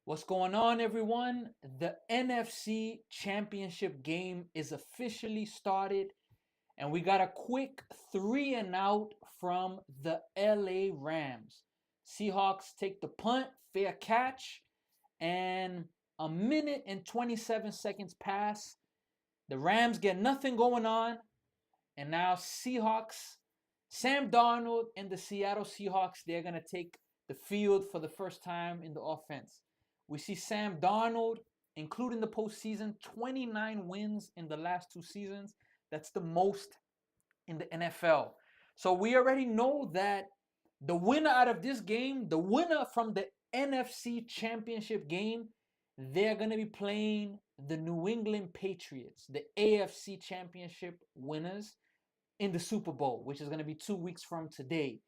What's going on, everyone? The NFC Championship game is officially started, and we got a quick 3-and-out from the LA Rams. Seahawks take the punt, fair catch, and a minute and 27 seconds pass. The Rams get nothing going on, and now Sam Darnold and the Seattle Seahawks, they're going to take the field for the first time in the offense. We see Sam Darnold, including the postseason, 29 wins in the last 2 seasons. That's the most in the NFL. So we already know that the winner out of this game, the winner from the NFC Championship game, they're going to be playing the New England Patriots, the AFC Championship winners, in the Super Bowl, which is going to be 2 weeks from today.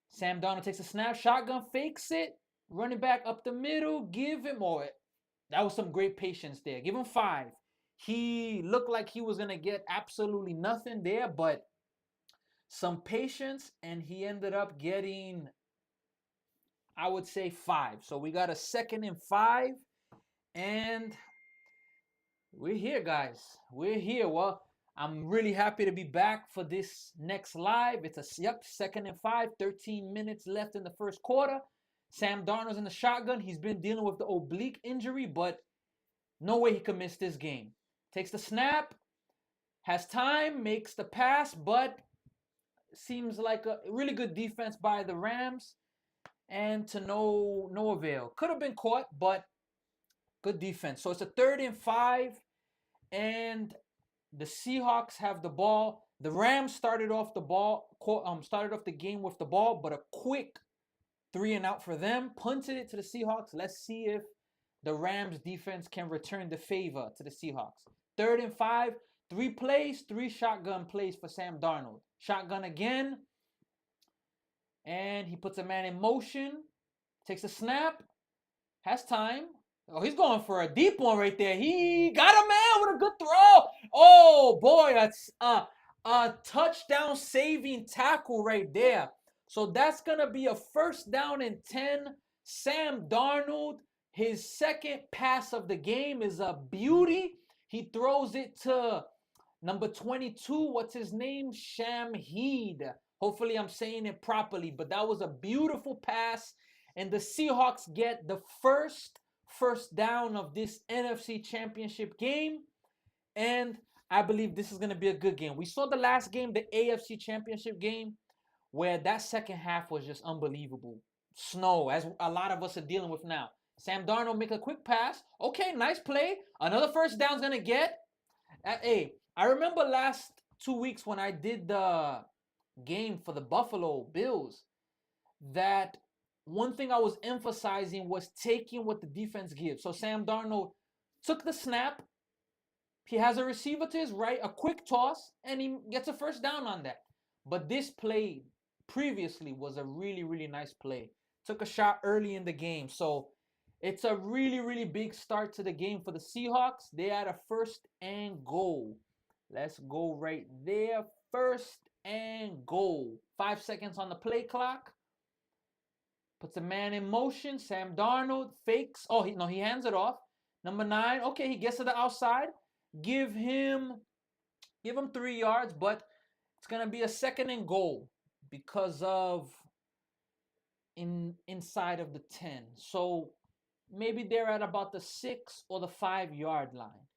Sam Darnold takes a snap, shotgun, fakes it, running back up the middle, give him more. That was some great patience there. Give him 5. He looked like he was going to get absolutely nothing there, but some patience, and he ended up getting, I would say, 5. So we got a 2nd and 5, and we're here, guys. We're here. Well, I'm really happy to be back for this next live. It's a 2nd and 5, 13 minutes left in the first quarter. Sam Darnold's in the shotgun. He's been dealing with the oblique injury, but no way he could miss this game. Takes the snap, has time, makes the pass, but seems like a really good defense by the Rams, and to no avail. Could have been caught, but good defense. So it's a 3rd and 5, and the Seahawks have the ball. The Rams started off the game with the ball, but a quick 3-and-out for them. Punted it to the Seahawks. Let's see if the Rams defense can return the favor to the Seahawks. 3rd and 5, 3 plays, 3 shotgun plays for Sam Darnold. Shotgun again, and he puts a man in motion, takes a snap, has time. Oh, he's going for a deep one right there. He got a man with a good throw. Oh, boy, that's a touchdown saving tackle right there. So that's going to be a 1st down and 10. Sam Darnold, his second pass of the game, is a beauty. He throws it to number 22. What's his name? Shamheed. Hopefully I'm saying it properly, but that was a beautiful pass. And the Seahawks get the first down of this NFC Championship game, and I believe this is going to be a good game. We saw the last game, the AFC Championship game, where that second half was just unbelievable. Snow, as a lot of us are dealing with now. Sam Darnold make a quick pass. Okay, nice play. Another 1st down's going to get. Hey, I remember last 2 weeks when I did the game for the Buffalo Bills that one thing I was emphasizing was taking what the defense gives. So Sam Darnold took the snap. He has a receiver to his right, a quick toss, and he gets a 1st down on that. But this play previously was a really, really nice play. Took a shot early in the game. So it's a really, really big start to the game for the Seahawks. They had a 1st-and-goal. Let's go right there. 1st-and-goal. 5 seconds on the play clock. Puts a man in motion. Sam Darnold fakes. Oh, he hands it off. Number 9. Okay, he gets to the outside. Give him 3 yards, but it's going to be a 2nd-and-goal because of inside of the 10. So maybe they're at about the 6 or the 5-yard line.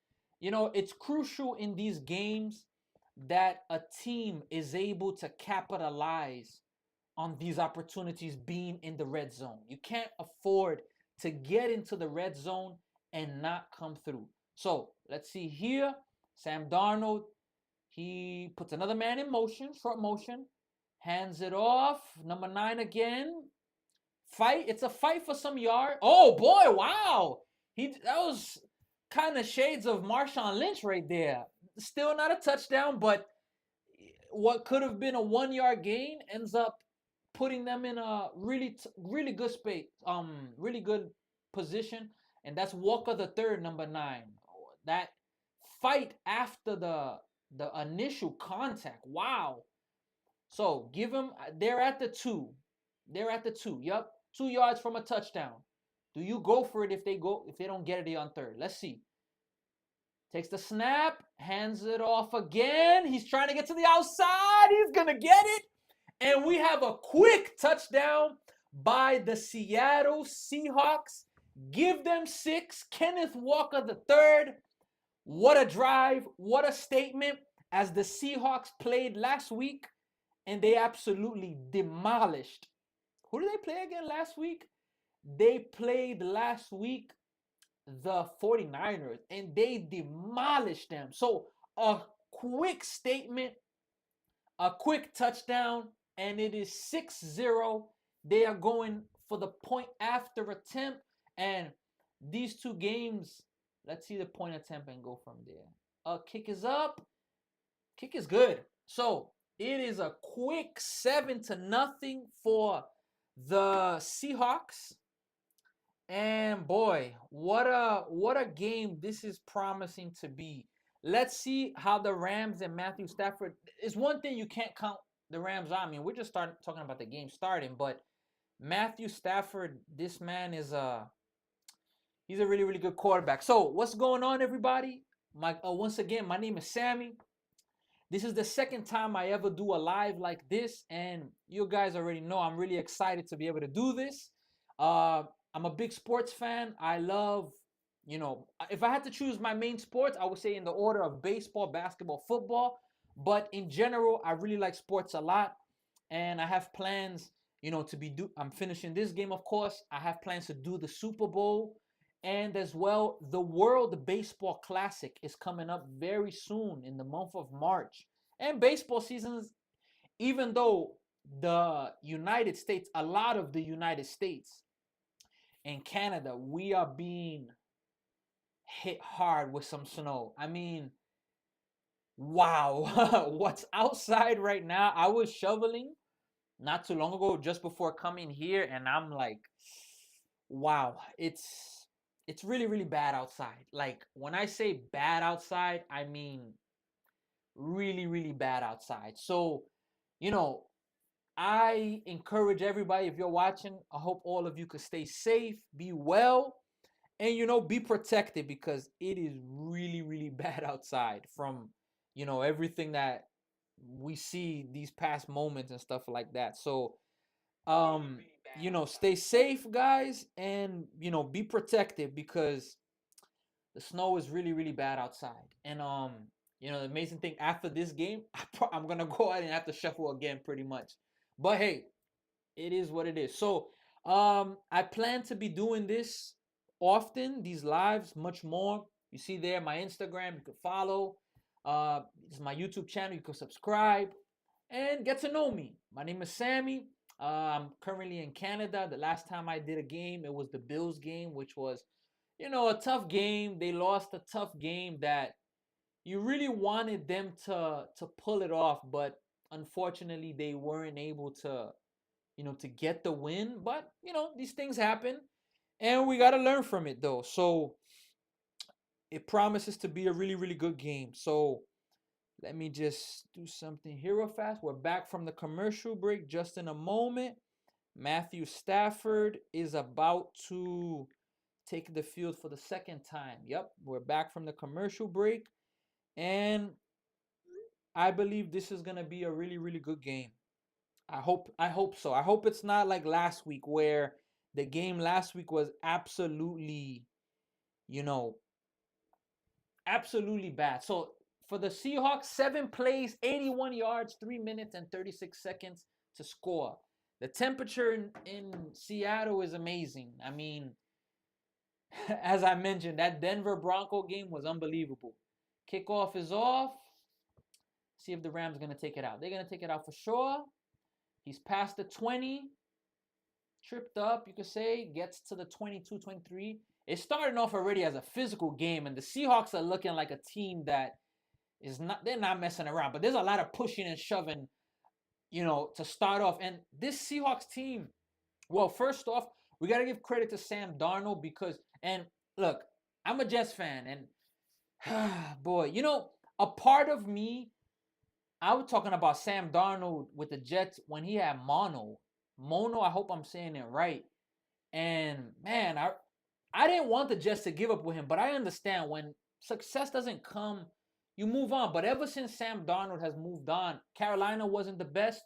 You know, it's crucial in these games that a team is able to capitalize on these opportunities being in the red zone. You can't afford to get into the red zone and not come through. So let's see here. Sam Darnold, he puts another man in motion, short motion, hands it off. Number 9 again. Fight. It's a fight for some yard. Oh boy, wow. That was kind of shades of Marshawn Lynch right there. Still not a touchdown, but what could have been a 1-yard gain ends up putting them in a really good space, really good position, and that's Walker the third, number 9. That fight after the initial contact. Wow. So give them. They're at the 2. They're at the 2. Yep, 2 yards from a touchdown. Do you go for it if they don't get it on third? Let's see. Takes the snap, hands it off again. He's trying to get to the outside. He's going to get it. And we have a quick touchdown by the Seattle Seahawks. Give them 6. Kenneth Walker the third. What a drive. What a statement. As the Seahawks played last week, and they absolutely demolished. Who did they play again last week? They played last week the 49ers, and they demolished them. So a quick statement, a quick touchdown, and it is 6-0. They are going for the point after attempt, and these two games, let's see the point attempt and go from there. Kick is up. Kick is good. So it is a quick 7-0 for the Seahawks. And boy, what a game this is promising to be. Let's see how the Rams and Matthew Stafford. It's one thing you can't count the Rams on. I mean, we're just talking about the game starting, but Matthew Stafford, this man is he's a really, really good quarterback. So what's going on, everybody? Once again, my name is Sammy. This is the second time I ever do a live like this, and you guys already know I'm really excited to be able to do this. I'm a big sports fan. I love, if I had to choose my main sports, I would say in the order of baseball, basketball, football. But in general, I really like sports a lot, and I have plans, I'm finishing this game, of course. I have plans to do the Super Bowl. And as well, the World Baseball Classic is coming up very soon in the month of March. And baseball seasons, even though the United States, a lot of the United States and Canada, we are being hit hard with some snow. I mean, wow, what's outside right now? I was shoveling not too long ago, just before coming here, and I'm like, wow, it's really, really bad outside. Like, when I say bad outside, I mean really, really bad outside. So, I encourage everybody, if you're watching, I hope all of you could stay safe, be well, and, be protected, because it is really, really bad outside from, everything that we see these past moments and stuff like that. So, stay safe, guys, and, be protected, because the snow is really, really bad outside. And, the amazing thing, after this game, I'm going to go out and have to shuffle again pretty much. But hey, it is what it is. So, I plan to be doing this often, these lives, much more. You see there my Instagram, you can follow. This is my YouTube channel, you can subscribe and get to know me. My name is Sammy. I'm currently in Canada. The last time I did a game, it was the Bills game, which was, a tough game. They lost a tough game that you really wanted them to pull it off, but unfortunately they weren't able to, to get the win. But, these things happen, and we got to learn from it, though. So it promises to be a really, really good game. So let me just do something here real fast. We're back from the commercial break just in a moment. Matthew Stafford is about to take the field for the second time. Yep, we're back from the commercial break. And I believe this is going to be a really, really good game. I hope so. I hope it's not like last week, where the game last week was absolutely, absolutely bad. So for the Seahawks, 7 plays, 81 yards, 3 minutes and 36 seconds to score. The temperature in Seattle is amazing. I mean, as I mentioned, that Denver Bronco game was unbelievable. Kickoff is off. See if the Rams are going to take it out. They're going to take it out for sure. He's past the 20. Tripped up, you could say. Gets to the 22, 23. It's starting off already as a physical game, and the Seahawks are looking like a team that is not, they're not messing around, but there's a lot of pushing and shoving, to start off. And this Seahawks team, well, first off, we got to give credit to Sam Darnold, because, and look, I'm a Jets fan, and boy, a part of me, I was talking about Sam Darnold with the Jets when he had mono, I hope I'm saying it right. And man, I didn't want the Jets to give up with him, but I understand when success doesn't come, you move on. But ever since Sam Darnold has moved on, Carolina wasn't the best,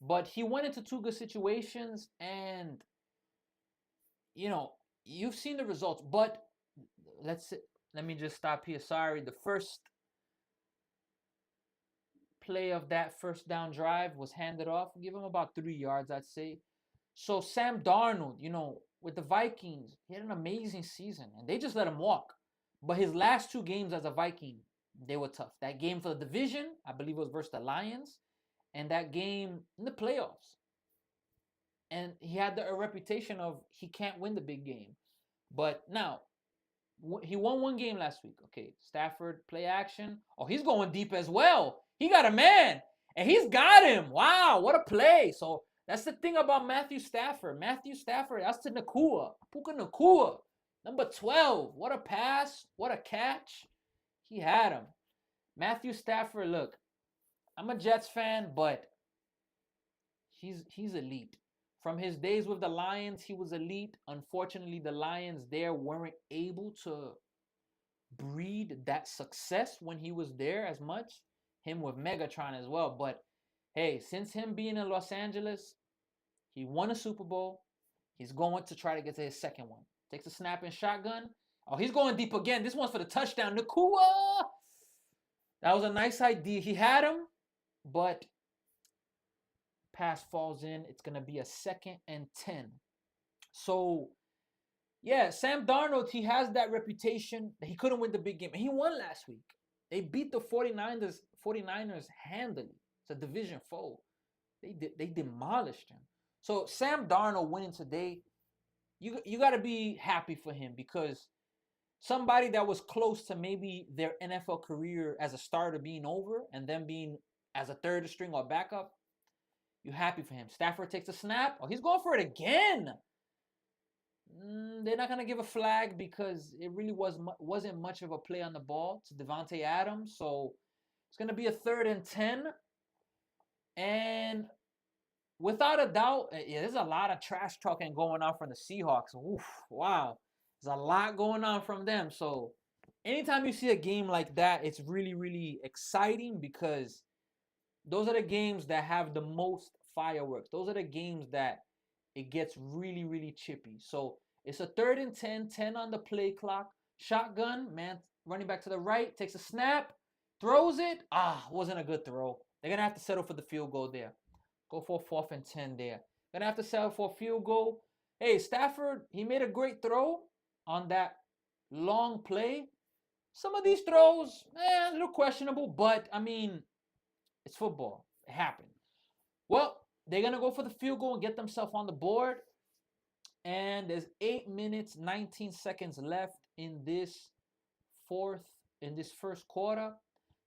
but he went into two good situations, and you know, you've seen the results. But let's let me just stop here. Sorry, the first play of that first down drive was handed off. Give him about 3 yards, I'd say. So Sam Darnold, with the Vikings, he had an amazing season, and they just let him walk. But his last two games as a Viking, they were tough. That game for the division, I believe, was versus the Lions, and that game in the playoffs. And he had a reputation of he can't win the big game. But now, he won one game last week. Okay, Stafford, play action. Oh, he's going deep as well. He got a man, and he's got him. Wow, what a play. So that's the thing about Matthew Stafford. Matthew Stafford, that's to Nakua. Puka Nakua, number 12. What a pass. What a catch. He had him. Matthew Stafford, look, I'm a Jets fan, but he's elite. From his days with the Lions, he was elite. Unfortunately, the Lions there weren't able to breed that success when he was there as much. Him with Megatron as well. But hey, since him being in Los Angeles, he won a Super Bowl. He's going to try to get to his second one. Takes a snap and shotgun. Oh, he's going deep again. This one's for the touchdown. Nakua! That was a nice idea. He had him, but pass falls in. It's going to be a 2nd and 10. So, yeah, Sam Darnold, he has that reputation that he couldn't win the big game. And he won last week. They beat the 49ers handily. It's a division foe. They demolished him. So Sam Darnold winning today, you got to be happy for him, because somebody that was close to maybe their NFL career as a starter being over and then being as a third string or backup, you're happy for him. Stafford takes a snap. Oh, he's going for it again. They're not going to give a flag because it really wasn't much of a play on the ball to Devontae Adams. So it's going to be a 3rd and 10. And without a doubt, there's a lot of trash talking going on from the Seahawks. Oof, wow. There's a lot going on from them. So anytime you see a game like that, it's really, really exciting, because those are the games that have the most fireworks. Those are the games that it gets really, really chippy. So it's a 3rd and 10, 10 on the play clock. Shotgun, man, running back to the right, takes a snap, throws it. Wasn't a good throw. They're going to have to settle for the field goal there. Go for a 4th and 10 there. Going to have to settle for a field goal. Hey, Stafford, he made a great throw on that long play. Some of these throws, a little questionable, but, I mean, it's football. It happened. Well, they're going to go for the field goal and get themselves on the board. And there's 8 minutes, 19 seconds left in this first quarter.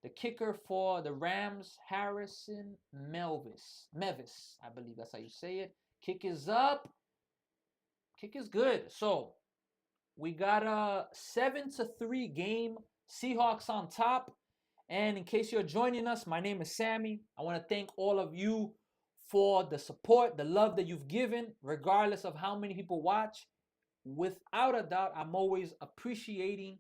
The kicker for the Rams, Harrison Mevis, I believe that's how you say it. Kick is up. Kick is good. So we got a 7-3 game. Seahawks on top. And in case you're joining us, my name is Sammy. I want to thank all of you for the support, the love that you've given, regardless of how many people watch. Without a doubt, I'm always appreciating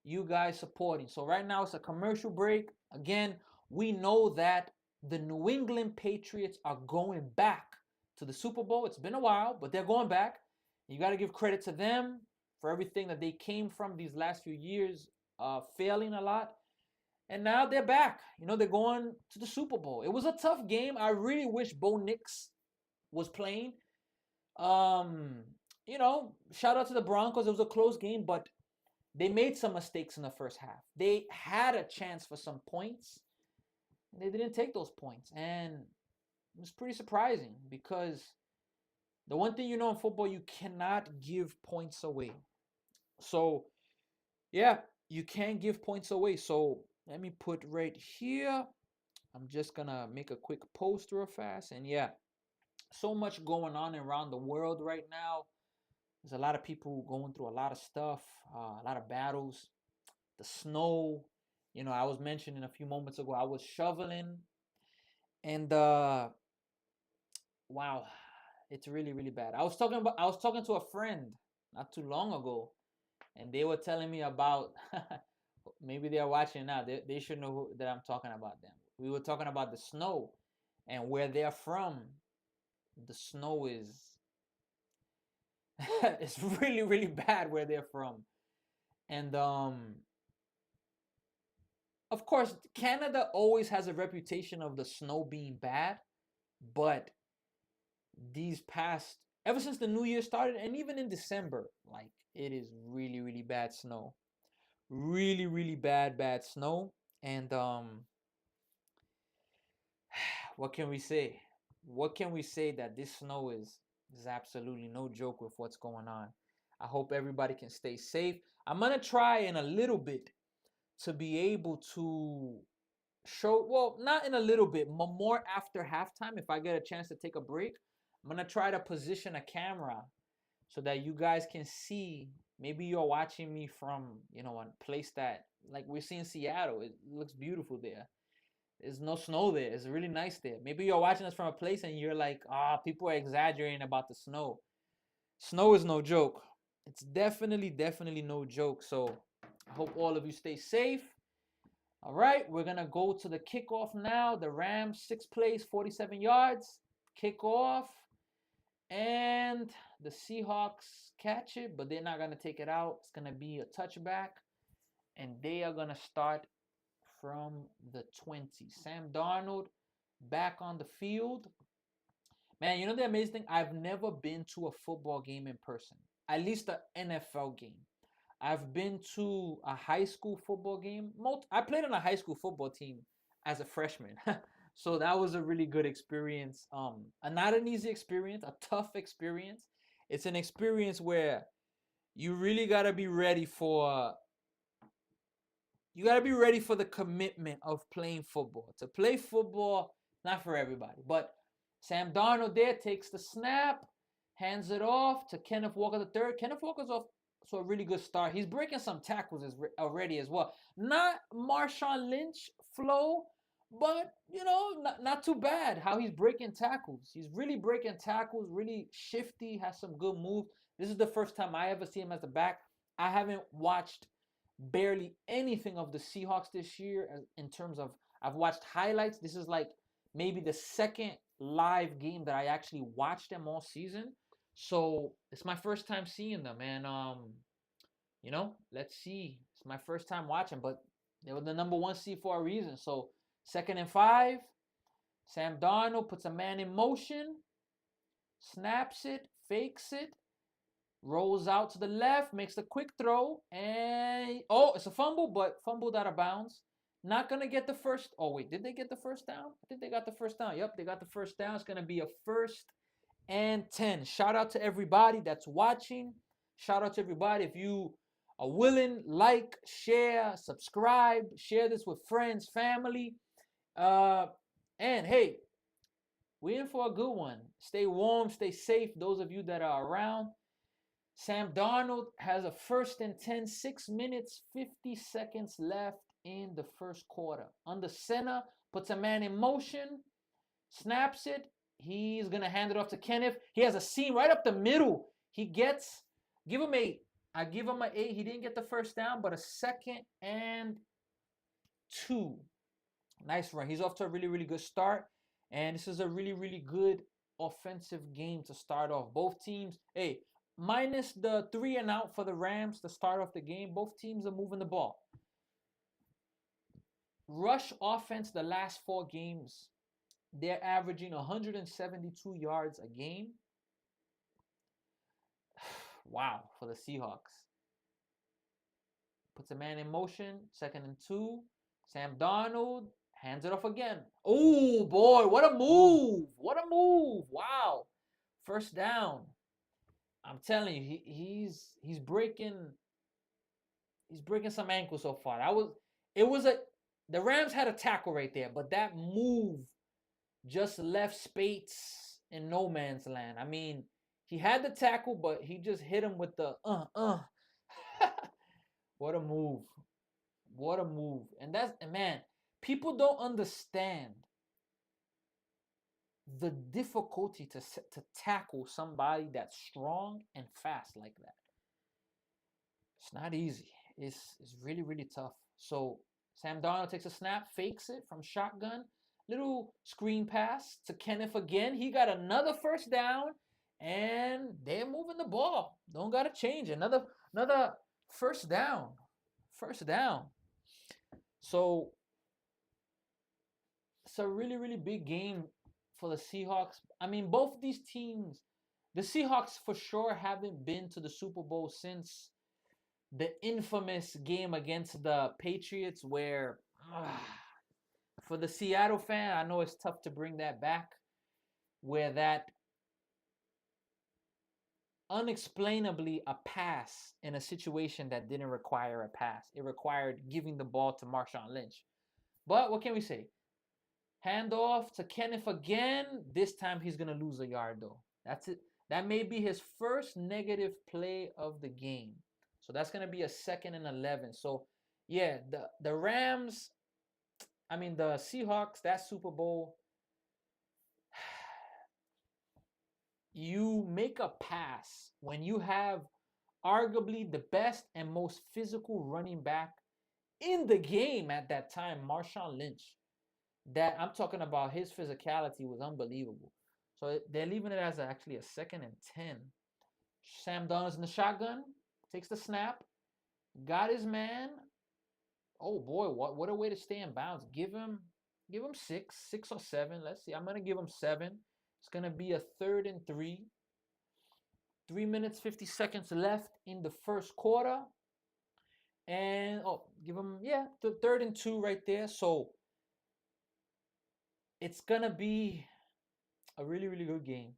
you guys supporting. So right now it's a commercial break. Again, we know that the New England Patriots are going back to the Super Bowl. It's been a while, but they're going back. You got to give credit to them for everything that they came from these last few years, failing a lot. And now they're back. They're going to the Super Bowl. It was a tough game. I really wish Bo Nix was playing. Shout out to the Broncos. It was a close game, but they made some mistakes in the first half. They had a chance for some points. They didn't take those points. And it was pretty surprising, because the one thing in football, you cannot give points away. So, yeah, you can't give points away. So let me put right here. I'm just going to make a quick post real fast. And yeah, so much going on around the world right now. There's a lot of people going through a lot of stuff, a lot of battles. The snow, I was mentioning a few moments ago, I was shoveling. And wow, it's really, really bad. I was talking to a friend not too long ago, and they were telling me about maybe they're watching now. They should know that I'm talking about them. We were talking about the snow and where they're from. The snow is it's really really bad where they're from, and of course Canada always has a reputation of the snow being bad, but these past ever since the new year started and even in December, like it is really really bad snow, really really bad snow, and what can we say? What can we say that this snow is absolutely no joke with what's going on. I hope everybody can stay safe. I'm gonna try in a little bit to be able to show, well, not in a little bit, more after halftime. If I get a chance to take a break, I'm gonna try to position a camera so that you guys can see. Maybe you're watching me from, a place that, like we're seeing Seattle. It looks beautiful there. There's no snow there. It's really nice there. Maybe you're watching us from a place and you're like, people are exaggerating about the snow. Snow is no joke. It's definitely no joke. So I hope all of you stay safe. All right, we're gonna go to the kickoff now. The Rams, 6 plays, 47 yards. Kickoff, and the Seahawks catch it, but they're not gonna take it out. It's gonna be a touchback, and they are gonna start from the 20. Sam Darnold back on the field. Man, you know the amazing thing? I've never been to a football game in person, at least an NFL game. I've been to a high school football game. I played on a high school football team as a freshman. So that was a really good experience. Not an easy experience, a tough experience. It's an experience where you really gotta be ready for the commitment of playing football. To play football, not for everybody. But Sam Darnold there takes the snap, hands it off to Kenneth Walker III. Kenneth Walker's off to a really good start. He's breaking some tackles already as well. Not Marshawn Lynch flow, but not too bad how he's breaking tackles. He's really breaking tackles, really shifty, has some good moves. This is the first time I ever see him as the back. I haven't watched barely anything of the Seahawks this year in terms of, I've watched highlights. This is like maybe the second live game that I actually watched them all season. So it's my first time seeing them, and let's see. It's my first time watching, but they were the number 1 seed for a reason. So 2nd and 5, Sam Darnold puts a man in motion, snaps it, fakes it, rolls out to the left, makes a quick throw, and it's a fumble, but fumbled out of bounds. Not gonna get the first. Oh wait, did they get the first down? I think they got the first down. Yep, they got the first down. It's gonna be a 1st and 10. Shout out to everybody that's watching. Shout out to everybody. If you are willing, like, share, subscribe, share this with friends, family. And hey, we're in for a good one. Stay warm, stay safe. Those of you that are around. Sam Darnold has a 1st and 10, 6 minutes, 50 seconds left in the first quarter. Under center, puts a man in motion, snaps it. He's going to hand it off to Kenneth. He has a seam right up the middle. He gets, give him 8. I give him an 8. He didn't get the first down, but a 2nd and 2. Nice run. He's off to a really, really good start. And this is a really, really good offensive game to start off. Both teams, minus the 3 and out for the Rams to start off the game, both teams are moving the ball. Rush offense, the last 4 games, they're averaging 172 yards a game. Wow, for the Seahawks. Puts a man in motion, 2nd and 2. Sam Darnold hands it off again. Oh boy, what a move! What a move! Wow, 1st down. I'm telling you, he's breaking some ankles so far. The Rams had a tackle right there, but that move just left Spates in no man's land. I mean, he had the tackle, but he just hit him with the What a move. What a move. And man, people don't understand the difficulty to tackle somebody that's strong and fast like that. It's not easy. It's really, really tough. So Sam Darnold takes a snap, fakes it from shotgun. Little screen pass to Kenneth again. He got another first down, and they're moving the ball. Don't gotta change. Another first down. First down. So it's a really, really big game for the Seahawks. I mean, both these teams, the Seahawks for sure haven't been to the Super Bowl since the infamous game against the Patriots, where for the Seattle fan, I know it's tough to bring that back, where that unexplainably a pass in a situation that didn't require a pass. It required giving the ball to Marshawn Lynch. But what can we say? Handoff to Kenneth again. This time he's going to lose a yard, though. That's it. That may be his first negative play of the game. So that's going to be a 2nd and 11. So, yeah, the Rams, I mean, the Seahawks, that Super Bowl, you make a pass when you have arguably the best and most physical running back in the game at that time, Marshawn Lynch. That I'm talking about, his physicality was unbelievable. So they're leaving it as actually a 2nd and 10. Sam Darnold's in the shotgun, takes the snap, got his man. Oh boy, what a way to stay in bounds. Give him 6 or 7. Let's see. I'm gonna give him 7. It's gonna be a 3rd and 3. 3 minutes 50 seconds left in the first quarter. And give him the 3rd and 2 right there. So it's gonna be a really, really good game.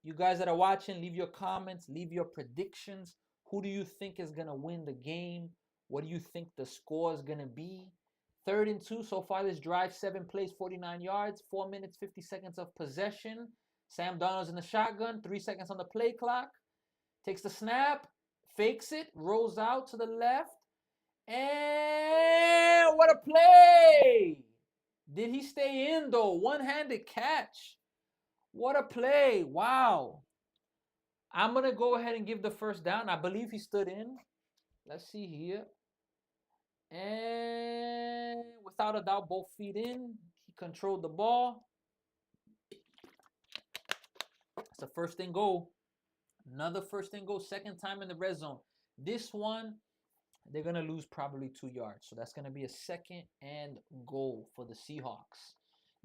You guys that are watching, leave your comments, leave your predictions. Who do you think is going to win the game? What do you think the score is going to be? 3rd and 2. So far this drive, 7 plays, 49 yards, 4 minutes, 50 seconds of possession. Sam Darnold's in the shotgun, 3 seconds on the play clock. Takes the snap, fakes it, rolls out to the left. And what a play! Did he stay in, though? One-handed catch. What a play. Wow. I'm going to go ahead and give the first down. I believe he stood in. Let's see here. And without a doubt, both feet in. He controlled the ball. It's a 1st and goal. Another 1st and goal. 2nd time in the red zone. This one, they're going to lose probably 2 yards. So that's going to be a 2nd and goal for the Seahawks.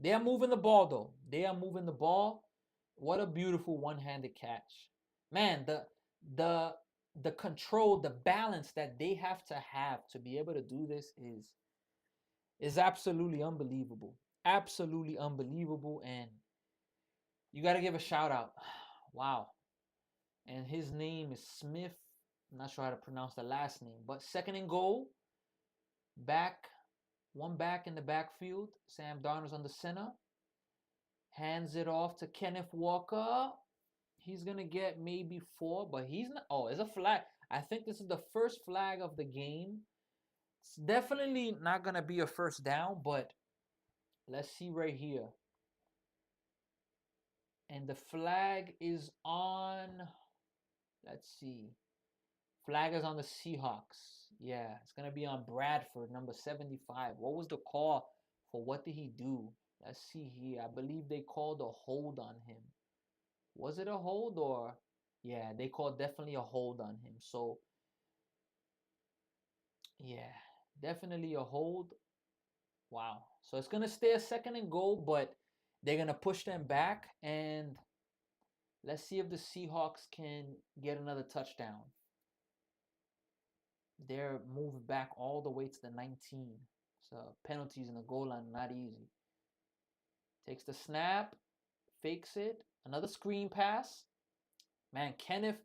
They are moving the ball, though. They are moving the ball. What a beautiful one-handed catch. Man, the control, the balance that they have to be able to do this is absolutely unbelievable. Absolutely unbelievable. And you got to give a shout out. Wow. And his name is Smith. I'm not sure how to pronounce the last name, but 2nd and goal. One back in the backfield. Sam Darnold's on the center. Hands it off to Kenneth Walker. He's going to get maybe 4, but he's not. Oh, it's a flag. I think this is the first flag of the game. It's definitely not going to be a first down, but let's see right here. And the flag is on, let's see. Flag is on the Seahawks. Yeah, it's going to be on Bradford, number 75. What was the call for what did he do? Let's see here. I believe they called a hold on him. Was it a hold or? Yeah, they called definitely a hold on him. So, yeah, definitely a hold. Wow. So it's going to stay a 2nd and goal, but they're going to push them back. And let's see if the Seahawks can get another touchdown. They're moved back all the way to the 19. So penalties in the goal line, not easy. Takes the snap, fakes it. Another screen pass. Man, Kenneth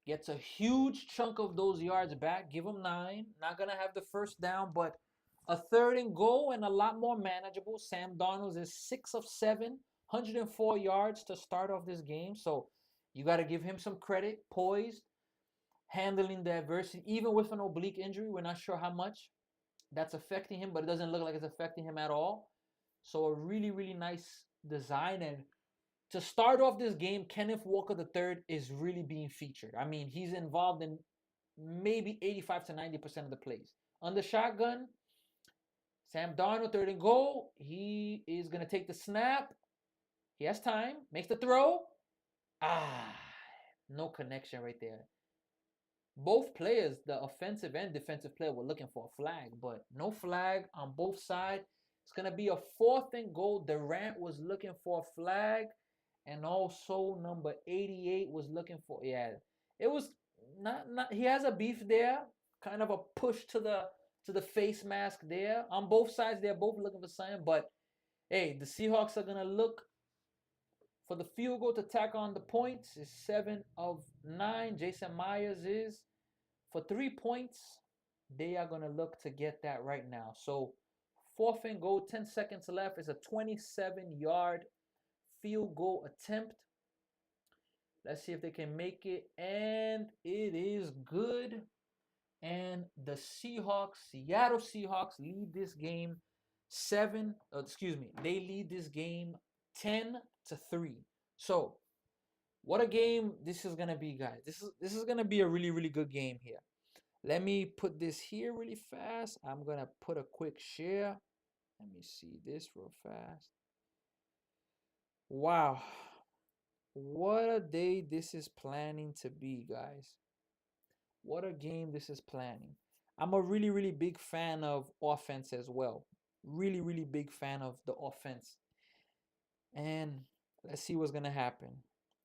gets a huge chunk of those yards back. Give him 9. Not going to have the first down, but a 3rd and goal and a lot more manageable. Sam Darnold is 6 of 7, 104 yards to start off this game. So you got to give him some credit. Poised, handling the adversity, even with an oblique injury. We're not sure how much that's affecting him, but it doesn't look like it's affecting him at all. So a really, really nice design. And to start off this game, Kenneth Walker III is really being featured. I mean, he's involved in maybe 85 to 90% of the plays. On the shotgun, Sam Darnold, 3rd and goal. He is going to take the snap. He has time. Makes the throw. No connection right there. Both players, the offensive and defensive player, were looking for a flag, but no flag on both sides. It's going to be a 4th and goal. Durant was looking for a flag, and also number 88 was looking for, it was not he has a beef there, kind of a push to the face mask there. On both sides, they're both looking for something, but hey, the Seahawks are going to look for the field goal to tack on the points. Is 7 of 9. Jason Myers is for 3 points. They are going to look to get that right now. So 4th and goal, 10 seconds left. It's a 27-yard field goal attempt. Let's see if they can make it. And it is good. And the Seattle Seahawks lead this game they lead this game 10-3. So, what a game this is gonna be, guys. This is gonna be a really, really good game here. Let me put this here really fast. I'm gonna put a quick share. Let me see this real fast. Wow. What a day this is planning to be, guys. What a game this is planning. I'm a really, really big fan of offense as well. Really, really big fan of the offense. And let's see what's gonna happen.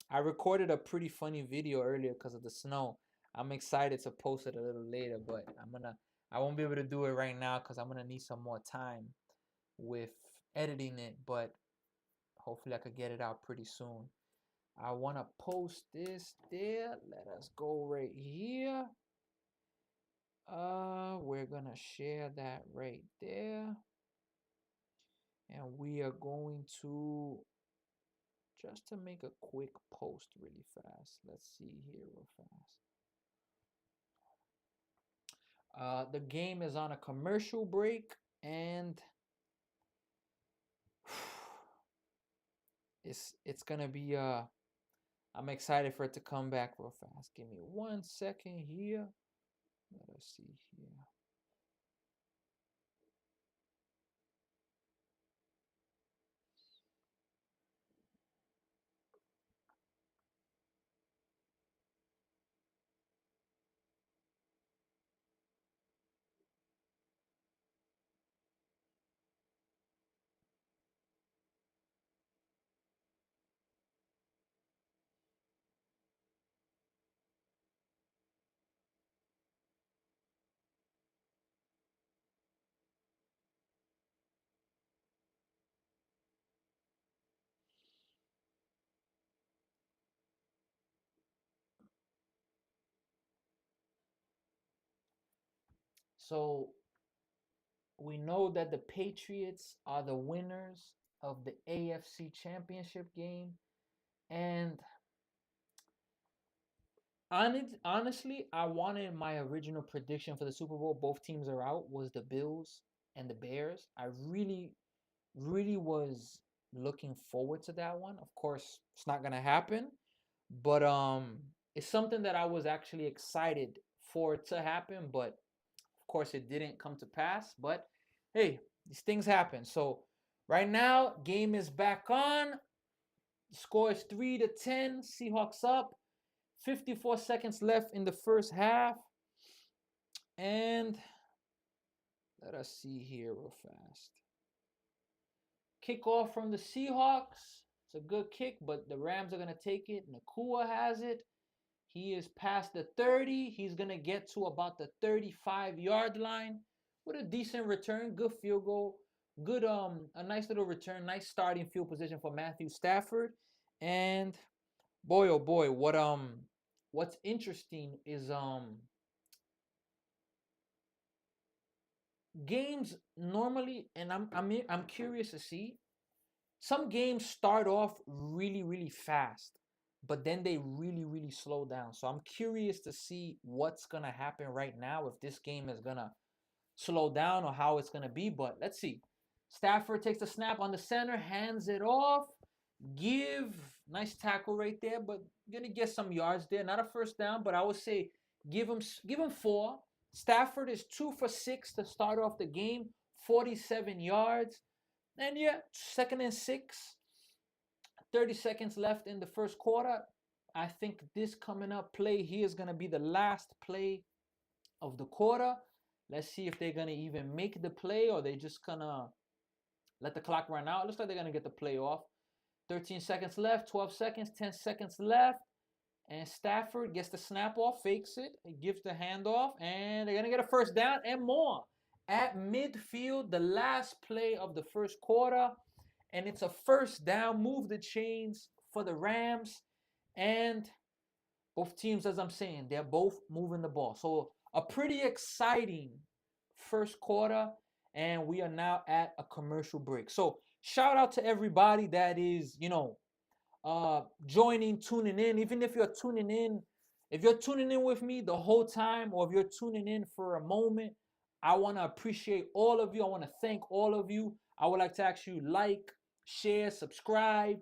I recorded a pretty funny video earlier because of the snow. I'm excited to post it a little later, but I won't be able to do it right now because I'm gonna need some more time with editing it, but hopefully I could get it out pretty soon. I want to post this there. Let us go right here. We're gonna share that right there. And we are going to just to make a quick post really fast. Let's see here real fast. The game is on a commercial break, and it's gonna be I'm excited for it to come back real fast. Give me 1 second here. Let us see here. So we know that the Patriots are the winners of the AFC Championship game. And honestly, I wanted my original prediction for the Super Bowl. Both teams are out. Was the Bills and the Bears. I really, really was looking forward to that one. Of course, it's not gonna happen, but it's something that I was actually excited for it to happen. But of course, it didn't come to pass. But hey, these things happen. So right now, game is back on. The score is 3-10. Seahawks up. 54 seconds left in the first half. And let us see here real fast. Kickoff from the Seahawks. It's a good kick, but the Rams are going to take it. Nakua has it. He is past the 30. He's going to get to about the 35-yard line with a decent return. Good field goal. Good, a nice little return. Nice starting field position for Matthew Stafford. And boy, oh boy, what's interesting is games normally, and I'm curious to see. Some games start off really, really fast, but then they really, really slow down. So I'm curious to see what's gonna happen right now, if this game is gonna slow down or how it's gonna be. But let's see. Stafford takes the snap on the center, hands it off. Nice tackle right there, but gonna get some yards there. Not a first down, but I would say Give him 4. Stafford is 2 for 6 to start off the game, 47 yards. And yeah, 2nd and 6, 30 seconds left in the first quarter. I think this coming up play here is going to be the last play of the quarter. Let's see if they're going to even make the play or they just going to let the clock run out. It looks like they're going to get the play off. 13 seconds left, 12 seconds, 10 seconds left. And Stafford gets the snap off, fakes it, gives the handoff, and they're going to get a first down and more. At midfield, the last play of the first quarter, and it's a first down, move the chains for the Rams. And both teams, as I'm saying, they're both moving the ball. So a pretty exciting first quarter, and we are now at a commercial break. So shout out to everybody that is, joining, tuning in. Even if you're tuning in with me the whole time, or if you're tuning in for a moment, I want to appreciate all of you. I want to thank all of you. I would like to ask you like, share, subscribe,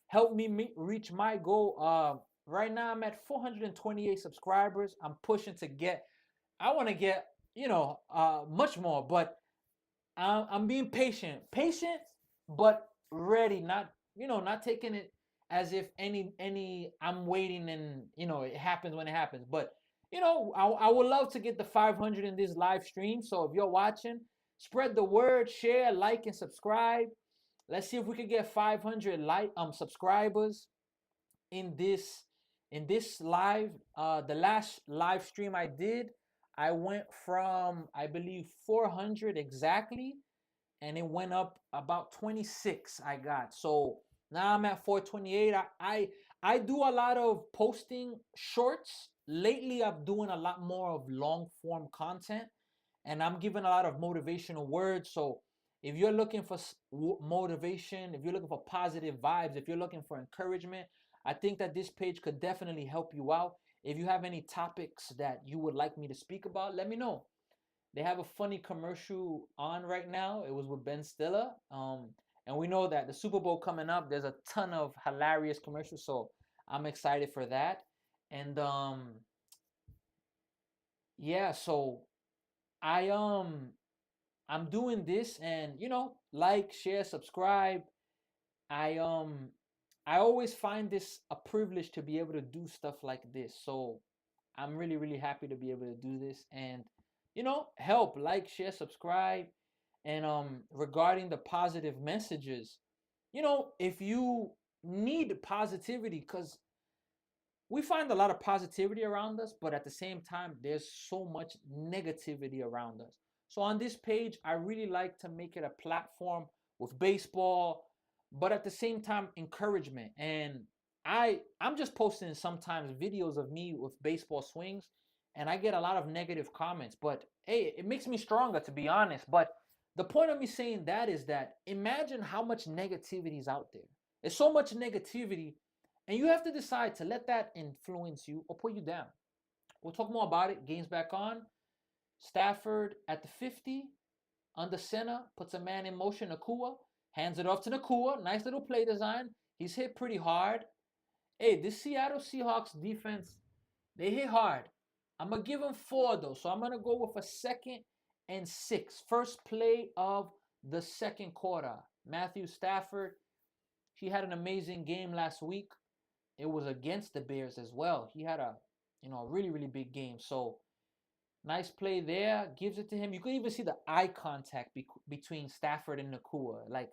help me reach my goal. Right now I'm at 428 subscribers. I'm pushing to get, I want to get, much more, but I'm being patient, but ready. Not taking it as if I'm waiting and it happens when it happens. But I would love to get the 500 in this live stream. So if you're watching, spread the word, share, like, and subscribe. Let's see if we could get 500 subscribers in this live. The last live stream I did, I went from, I believe, 400 exactly, and it went up about 26 I got. So now I'm at 428. I do a lot of posting shorts. Lately, I'm doing a lot more of long form content, and I'm giving a lot of motivational words. So if you're looking for motivation, if you're looking for positive vibes, if you're looking for encouragement, I think that this page could definitely help you out. If you have any topics that you would like me to speak about, let me know. They have a funny commercial on right now. It was with Ben Stiller. And we know that the Super Bowl coming up, there's a ton of hilarious commercials. So I'm excited for that. And yeah, so I'm doing this, and like, share, subscribe. I always find this a privilege to be able to do stuff like this. So I'm really, really happy to be able to do this and help, like, share, subscribe. And regarding the positive messages, if you need positivity, because we find a lot of positivity around us, but at the same time, there's so much negativity around us. So on this page, I really like to make it a platform with baseball, but at the same time, encouragement. And I'm just posting sometimes videos of me with baseball swings, and I get a lot of negative comments. But hey, it makes me stronger, to be honest. But the point of me saying that is that imagine how much negativity is out there. There's so much negativity, and you have to decide to let that influence you or put you down. We'll talk more about it. Game's back on. Stafford at the 50, under center, puts a man in motion, Nakua, hands it off to Nakua. Nice little play design. He's hit pretty hard. Hey, this Seattle Seahawks defense, they hit hard. I'm going to give them 4, though. So I'm going to go with a 2nd and 6. First play of the second quarter. Matthew Stafford, he had an amazing game last week. It was against the Bears as well. He had a really, really big game. So nice play there. Gives it to him. You could even see the eye contact between Stafford and Nakua. Like,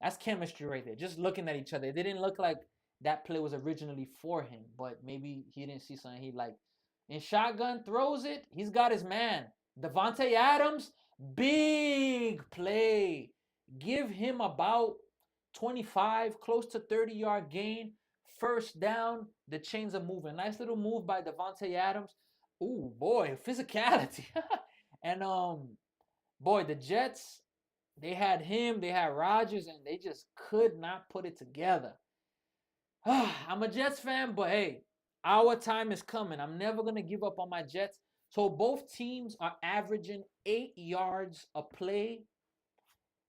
that's chemistry right there. Just looking at each other. It didn't look like that play was originally for him, but maybe he didn't see something he liked. In shotgun, throws it. He's got his man. Davante Adams, big play. Give him about 25, close to 30-yard gain. First down, the chains are moving. Nice little move by Davante Adams. Ooh, boy, physicality. And boy, the Jets, they had him, they had Rodgers, and they just could not put it together. I'm a Jets fan, but hey, our time is coming. I'm never going to give up on my Jets. So both teams are averaging 8 yards a play.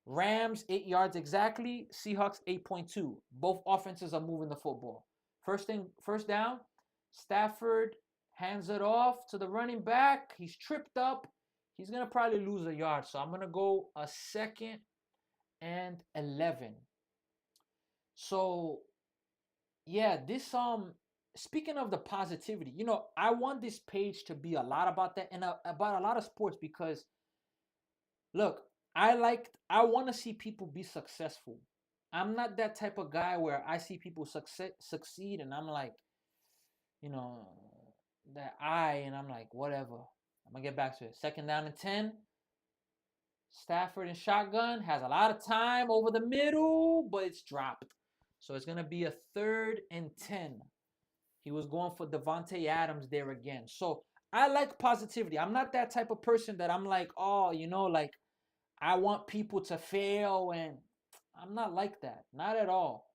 Rams, 8 yards exactly. Seahawks, 8.2. Both offenses are moving the football. First down, Stafford hands it off to the running back. He's tripped up. He's going to probably lose a yard. So I'm going to go a 2nd and 11. So, yeah, this speaking of the positivity, I want this page to be a lot about that and about a lot of sports because look, I want to see people be successful. I'm not that type of guy where I see people succeed and I'm like, you know, and I'm like, whatever. I'm gonna get back to it. 2nd down and 10. Stafford in shotgun has a lot of time over the middle, but it's dropped. So it's gonna be a 3rd and 10. He was going for Devontae Adams there again. So I like positivity. I'm not that type of person that I'm like, oh, like I want people to fail, and I'm not like that. Not at all.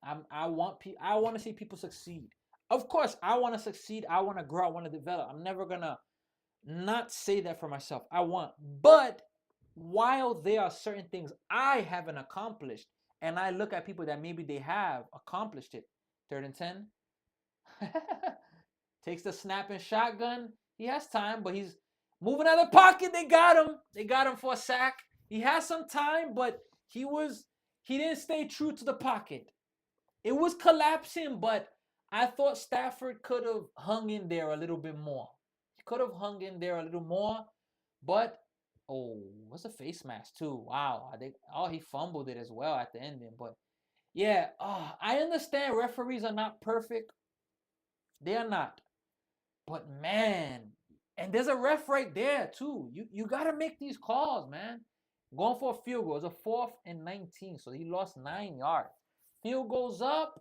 I want to see people succeed. Of course, I want to succeed. I want to grow. I want to develop. I'm never gonna not say that for myself. But while there are certain things I haven't accomplished, and I look at people that maybe they have accomplished it. 3rd and 10. Takes the snap and shotgun. He has time, but he's moving out of the pocket. They got him. They got him for a sack. He has some time, but he didn't stay true to the pocket. It was collapsing, but I thought Stafford could have hung in there a little bit more. He could have hung in there a little more, but what's a face mask too? Wow, he fumbled it as well at the ending. But yeah, I understand referees are not perfect. They are not. But man, and there's a ref right there too. You gotta make these calls, man. Going for a field goal. It's a 4th and 19, so he lost 9 yards. Field goes up,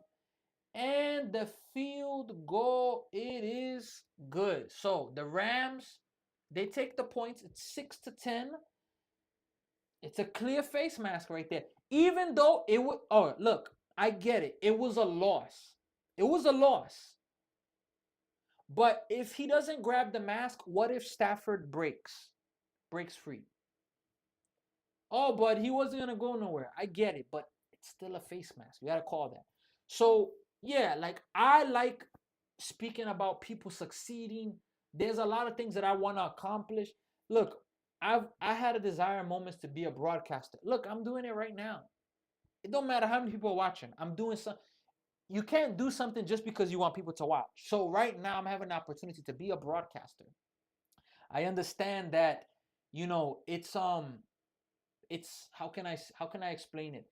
and the field goal, it is good. So the Rams, they take the points. It's 6-10. It's a clear face mask right there. Even though it would, look, I get it. It was a loss. It was a loss. But if he doesn't grab the mask, what if Stafford breaks free? Oh, but he wasn't going to go nowhere. I get it, but it's still a face mask. You got to call that. So, yeah, I like speaking about people succeeding. There's a lot of things that I want to accomplish. Look, I had a desire moments to be a broadcaster. Look, I'm doing it right now. It don't matter how many people are watching. I'm doing something. You can't do something just because you want people to watch. So right now I'm having an opportunity to be a broadcaster. I understand that, it's how can I explain it?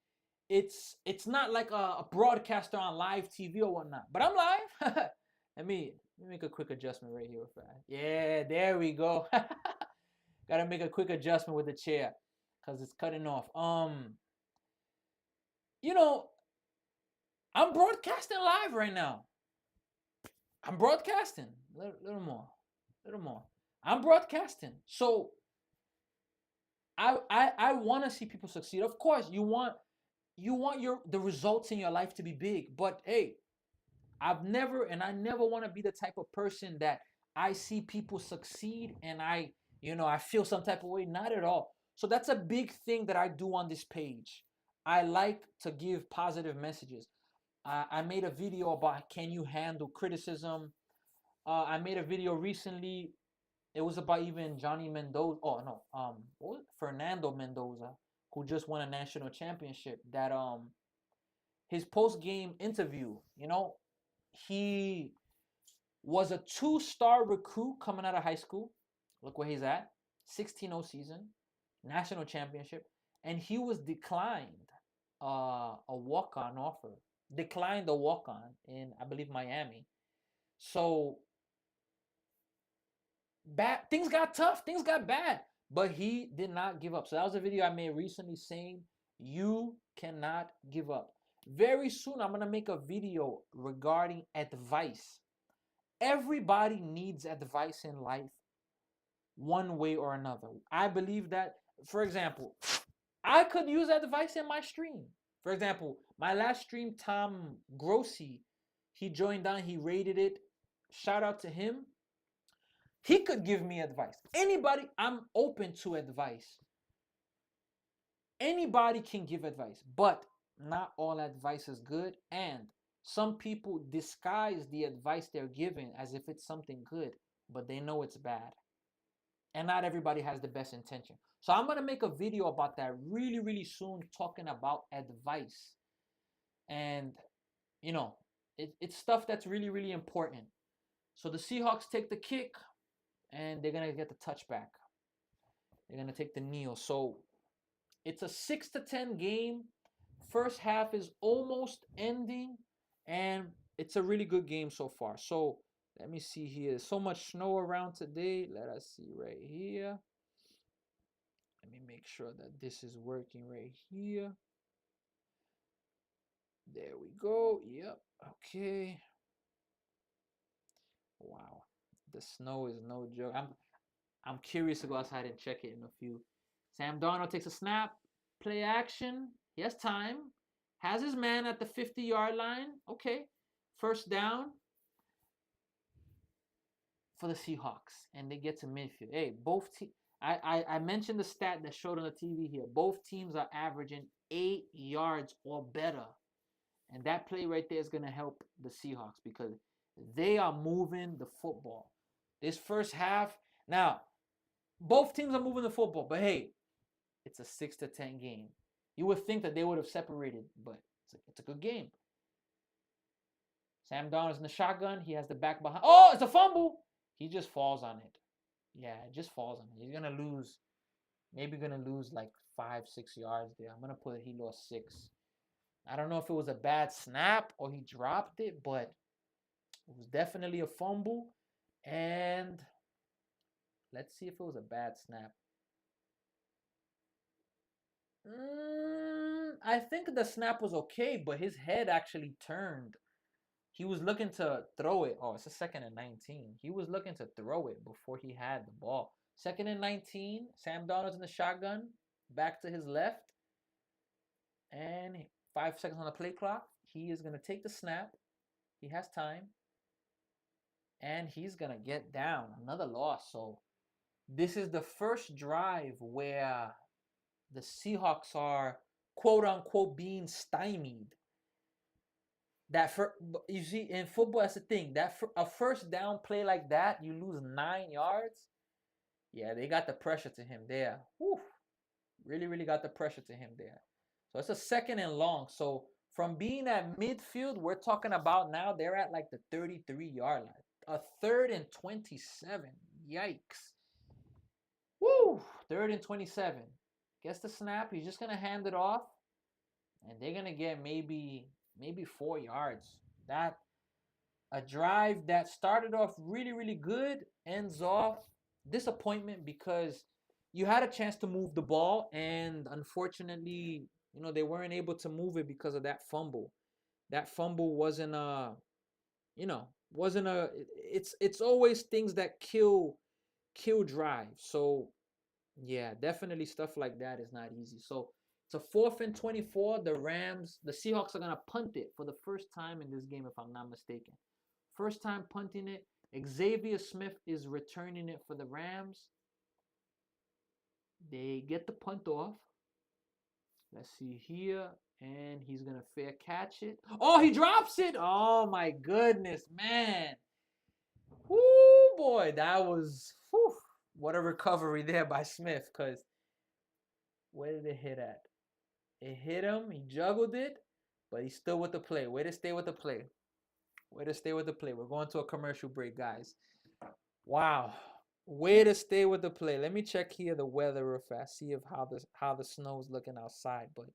It's not like a broadcaster on live TV or whatnot, but I'm live. Let me make a quick adjustment right here. Yeah, there we go. Gotta make a quick adjustment with the chair because it's cutting off. I'm broadcasting live right now. I'm broadcasting. Little more. I'm broadcasting. So I want to see people succeed. Of course, you want the results in your life to be big. But hey, I never want to be the type of person that I see people succeed and I feel some type of way. Not at all. So that's a big thing that I do on this page. I like to give positive messages. I made a video about can you handle criticism. I made a video recently. It was about even Johnny Mendoza. Oh no, Fernando Mendoza, who just won a national championship. That his post game interview. He was a 2-star recruit coming out of high school. Look where he's at. 16-0 season, national championship, and he was declined a walk-on offer. Declined the walk-on in, I believe, Miami. So things got tough, things got bad, but he did not give up. So that was a video I made recently saying you cannot give up. Very soon I'm gonna make a video regarding advice. Everybody needs advice in life one way or another. I believe that, for example, I could use advice in my stream. For example, my last stream, Tom Grossi, he joined on, he rated it. Shout out to him. He could give me advice. Anybody, I'm open to advice. Anybody can give advice, but not all advice is good. And Some people disguise the advice they're giving as if it's something good, but they know it's bad. And not everybody has the best intention. So I'm going to make a video about that really, really soon, talking about advice. And, you know, it's stuff that's really, really important. So the Seahawks take the kick, and they're going to get the touchback. They're going to take the kneel. So it's a 6-10 game. First half is almost ending, and it's a really good game so far. So let me see here. There's so much snow around today. Let us see right here. Let me make sure that this is working right here. There we go. Yep. Okay. Wow. The snow is no joke. I'm curious to go outside and check it in a few. Sam Darnold takes a snap. Play action. He has time. Has his man at the 50-yard line. Okay. First down for the Seahawks. And they get to midfield. Hey, both teams. I mentioned the stat that showed on the TV here. Both teams are averaging 8 yards or better. And that play right there is going to help the Seahawks because they are moving the football. This first half, now, both teams are moving the football, but hey, it's a 6-10 game. You would think that they would have separated, but it's a good game. Sam Darnold's in the shotgun. He has the back behind. Oh, it's a fumble. He just falls on it. Yeah, it just falls on it. He's going to lose, maybe going to lose like 5-6 yards there. I'm going to put he lost 6. I don't know if it was a bad snap or he dropped it, but it was definitely a fumble. And let's see if it was a bad snap. I think the snap was okay, but his head actually turned. He was looking to throw it. Oh, it's a 2nd and 19. He was looking to throw it before he had the ball. 2nd and 19. Sam Darnold's in the shotgun. Back to his left. And 5 seconds on the play clock. He is going to take the snap. He has time. And he's going to get down. Another loss. So this is the first drive where the Seahawks are, quote unquote, being stymied. You see, in football, that's the thing. A first down play like that, you lose 9 yards. Yeah, they got the pressure to him there. Whew. Really, really got the pressure to him there. So it's a 2nd and long. So from being at midfield, we're talking about now they're at like the 33-yard line. A 3rd and 27. Yikes. Woo! 3rd and 27. Gets the snap. He's just going to hand it off. And they're going to get maybe 4 yards. That a drive that started off really, really good ends off disappointment because you had a chance to move the ball, and unfortunately, they weren't able to move it because of that fumble. That fumble wasn't it's always things that kill drives. So yeah, definitely stuff like that is not easy. So it's a 4th and 24. The Seahawks are gonna punt it for the first time in this game, if I'm not mistaken. First time punting it. Xavier Smith is returning it for the Rams. They get the punt off. Let's see here. And he's going to fair catch it. Oh, he drops it. Oh, my goodness, man. Whoo, boy. That was, what a recovery there by Smith. Because where did it hit at? It hit him. He juggled it. But he's still with the play. Way to stay with the play. Way to stay with the play. We're going to a commercial break, guys. Wow. Way to stay with the play. Let me check here the weather real fast. See how the snow's looking outside. But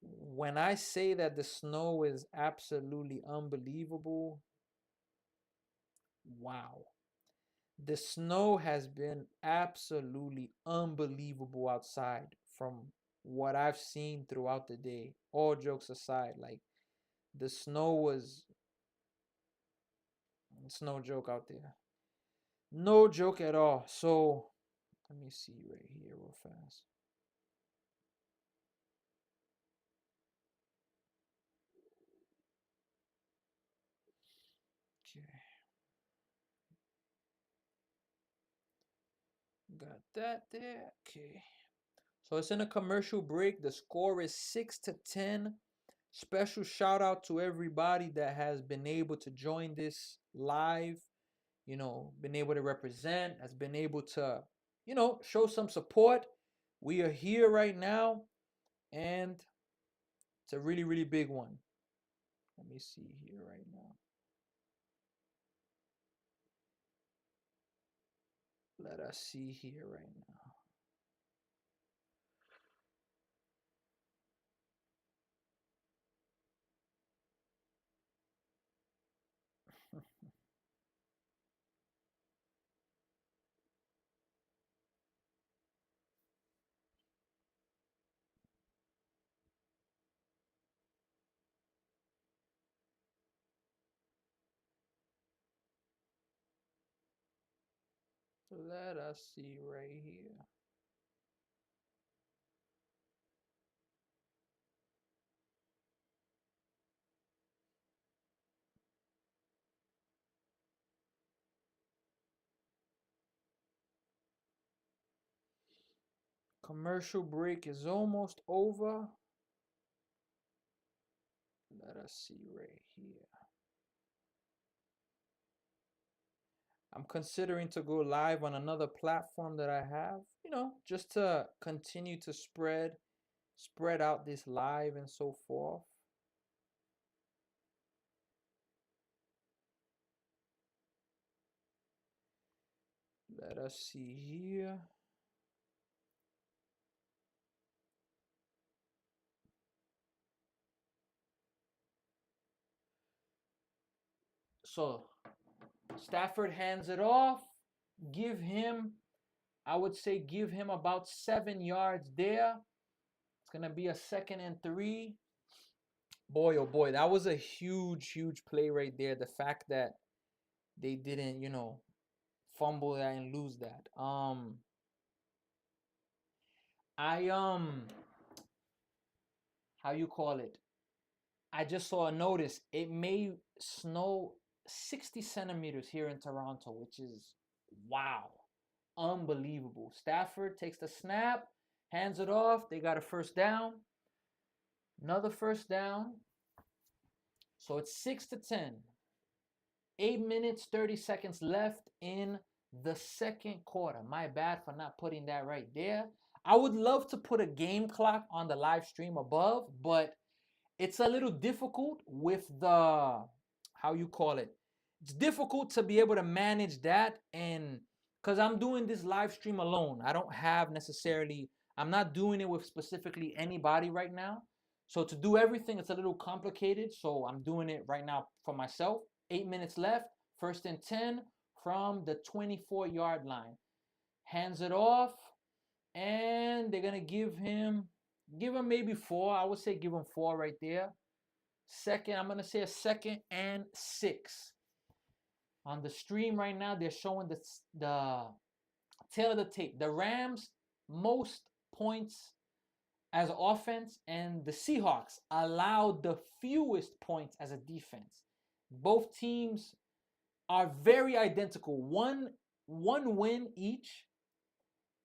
when I say that the snow is absolutely unbelievable, wow. The snow has been absolutely unbelievable outside from what I've seen throughout the day. All jokes aside, like the snow it's no joke out there. No joke at all. So let me see right here real fast. Okay. Got that there. Okay. So it's in a commercial break. The score is 6-10 Special shout out to everybody that has been able to join this live, been able to represent, has been able to, show some support. We are here right now, and it's a really, really big one. Let me see here right now. Let us see here right now. Let us see right here. Commercial break is almost over. Let us see right here. I'm considering to go live on another platform that I have, just to continue to spread out this live and so forth. Let us see here. So Stafford hands it off. Give him, I would say, give him about 7 yards there. It's going to be a 2nd and 3. Boy, oh boy, that was a huge, huge play right there. The fact that they didn't, fumble that and lose that. I how you call it? I just saw a notice. It may snow 60 centimeters here in Toronto, which is wow, unbelievable. Stafford takes the snap, hands it off. They got a first down. Another first down. So it's 6-10. 8 minutes, 30 seconds left in the second quarter. My bad for not putting that right there. I would love to put a game clock on the live stream above, but it's a little difficult with the, how you call it? It's difficult to be able to manage that, and because I'm doing this live stream alone. I don't have necessarily, I'm not doing it with specifically anybody right now. So to do everything, it's a little complicated. So I'm doing it right now for myself. 8 minutes left, 1st and 10 from the 24-yard line. Hands it off, and they're gonna give him maybe 4. I would say give him 4 right there. I'm gonna say a 2nd and 6. On the stream right now, they're showing the tail of the tape. The Rams most points as offense, and the Seahawks allowed the fewest points as a defense. Both teams are very identical. One win each,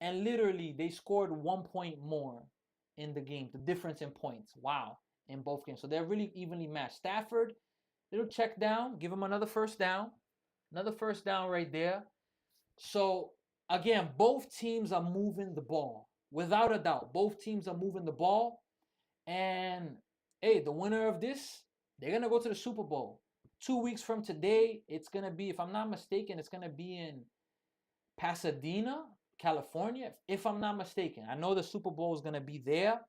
and literally they scored 1 point more in the game. The difference in points. Wow. In both games. So they're really evenly matched. Stafford, little check down, give him another first down. Another first down right there. So again, both teams are moving the ball. Without a doubt, both teams are moving the ball. And hey, the winner of this, they're going to go to the Super Bowl. 2 weeks from today, it's going to be, if I'm not mistaken, it's going to be in Pasadena, California, if I'm not mistaken. I know the Super Bowl is going to be there.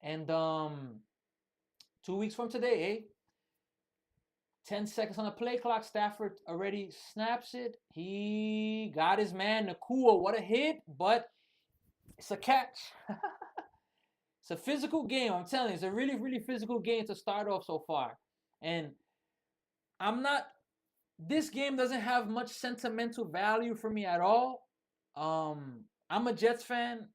And 2 weeks from today, 10 seconds on the play clock. Stafford already snaps it. He got his man, Nakua. What a hit, but it's a catch. It's a physical game. I'm telling you, it's a really, really physical game to start off so far. And this game doesn't have much sentimental value for me at all. I'm a Jets fan.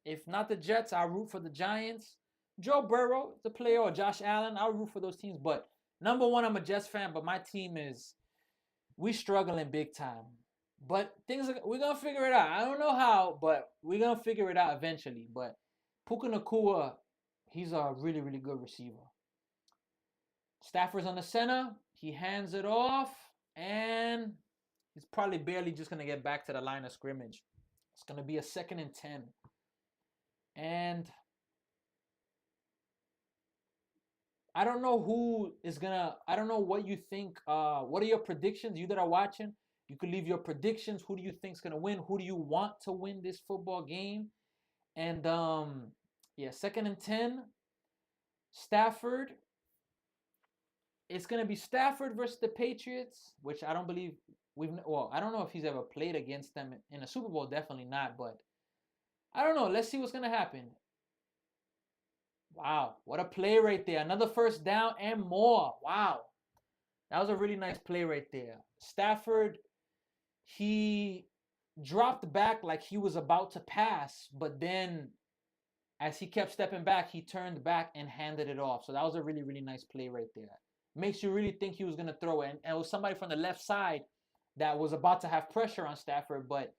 If not the Jets, I'll root for the Giants. Joe Burrow, the player, or Josh Allen, I'll root for those teams. But number one, I'm a Jets fan, but my team we struggling big time. But we're going to figure it out. I don't know how, but we're going to figure it out eventually. But Puka Nakua, he's a really, really good receiver. Stafford's on the center. He hands it off, and he's probably barely just going to get back to the line of scrimmage. It's going to be a 2nd and 10. And I don't know who is going to, I don't know what you think. What are your predictions? You that are watching, you could leave your predictions. Who do you think is going to win? Who do you want to win this football game? And yeah, 2nd and 10. Stafford. It's going to be Stafford versus the Patriots, which I don't believe I don't know if he's ever played against them in a Super Bowl. Definitely not, but I don't know. Let's see what's going to happen. Wow, what a play right there. Another first down and more. Wow. That was a really nice play right there. Stafford, he dropped back like he was about to pass, but then as he kept stepping back, he turned back and handed it off. So that was a really, really nice play right there. Makes you really think he was going to throw it. And it was somebody from the left side that was about to have pressure on Stafford, but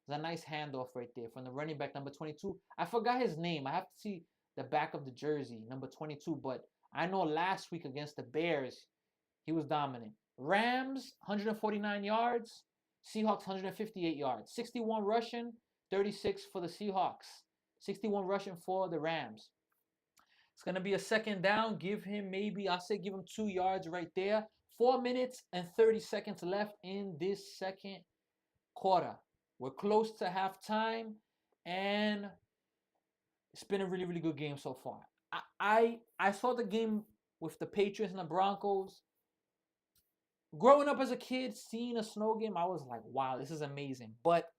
it's a nice handoff right there from the running back, number 22. I forgot his name. I have to see the back of the jersey, number 22. But I know last week against the Bears, he was dominant. Rams, 149 yards. Seahawks, 158 yards. 61 rushing, 36 for the Seahawks. 61 rushing for the Rams. It's going to be a 2nd down. Give him give him 2 yards right there. 4 minutes and 30 seconds left in this 2nd quarter. We're close to halftime, and it's been a really, really good game so far. I saw the game with the Patriots and the Broncos. Growing up as a kid, seeing a snow game, I was like, wow, this is amazing. But,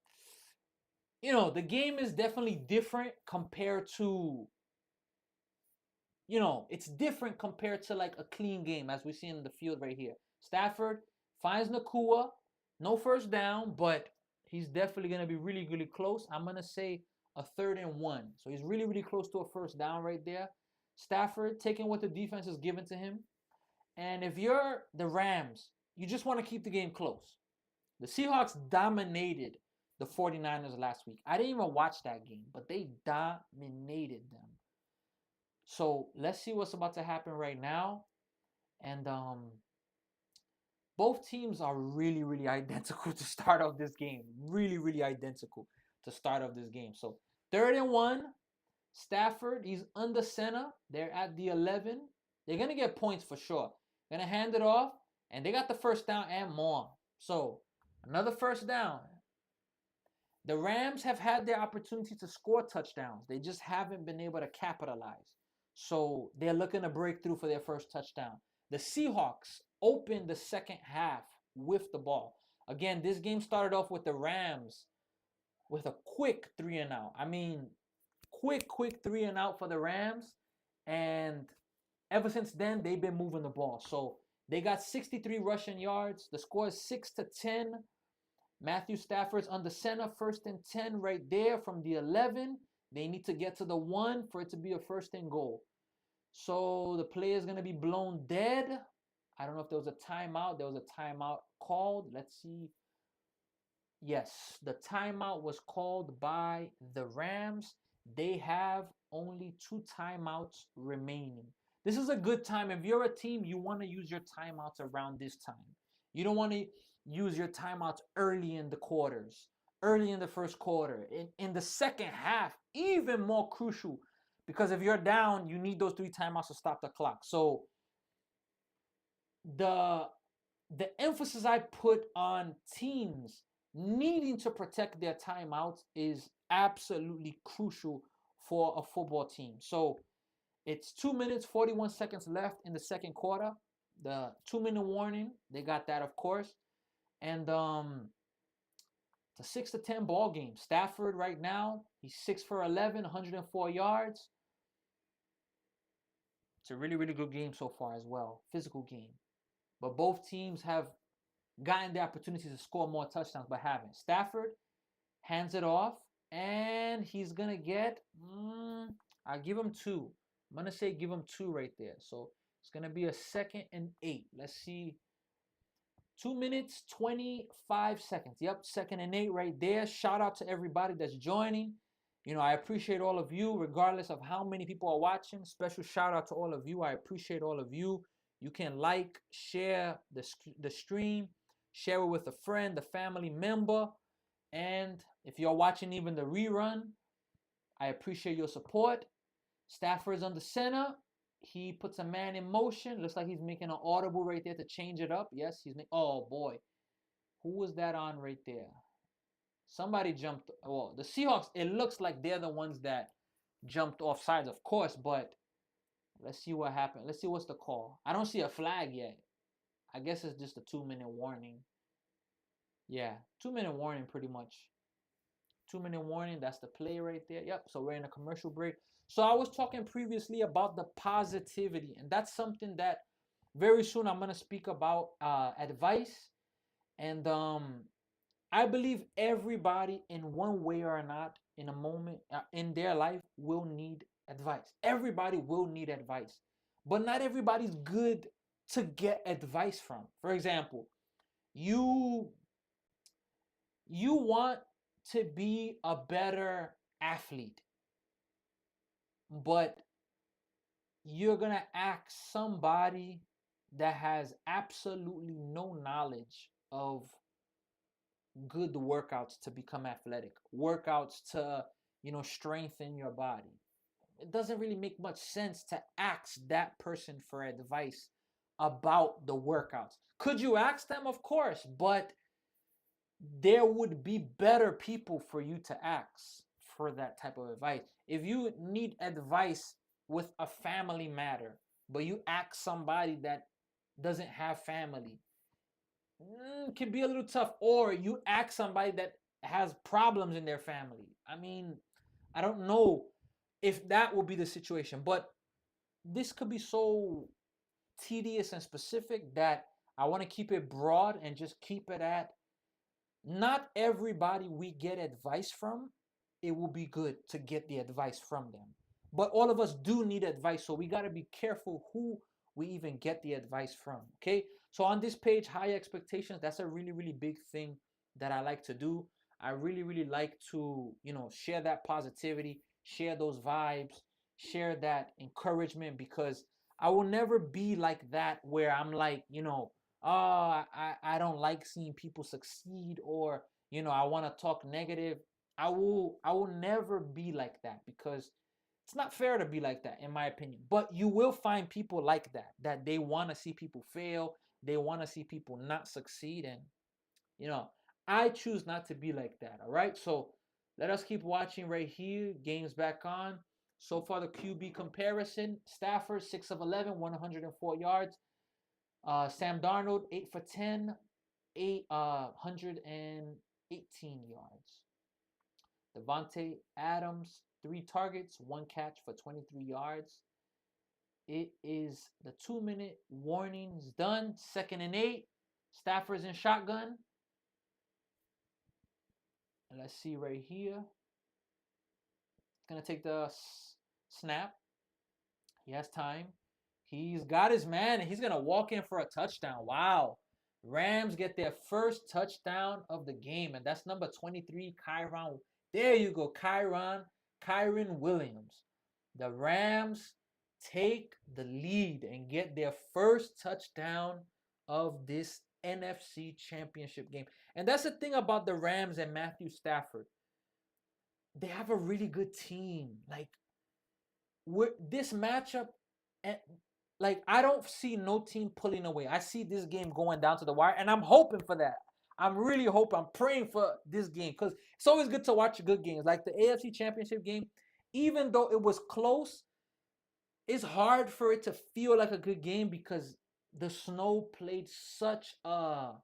the game is definitely different compared to, it's different compared to like a clean game as we see in the field right here. Stafford finds Nakua, no first down, but he's definitely going to be really, really close. I'm going to say a 3rd and 1. So he's really, really close to a first down right there. Stafford taking what the defense is giving to him. And if you're the Rams, you just want to keep the game close. The Seahawks dominated the 49ers last week. I didn't even watch that game, but they dominated them. So let's see what's about to happen right now. And both teams are really, really identical to start off this game. Really, really identical to start off this game. So 3rd and 1. Stafford, he's under center. They're at the 11. They're going to get points for sure. Going to hand it off. And they got the first down and more. So another first down. The Rams have had their opportunity to score touchdowns. They just haven't been able to capitalize. So they're looking to break through for their first touchdown. The Seahawks opened the 2nd half with the ball. Again, this game started off with the Rams with a quick 3 and out. I mean, quick 3 and out for the Rams. And ever since then, they've been moving the ball. So they got 63 rushing yards. The score is 6-10. Matthew Stafford's on the center, 1st and 10 right there from the 11. They need to get to the 1 for it to be a 1st and goal. So the play is going to be blown dead. I don't know if there was a timeout. There was a timeout called. Let's see. Yes, the timeout was called by the Rams. They have only 2 timeouts remaining. This is a good time. If you're a team, you want to use your timeouts around this time. You don't want to use your timeouts early in the quarters, early in the first quarter. In the 2nd half, even more crucial, because if you're down, you need those 3 timeouts to stop the clock. So the emphasis I put on teams needing to protect their timeouts is absolutely crucial for a football team. So it's 2 minutes, 41 seconds left in the 2nd quarter. The 2-minute warning, they got that, of course. And it's a 6-10 ball game. Stafford right now, he's 6 for 11, 104 yards. It's a really, really good game so far as well. Physical game. But both teams have gotten the opportunity to score more touchdowns, but haven't. Stafford hands it off, and he's going to get, I'll give him 2. I'm going to say give him 2 right there. So it's going to be a 2nd and 8. Let's see. 2 minutes, 25 seconds. Yep, 2nd and 8 right there. Shout out to everybody that's joining. I appreciate all of you, regardless of how many people are watching. Special shout out to all of you. I appreciate all of you. You can like, share the stream, share it with a friend, a family member. And if you're watching even the rerun, I appreciate your support. Stafford's on the center. He puts a man in motion. Looks like he's making an audible right there to change it up. Yes, he's making. Oh boy, who was that on right there? Somebody jumped. Well, the Seahawks. It looks like they're the ones that jumped off sides, of course. But let's see what happened. Let's see what's the call. I don't see a flag yet. I guess it's just a 2-minute warning. Yeah, 2-minute warning, pretty much. 2-minute warning. That's the play right there. Yep. So we're in a commercial break. So I was talking previously about the positivity, and that's something that very soon I'm gonna speak about advice. And I believe everybody in one way or not in a moment in their life will need advice. Everybody will need advice, but not everybody's good to get advice from. For example, you want to be a better athlete, but you're going to ask somebody that has absolutely no knowledge of good workouts to become athletic, workouts to, strengthen your body. It doesn't really make much sense to ask that person for advice about the workouts. Could you ask them? Of course, but there would be better people for you to ask for that type of advice. If you need advice with a family matter, but you ask somebody that doesn't have family, it can be a little tough. Or you ask somebody that has problems in their family. I mean, I don't know if that will be the situation, but this could be so tedious and specific that I want to keep it broad and just keep it at not everybody we get advice from, it will be good to get the advice from them. But all of us do need advice, so we got to be careful who we even get the advice from, okay? So on this page, high expectations, that's a really, really big thing that I like to do. I really, really like to, share that positivity, share those vibes, share that encouragement, because I will never be like that where I'm like, I don't like seeing people succeed, or I want to talk negative. I will never be like that, because it's not fair to be like that, in my opinion. But you will find people like that they want to see people fail, they want to see people not succeed, and I choose not to be like that. All right, so let us keep watching right here. Games back on. So far, the QB comparison: Stafford 6 of 11, 104 yards. Sam Darnold 8 for 10, 118 yards. Devontae Adams 3 targets, 1 catch for 23 yards. It is the 2-minute warnings done. 2nd and 8. Stafford's in shotgun. And let's see right here. It's gonna take the snap. He has time. He's got his man, and he's going to walk in for a touchdown. Wow. Rams get their first touchdown of the game, and that's number 23, Kyron. There you go, Kyron Williams. The Rams take the lead and get their first touchdown of this NFC Championship game. And that's the thing about the Rams and Matthew Stafford. They have a really good team. Like, this matchup, and I don't see no team pulling away. I see this game going down to the wire, and I'm hoping for that. I'm really hoping. I'm praying for this game, because it's always good to watch good games. Like the AFC Championship game, even though it was close, it's hard for it to feel like a good game because the snow played such a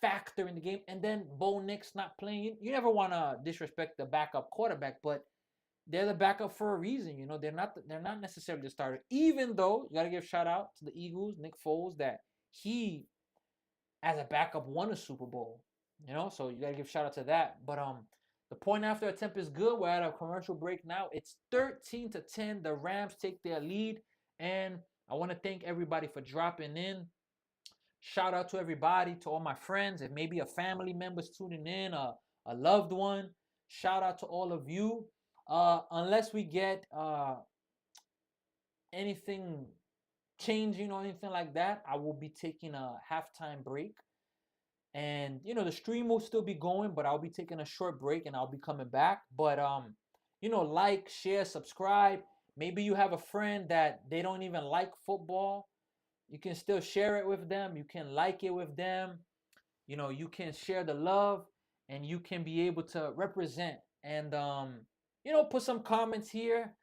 factor in the game. And then Bo Nix not playing. You never want to disrespect the backup quarterback, but they're the backup for a reason. They're not necessarily the starter. Even though you gotta give shout out to the Eagles, Nick Foles, that he as a backup won a Super Bowl. So you gotta give shout out to that. But the point after attempt is good. We're at a commercial break now. It's 13-10. The Rams take their lead, and I want to thank everybody for dropping in. Shout out to everybody, to all my friends, and maybe a family member's tuning in, a loved one. Shout out to all of you. Unless we get anything changing or anything like that, I will be taking a halftime break. And the stream will still be going, but I'll be taking a short break and I'll be coming back. But like, share, subscribe. Maybe you have a friend that they don't even like football. You can still share it with them. You can like it with them. You can share the love, and you can be able to represent and put some comments here.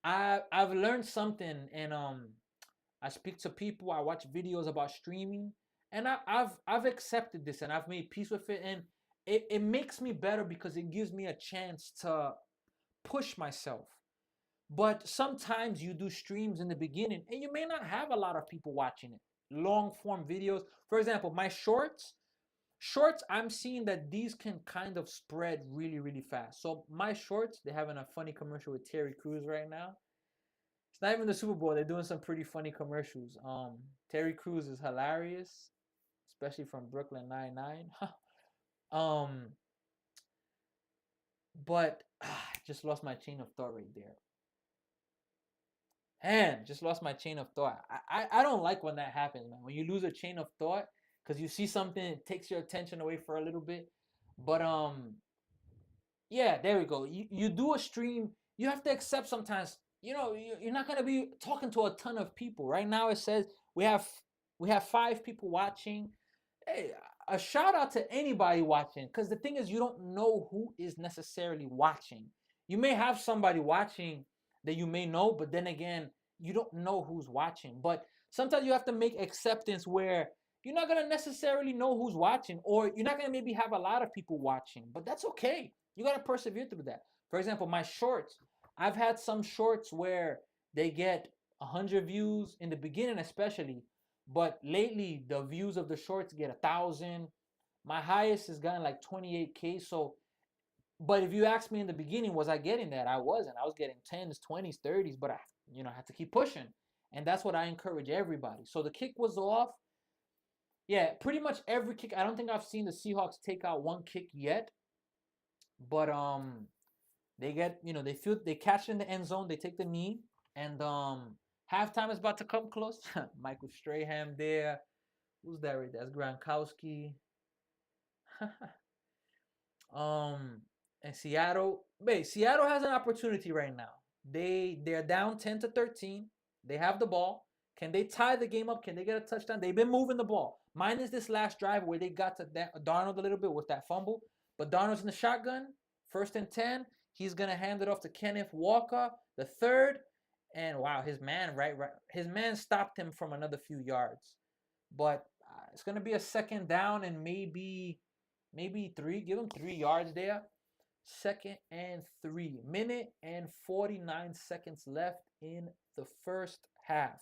I've learned something, and I speak to people. I watch videos about streaming, and I've accepted this, and I've made peace with it, and it makes me better because it gives me a chance to push myself. But sometimes you do streams in the beginning, and you may not have a lot of people watching it. Long form videos, for example, my shorts, I'm seeing that these can kind of spread really, really fast. So my shorts, they're having a funny commercial with Terry Crews right now. It's not even the Super Bowl. They're doing some pretty funny commercials. Terry Crews is hilarious, especially from Brooklyn Nine-Nine. um, but I just lost my chain of thought right there. Man, just lost my chain of thought. I don't like when that happens, man. When you lose a chain of thought because you see something, it takes your attention away for a little bit. But yeah, there we go. You do a stream, you have to accept sometimes. You're not gonna be talking to a ton of people. Right now it says we have 5 people watching. Hey, a shout out to anybody watching, because the thing is, you don't know who is necessarily watching. You may have somebody watching that you may know, but then again, you don't know who's watching. But sometimes you have to make acceptance where you're not gonna necessarily know who's watching, or you're not gonna maybe have a lot of people watching, but that's okay. You gotta persevere through that. For example, my shorts, I've had some shorts where they get 100 views in the beginning, especially, but lately the views of the shorts get 1,000. My highest has gotten like 28K. So, but if you asked me in the beginning, was I getting that? I wasn't. I was getting 10s, 20s, 30s, but I had to keep pushing. And that's what I encourage everybody. So the kick was off. Yeah, pretty much every kick. I don't think I've seen the Seahawks take out one kick yet, but they get, they catch in the end zone, they take the knee, and halftime is about to come close. Michael Strahan there. Who's that right there? That's Gronkowski. And Seattle. Wait, Seattle has an opportunity right now. They're down 10-13. They have the ball. Can they tie the game up? Can they get a touchdown? They've been moving the ball. Minus this last drive where they got to Darnold a little bit with that fumble. But Darnold's in the shotgun. 1st and 10. He's gonna hand it off to Kenneth Walker, the third. And wow, his man stopped him from another few yards. But it's gonna be a 2nd down and maybe 3. Give him 3 yards there. 2nd and 3. Minute and 49 seconds left in the first half.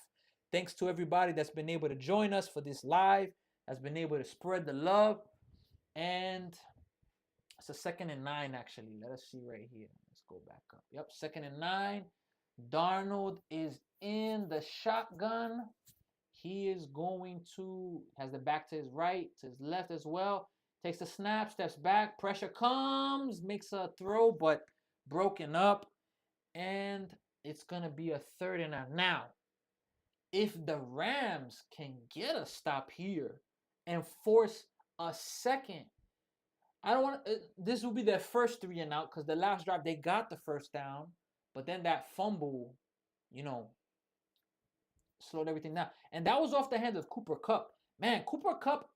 Thanks to everybody that's been able to join us for this live, has been able to spread the love. And it's a 2nd and 9, actually. Let us see right here. Let's go back up. Yep, 2nd and 9. Darnold is in the shotgun. He is going to, has the back to his right, to his left as well. Takes the snap, steps back, pressure comes, makes a throw, but broken up. And it's going to be a 3rd and 9. Now, if the Rams can get a stop here and force a second, I don't want to, this will be their first 3 and out, because the last drive they got the 1st down, but then that fumble, slowed everything down. And that was off the hands of Cooper Kupp. Man, Cooper Kupp,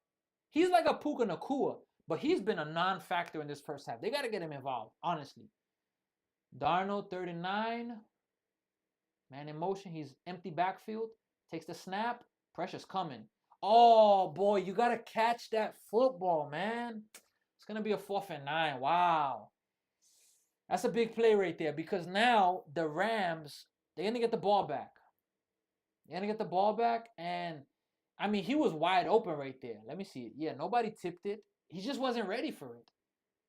he's like a Puka Nakua, but he's been a non-factor in this first half. They got to get him involved, honestly. Darnold, 3rd and 9. Man in motion. He's empty backfield. Takes the snap. Pressure's coming. Oh, boy, you got to catch that football, man. It's going to be a 4th and 9. Wow. That's a big play right there, because now the Rams, they're going to get the ball back. They're going to get the ball back, and I mean, he was wide open right there. Let me see it. Yeah, nobody tipped it. He just wasn't ready for it.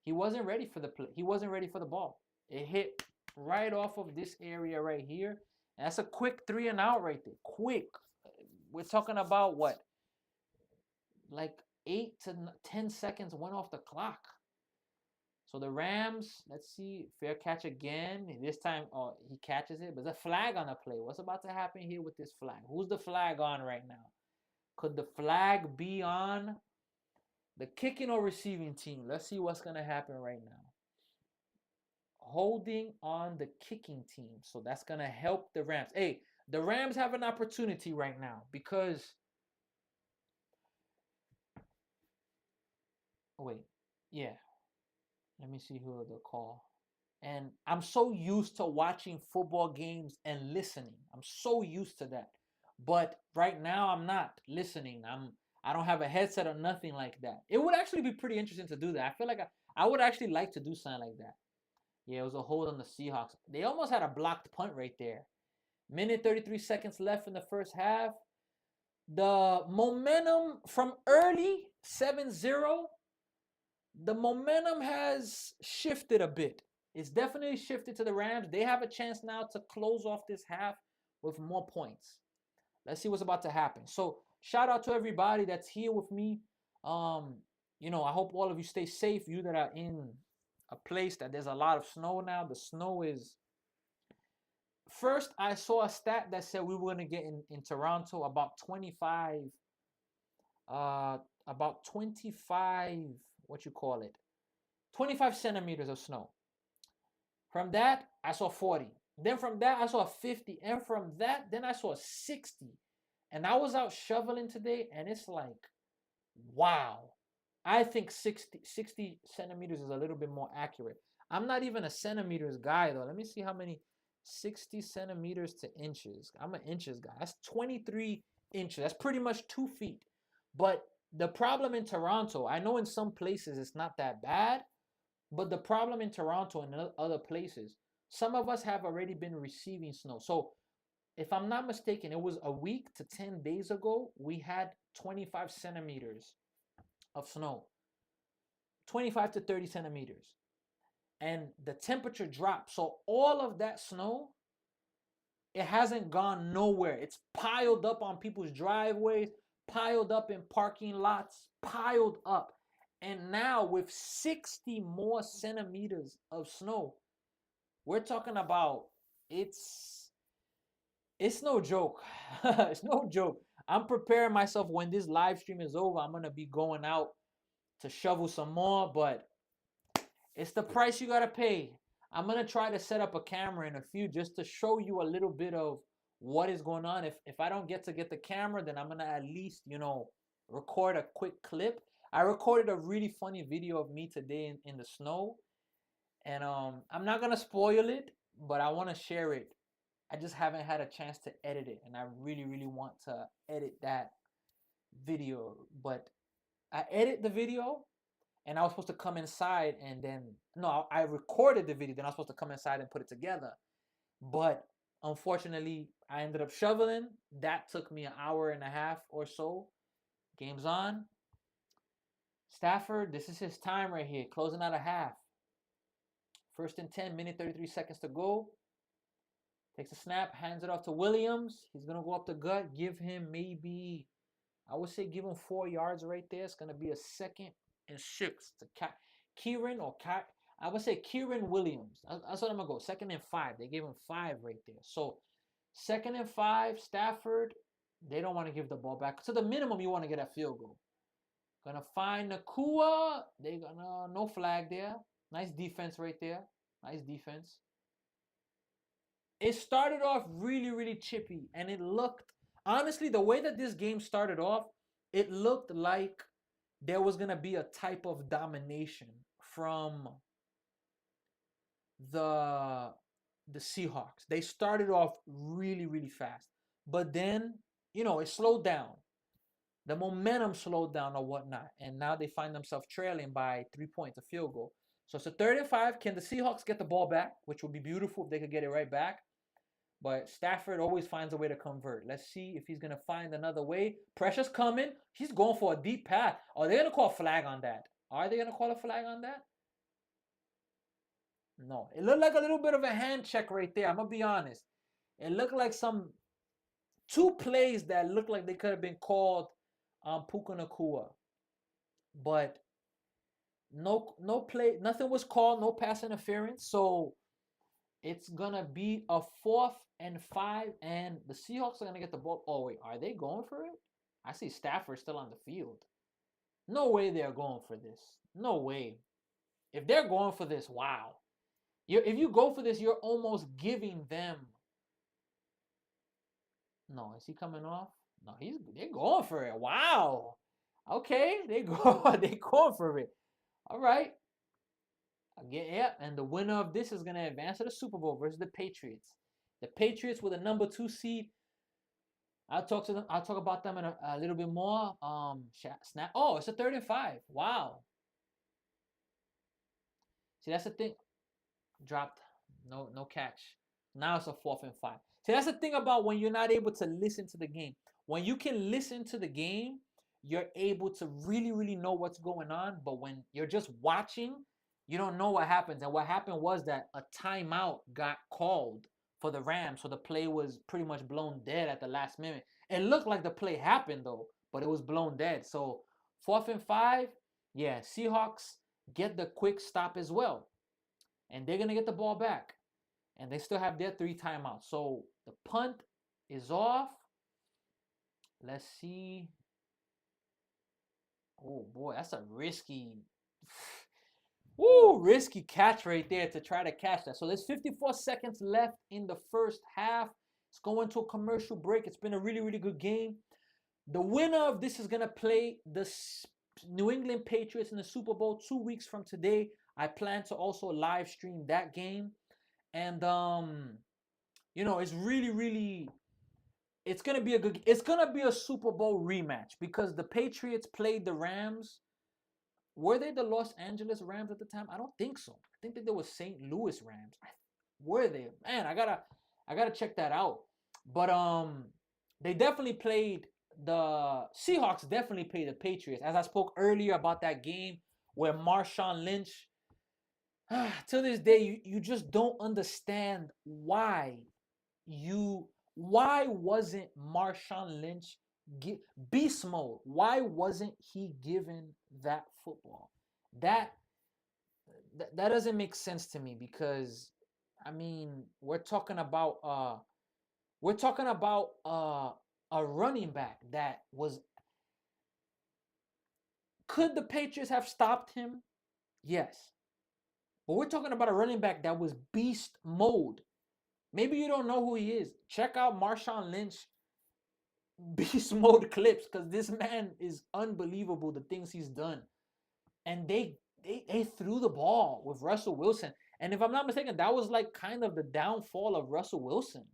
He wasn't ready for the play. He wasn't ready for the ball. It hit right off of this area right here. And that's a quick 3 and out right there. Quick. We're talking about what? Like 8 to 10 seconds went off the clock. So the Rams, let's see, fair catch again. This time, oh, he catches it, but there's a flag on the play. What's about to happen here with this flag? Who's the flag on right now? Could the flag be on the kicking or receiving team? Let's see what's going to happen right now. Holding on the kicking team. So that's going to help the Rams. Hey, the Rams have an opportunity right now because... Wait, yeah. Let me see who they'll call. And I'm so used to watching football games and listening. I'm so used to that. But right now I'm not listening. I don't have a headset or nothing like that. It would actually be pretty interesting to do that. I feel like I would actually like to do something like that. Yeah, it was a hold on the Seahawks. They almost had a blocked punt right there. Minute 33 seconds left in the first half. The momentum from early 7-0, the momentum has shifted a bit. It's definitely shifted to the Rams. They have a chance now to close off this half with more points. Let's see what's about to happen. So shout out to everybody that's here with me. You know, I hope all of you stay safe. You that are in a place that there's a lot of snow now. The snow is... First, I saw a stat that said we were going to get in Toronto about 25, what you call it? 25 centimeters of snow. From that, I saw 40. Then from that, I saw 50. And from that, then I saw 60. And I was out shoveling today, and it's like, wow. I think 60 centimeters is a little bit more accurate. I'm not even a centimeters guy, though. Let me see how many 60 centimeters to inches. I'm an inches guy. That's 23 inches. That's pretty much 2 feet. But the problem in Toronto, I know in some places it's not that bad, but the problem in Toronto and other places, some of us have already been receiving snow. So if I'm not mistaken, it was a week to 10 days ago, we had 25 centimeters of snow. 25 to 30 centimeters. And the temperature dropped. So all of that snow, it hasn't gone nowhere. It's piled up on people's driveways, piled up in parking lots, piled up. And now with 60 more centimeters of snow, we're talking about it's no joke. It's no joke. I'm preparing myself when this live stream is over. I'm going to be going out to shovel some more, but it's the price you got to pay. I'm going to try to set up a camera in a few just to show you a little bit of what is going on. If I don't get the camera, then I'm going to at least, you know, record a quick clip. I recorded a really funny video of me today in the snow. And I'm not going to spoil it, but I want to share it. I just haven't had a chance to edit it. And I really, really want to edit that video. But I edit the video. And I was supposed to come inside and then... No, I recorded the video. Then I was supposed to come inside and put it together. But unfortunately, I ended up shoveling. That took me an hour and a half or so. Game's on. Stafford, this is his time right here. Closing out a half. First and 10, minute 33 seconds to go. Takes a snap, hands it off to Williams. He's going to go up the gut. Give him maybe... I would say give him 4 yards right there. It's going to be a 2nd and 6 to Kieran or Cat. I would say Kieran Williams. That's what I'm going to go. 2nd and 5. They gave him 5 right there. So 2nd and 5, Stafford. They don't want to give the ball back. So the minimum you want to get a field goal. Going to find Nakua. They're going to... No flag there. Nice defense right there. Nice defense. It started off really, really chippy. And it looked... Honestly, the way that this game started off, it looked like there was going to be a type of domination from the Seahawks. They started off really, really fast. But then, you know, it slowed down. The momentum slowed down or whatnot. And now they find themselves trailing by 3 points, a field goal. So it's a 3rd and 5. Can the Seahawks get the ball back? Which would be beautiful if they could get it right back. But Stafford always finds a way to convert. Let's see if he's going to find another way. Pressure's coming. He's going for a deep pass. Are they going to call a flag on that? Are they going to call a flag on that? No. It looked like a little bit of a hand check right there. I'm going to be honest. It looked like some 2 plays that looked like they could have been called Puka Nakua. But no play, nothing was called, no pass interference. So it's gonna be a 4th and 5, and the Seahawks are gonna get the ball. Oh wait, are they going for it? I see Stafford still on the field. No way they're going for this. No way. If they're going for this, wow. If you go for this, you're almost giving them. No, is he coming off? No, they're going for it. Wow. Okay, they going for it. All right. Again, yeah, and the winner of this is gonna advance to the Super Bowl versus the Patriots. The Patriots with a number 2 seed. I'll talk to them. I'll talk about them in a little bit more. Snap. Oh, it's a 3rd and 5. Wow. See, that's the thing. Dropped. No catch. Now it's a 4th and 5. See, that's the thing about when you're not able to listen to the game. When you can listen to the game, you're able to really, really know what's going on. But when you're just watching, you don't know what happens. And what happened was that a timeout got called for the Rams. So the play was pretty much blown dead at the last minute. It looked like the play happened though, but it was blown dead. So 4th and 5, yeah, Seahawks get the quick stop as well. And they're going to get the ball back. And they still have their 3 timeouts. So the punt is off. Let's see. Oh boy, that's a risky risky catch right there to try to catch that. So there's 54 seconds left in the first half. It's going to a commercial break. It's been a really, really good game. The winner of this is going to play the New England Patriots in the Super Bowl 2 weeks from today. I plan to also live stream that game. And it's really, really, it's gonna be a Super Bowl rematch because the Patriots played the Rams. Were they the Los Angeles Rams at the time? I don't think so. I think that they were St. Louis Rams. Were they? Man, I gotta check that out. But they definitely played the Seahawks. Definitely played the Patriots. As I spoke earlier about that game where Marshawn Lynch. To this day, you just don't understand why wasn't Marshawn Lynch beast mode? Why wasn't he given that football? That doesn't make sense to me because I mean we're talking about a running back that was. Could the Patriots have stopped him? Yes. But we're talking about a running back that was beast mode. Maybe you don't know who he is. Check out Marshawn Lynch beast mode clips because this man is unbelievable, the things he's done. And they threw the ball with Russell Wilson. And if I'm not mistaken, that was like kind of the downfall of Russell Wilson.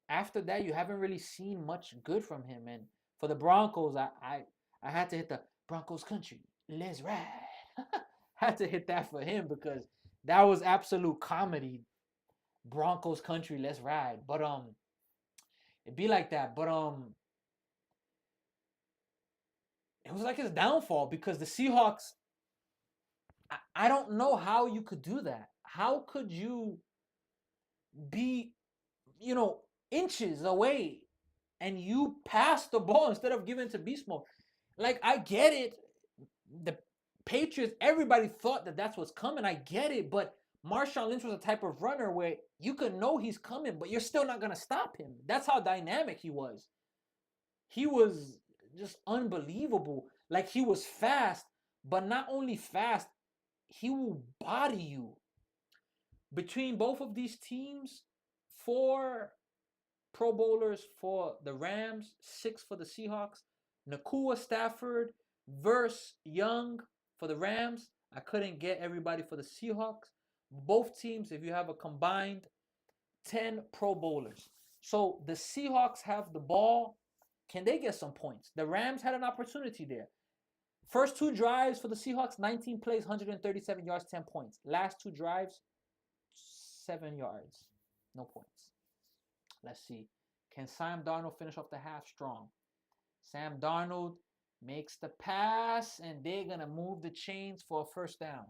After that, you haven't really seen much good from him. And for the Broncos, I had to hit the Broncos country. Let's ride. Had to hit that for him because that was absolute comedy. Broncos country, let's ride. But it'd be like that. But it was like his downfall because the Seahawks. I don't know how you could do that. How could you be, inches away and you pass the ball instead of giving it to beast mode? Like I get it. The Patriots, everybody thought that that's what's coming. I get it, but Marshawn Lynch was a type of runner where you could know he's coming, but you're still not going to stop him. That's how dynamic he was. He was just unbelievable. Like he was fast, but not only fast, he will body you. Between both of these teams, 4 Pro Bowlers for the Rams, 6 for the Seahawks. Nakua Stafford versus Young for the Rams. I couldn't get everybody for the Seahawks. Both teams, if you have a combined 10 Pro Bowlers. So the Seahawks have the ball. Can they get some points? The Rams had an opportunity there. First 2 drives for the Seahawks, 19 plays, 137 yards, 10 points. Last 2 drives, 7 yards, no points. Let's see. Can Sam Darnold finish off the half strong? Sam Darnold makes the pass, and they're going to move the chains for a first down.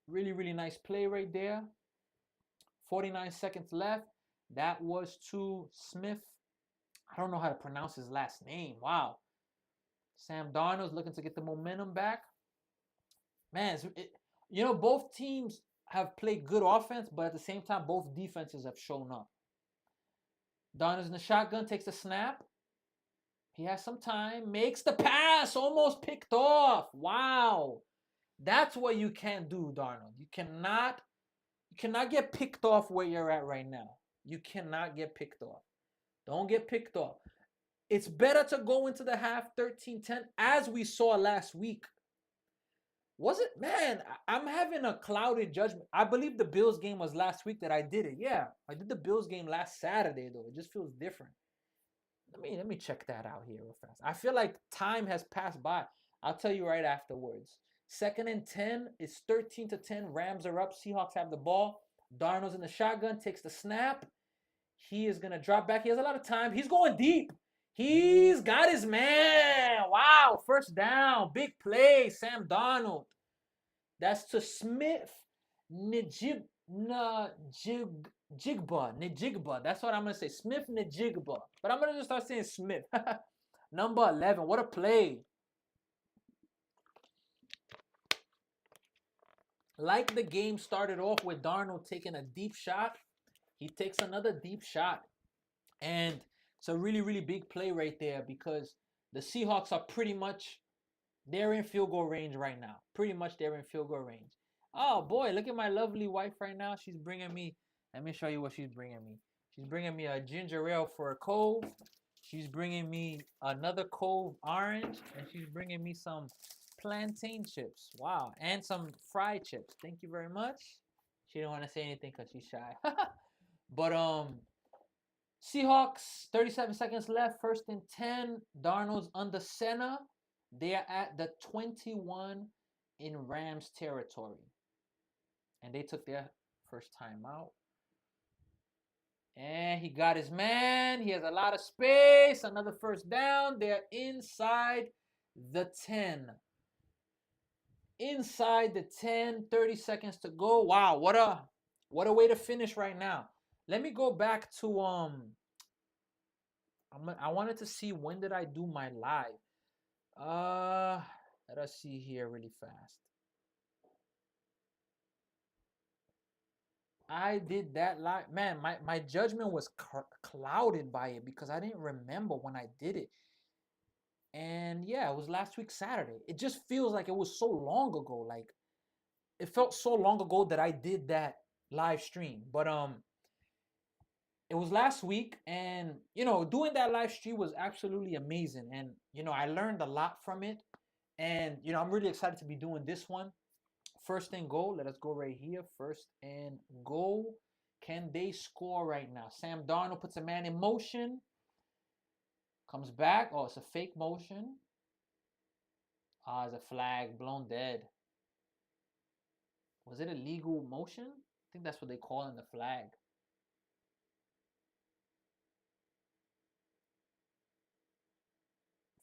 Really, really nice play right there. 49 seconds left. That was to Smith. I don't know how to pronounce his last name. Wow. Sam Darnold's looking to get the momentum back. man, both teams have played good offense, but at the same time, both defenses have shown up. Darnold's in the shotgun, takes the snap. He has some time, makes the pass, almost picked off. Wow. That's what you can't do, Darnold. You cannot get picked off where you're at right now. You cannot get picked off. Don't get picked off. It's better to go into the half 13-10 as we saw last week. Was it? Man, I'm having a clouded judgment. I believe the Bills game was last week that I did it. Yeah, I did the Bills game last Saturday, though. It just feels different. Let me check that out here real fast. I feel like time has passed by. I'll tell you right afterwards. 2nd and 10. It's 13-10. Rams are up. Seahawks have the ball. Darnold's in the shotgun. Takes the snap. He is going to drop back. He has a lot of time. He's going deep. He's got his man. Wow. First down. Big play. Sam Darnold. That's to Smith Najigba. That's what I'm going to say. Smith Najigba. But I'm going to just start saying Smith. Number 11. What a play. Like the game started off with Darnold taking a deep shot. He takes another deep shot. And it's a really, really big play right there because the Seahawks are pretty much, they're in field goal range right now. Pretty much they're in field goal range. Oh, boy, look at my lovely wife right now. She's bringing me, let me show you what she's bringing me. She's bringing me a ginger ale for a Cove. She's bringing me another Cove orange. And she's bringing me some plantain chips. Wow. And some fried chips. Thank you very much. She didn't want to say anything because she's shy. But Seahawks, 37 seconds left, 1st and 10. Darnold's under center. They are at the 21 in Rams territory. And they took their first time out. And he got his man. He has a lot of space. Another first down. They're inside the 10. Inside the 10, 30 seconds to go. Wow, what a way to finish right now. Let me go back to I wanted to see when did I do my live. Let us see here really fast. I did that live. Man, my judgment was clouded by it because I didn't remember when I did it. And yeah, it was last week Saturday. It just feels like it was so long ago. Like it felt so long ago that I did that live stream. But it was last week, and doing that live stream was absolutely amazing. And I learned a lot from it. And I'm really excited to be doing this one. 1st and goal. Let us go right here. 1st and goal. Can they score right now? Sam Darnold puts a man in motion. Comes back. Oh, it's a fake motion. Ah, it's a flag. Blown dead. Was it a legal motion? I think that's what they call in the flag.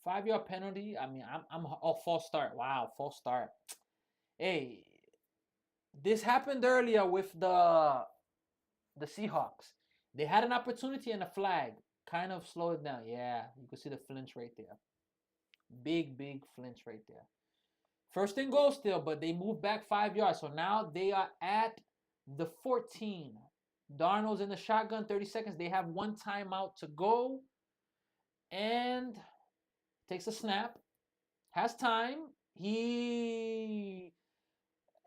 Five-yard penalty. I mean, I'm false start. Wow, false start. Hey, this happened earlier with the Seahawks. They had an opportunity and a flag. Kind of slowed it down. Yeah, you can see the flinch right there. Big flinch right there. 1st and goal still, but they moved back 5 yards. So now they are at the 14. Darnold's in the shotgun, 30 seconds. They have one timeout to go. And takes a snap. Has time.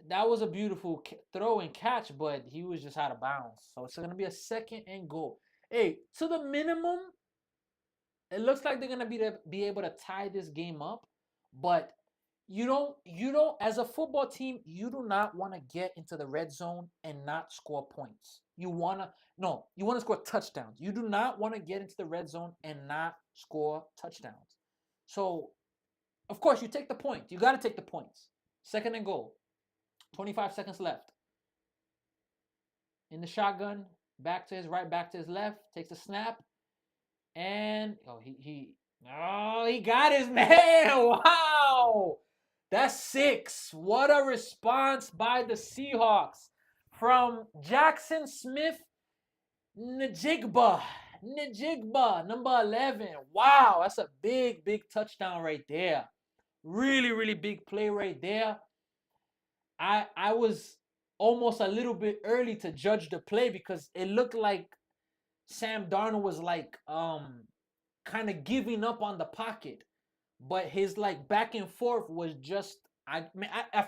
That was a beautiful throw and catch, but he was just out of bounds. So it's going to be a 2nd and goal. Hey, to the minimum, it looks like they're going to be able to tie this game up. But you don't, as a football team, you do not want to get into the red zone and not score points. You want to score touchdowns. You do not want to get into the red zone and not score touchdowns. So, of course, you take the point. You got to take the points. 2nd and goal. 25 seconds left. In the shotgun, back to his right, back to his left, takes a snap. And he got his man. Wow. That's 6. What a response by the Seahawks from Jackson Smith Najigba, number 11. Wow, that's a big touchdown right there. Really big play right there. I was almost a little bit early to judge the play because it looked like Sam Darnold was like kind of giving up on the pocket, but his like back and forth was just I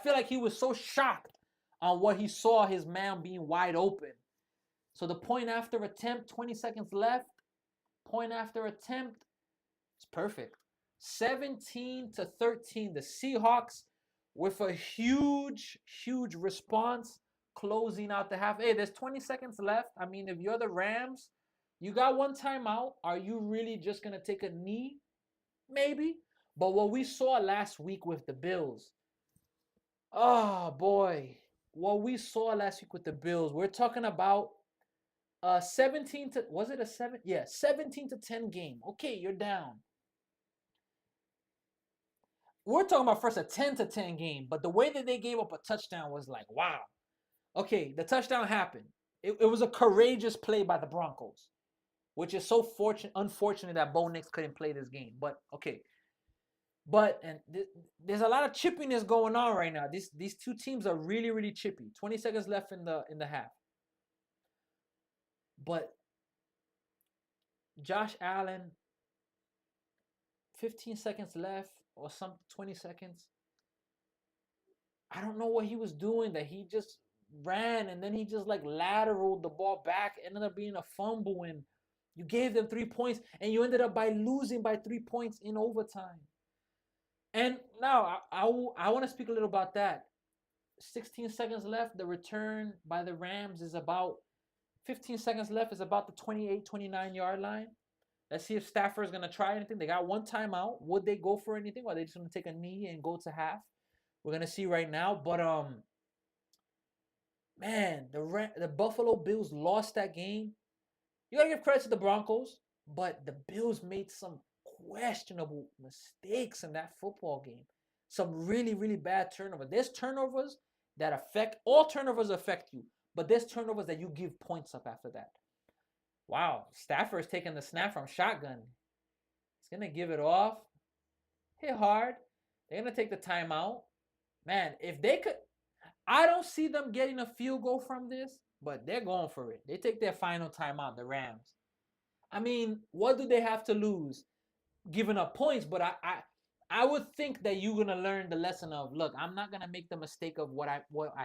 feel like he was so shocked on what he saw his man being wide open. So the point after attempt, 20 seconds left, point after attempt, it's perfect. 17-13, the Seahawks with a huge response closing out the half. Hey, there's 20 seconds left. I mean, if you're the Rams, you got one timeout. Are you really just going to take a knee? Maybe. But what we saw last week with the Bills, oh boy, what we saw last week with the Bills, we're talking about 17 to, was it a 7? Yeah, 17-10 game. Okay, you're down. We're talking about first a 10-10 game, but the way that they gave up a touchdown was like, wow. Okay, the touchdown happened. It was a courageous play by the Broncos, which is so unfortunate that Bo Nix couldn't play this game. But okay, but there's a lot of chippiness going on right now. These two teams are really chippy. 20 seconds left in the half. But Josh Allen, 15 seconds left or some 20 seconds. I don't know what he was doing that he just ran and then he just like lateraled the ball back, ended up being a fumble, and you gave them 3 points and you ended up by losing by 3 points in overtime. And now I want to speak a little about that. 16 seconds left. The return by the Rams is about 15 seconds left, is about the 28-29 yard line. Let's see if Stafford is going to try anything. They got one timeout. Would they go for anything, or are they just going to take a knee and go to half? We're going to see right now. But man, the Buffalo Bills lost that game. You got to give credit to the Broncos, but the Bills made some questionable mistakes in that football game. Some really bad turnovers. There's turnovers that affect, all turnovers affect you, but there's turnovers that you give points up after that. Wow, Stafford's taking the snap from shotgun. He's going to give it off. Hit hard. They're going to take the timeout. Man, if they could, I don't see them getting a field goal from this, but they're going for it. They take their final timeout, the Rams. I mean, what do they have to lose? Giving up points, but I would think that you're gonna learn the lesson of, look, I'm not gonna make the mistake of what I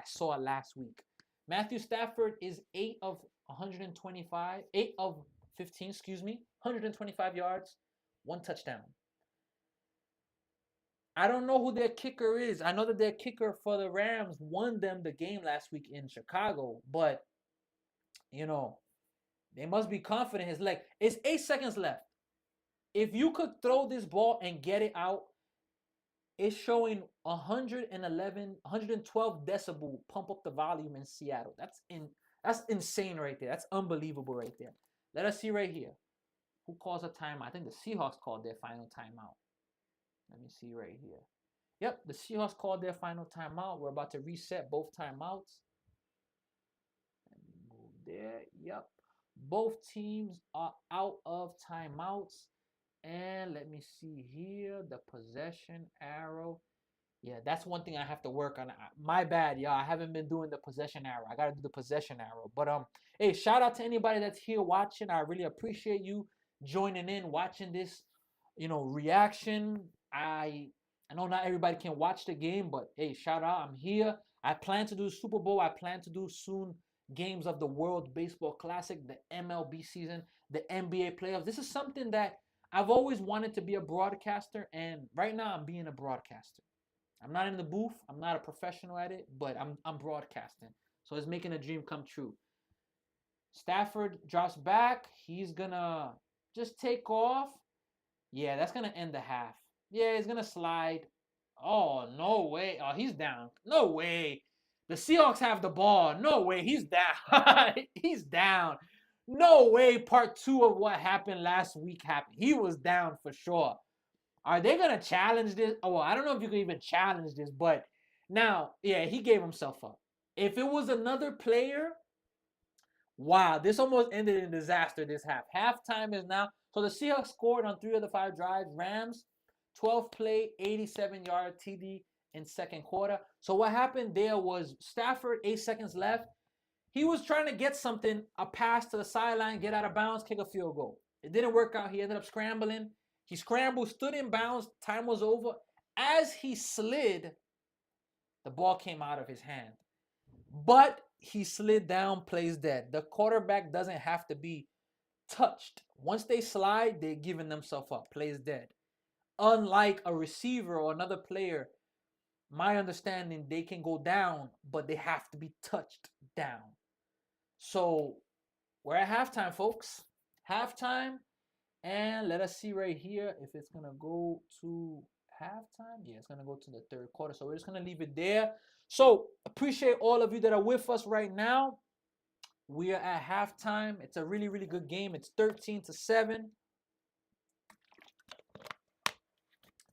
saw last week. Matthew Stafford is 8 of 125, 8 of 15, 125 yards, 1 touchdown. I don't know who their kicker is. I know that their kicker for the Rams won them the game last week in Chicago, but you know, they must be confident his leg. It's 8 seconds left. If you could throw this ball and get it out, it's showing 111, 112 decibel pump up the volume in Seattle. That's insane right there. That's unbelievable right there. Let us see right here. Who calls a timeout? I think the Seahawks called their final timeout. Let me see right here. Yep, the Seahawks called their final timeout. We're about to reset both timeouts. Let me move there. Yep. Both teams are out of timeouts. And let me see here, the possession arrow. Yeah, that's one thing I have to work on. My bad, y'all. I haven't been doing the possession arrow. I gotta do the possession arrow. But hey, shout out to anybody that's here watching. I really appreciate you joining in, watching this, reaction. I know not everybody can watch the game, but hey, shout out. I'm here. I plan to do Super Bowl. I plan to do soon games of the World Baseball Classic, the MLB season, the NBA playoffs. This is something that I've always wanted to be a broadcaster, and right now I'm being a broadcaster. I'm not in the booth. I'm not a professional at it, but I'm broadcasting. So it's making a dream come true. Stafford drops back. He's gonna just take off. Yeah, that's gonna end the half. Yeah, he's gonna slide. Oh, no way. Oh, he's down. No way. The Seahawks have the ball. No way. He's down. He's down. No way part 2 of what happened last week happened. He was down for sure. Are they going to challenge this? Oh, well, I don't know if you can even challenge this, but now, yeah, he gave himself up. If it was another player, wow, this almost ended in disaster this half. Halftime is now. So the Seahawks scored on 3 of the 5 drives. Rams, 12 play, 87-yard TD in second quarter. So what happened there was Stafford, 8 seconds left. He was trying to get something, a pass to the sideline, get out of bounds, kick a field goal. It didn't work out. He ended up scrambling. He scrambled, stood in bounds. Time was over. As he slid, the ball came out of his hand. But he slid down, plays dead. The quarterback doesn't have to be touched. Once they slide, they're giving themselves up, plays dead. Unlike a receiver or another player, my understanding, they can go down, but they have to be touched down. So we're at halftime, folks. Halftime. And let us see right here if it's going to go to halftime. Yeah, it's going to go to the third quarter. So we're just going to leave it there. So appreciate all of you that are with us right now. We are at halftime. It's a really, really good game. It's 13-7.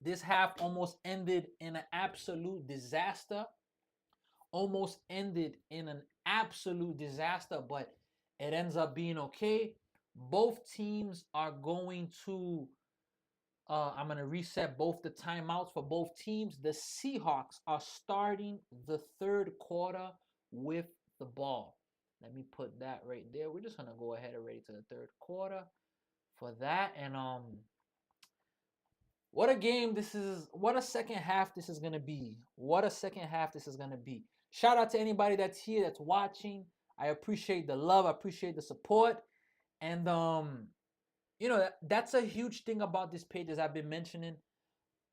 This half almost ended in an absolute disaster. Almost ended in an absolute disaster, but it ends up being okay. Both teams are going to, I'm going to reset both the timeouts for both teams. The Seahawks are starting the third quarter with the ball. Let me put that right there. We're just going to go ahead already to the third quarter for that. And what a game this is. What a second half this is going to be. What a second half this is going to be. Shout out to anybody that's here, that's watching. I appreciate the love. I appreciate the support. And, you know, that's a huge thing about this page, as I've been mentioning.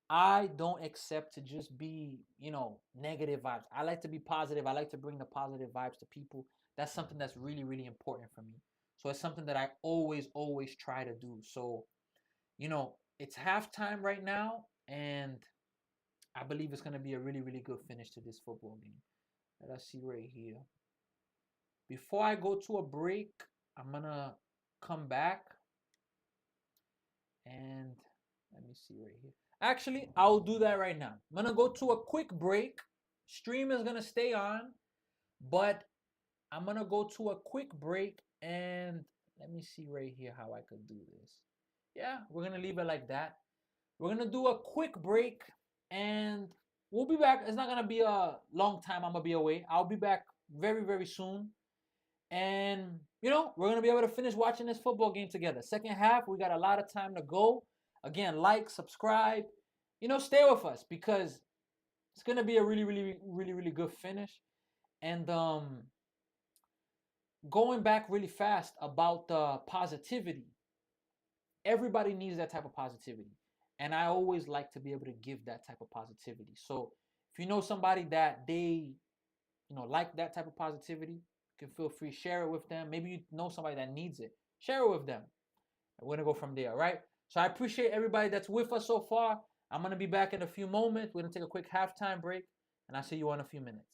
I don't accept to just be, you know, negative vibes. I like to be positive. I like to bring the positive vibes to people. That's something that's really, really important for me. So it's something that I always, always try to do. So, you know, it's halftime right now, and I believe it's going to be a really, really good finish to this football game. Let us see right here. Before I go to a break, I'm going to come back and let me see right here. Actually, I'll do that right now. I'm going to go to a quick break. Stream is going to stay on, but I'm going to go to a quick break and let me see right here how I could do this. Yeah, we're going to leave it like that. We're going to do a quick break and we'll be back. It's not going to be a long time I'm going to be away. I'll be back very, very soon. And, you know, we're going to be able to finish watching this football game together. Second half, we got a lot of time to go. Again, like, subscribe, you know, stay with us because it's going to be a really, really, really, really good finish. And going back really fast about the positivity, everybody needs that type of positivity. And I always like to be able to give that type of positivity. So if you know somebody that they, you know, like that type of positivity, you can feel free, share it with them. Maybe you know somebody that needs it. Share it with them. And we're going to go from there, all right? So I appreciate everybody that's with us so far. I'm going to be back in a few moments. We're going to take a quick halftime break, and I'll see you in a few minutes.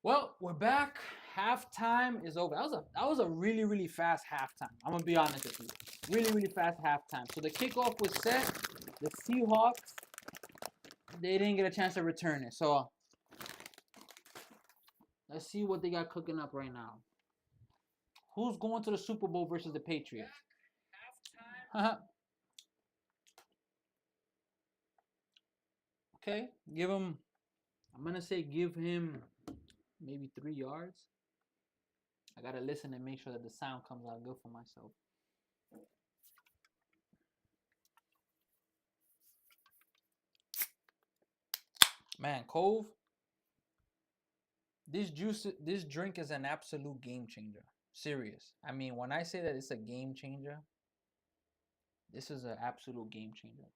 Well, we're back. Halftime is over. That was a really, really fast halftime. I'm gonna be honest with you. Really, really fast halftime. So the kickoff was set. The Seahawks, they didn't get a chance to return it. So let's see what they got cooking up right now. Who's going to the Super Bowl versus the Patriots? Okay, give him. I'm gonna say give him maybe 3 yards. I gotta listen and make sure that the sound comes out good for myself. Man, Cove, this drink is an absolute game changer. Serious. I mean, when I say that it's a game changer, this is an absolute game changer.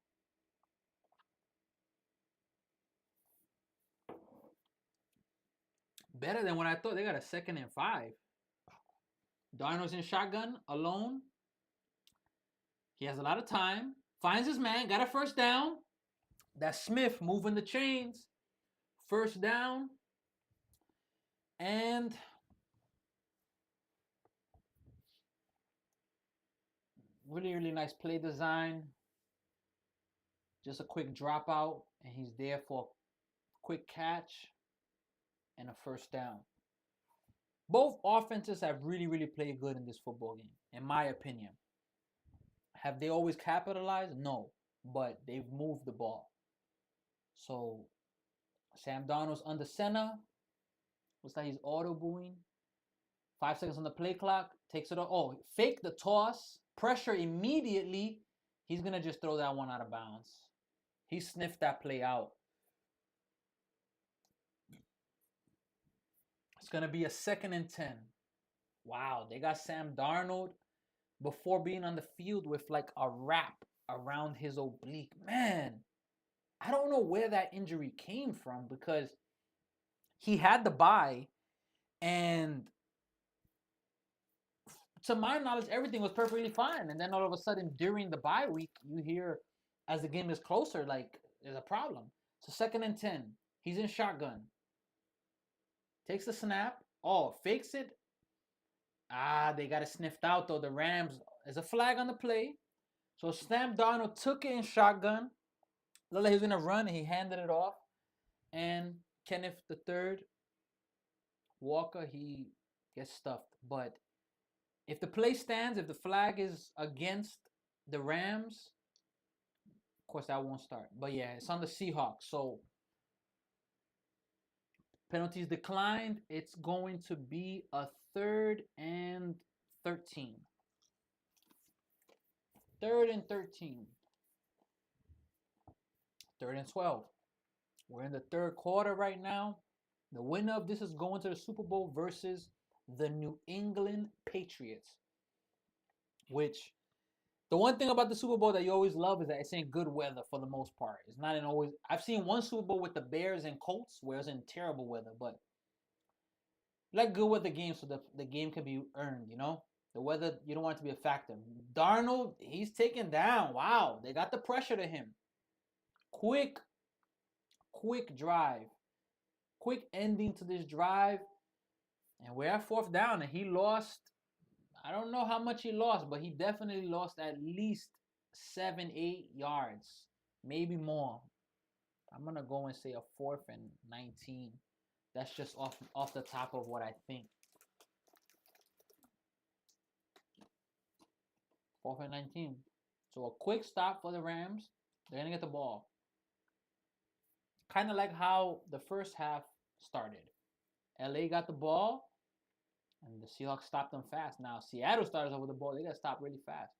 Better than what I thought. They got a 2nd and 5. Darnold's in shotgun alone. He has a lot of time. Finds his man. Got a first down. That's Smith moving the chains. First down. And really, really nice play design. Just a quick dropout. And he's there for a quick catch and a first down. Both offenses have really, really played good in this football game, in my opinion. Have they always capitalized? No, but they've moved the ball. So Sam Darnold's under center. Looks like he's auto-booing. 5 seconds on the play clock. Takes it off. Oh, fake the toss. Pressure immediately. He's going to just throw that one out of bounds. He sniffed that play out. It's going to be a 2nd and 10. Wow, they got Sam Darnold before being on the field with like a wrap around his oblique. Man, I don't know where that injury came from because he had the bye, and to my knowledge, everything was perfectly fine. And then all of a sudden, during the bye week, you hear as the game is closer, like there's a problem. So 2nd and 10. He's in shotgun. Takes the snap. Oh, fakes it. They got it sniffed out though. The Rams, there's a flag on the play. So Sam Darnold took it in shotgun. Looked like he was gonna run, and he handed it off. And Kenneth the third, Walker, he gets stuffed. But if the play stands, if the flag is against the Rams, of course that won't start. But yeah, it's on the Seahawks. So penalties declined. It's going to be a 3rd and 13. 3rd and 13. 3rd and 12. We're in the 3rd quarter right now. The winner of this is going to the Super Bowl versus the New England Patriots. Which, the one thing about the Super Bowl that you always love is that it's in good weather for the most part. It's not in always. I've seen one Super Bowl with the Bears and Colts where it's in terrible weather, but like good weather games so the game can be earned, you know? The weather, you don't want it to be a factor. Darnold, he's taken down. Wow, they got the pressure to him. Quick drive. Quick ending to this drive. And we're at 4th down, and he lost. I don't know how much he lost, but he definitely lost at least 7-8 yards, maybe more. I'm gonna go and say a 4th and 19. That's just off the top of what I think. 4th and 19. So a quick stop for the Rams. They're gonna get the ball. Kind of like how the first half started. LA got the ball, and the Seahawks stopped them fast. Now Seattle started off with the ball. They got to stop really fast.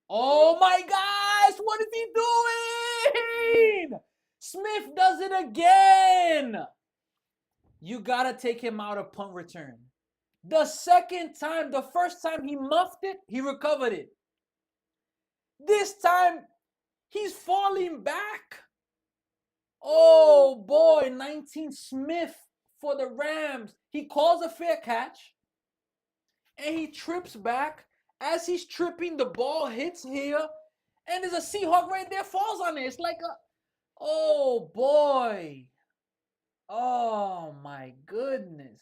Oh my gosh! What is he doing? Smith does it again. You got to take him out of punt return. The second time, the first time he muffed it, he recovered it. This time, he's falling back. Oh boy, 19 Smith for the Rams. He calls a fair catch, and he trips back. As he's tripping, the ball hits here, and there's a Seahawk right there, falls on it. It's like a, oh boy. Oh my goodness.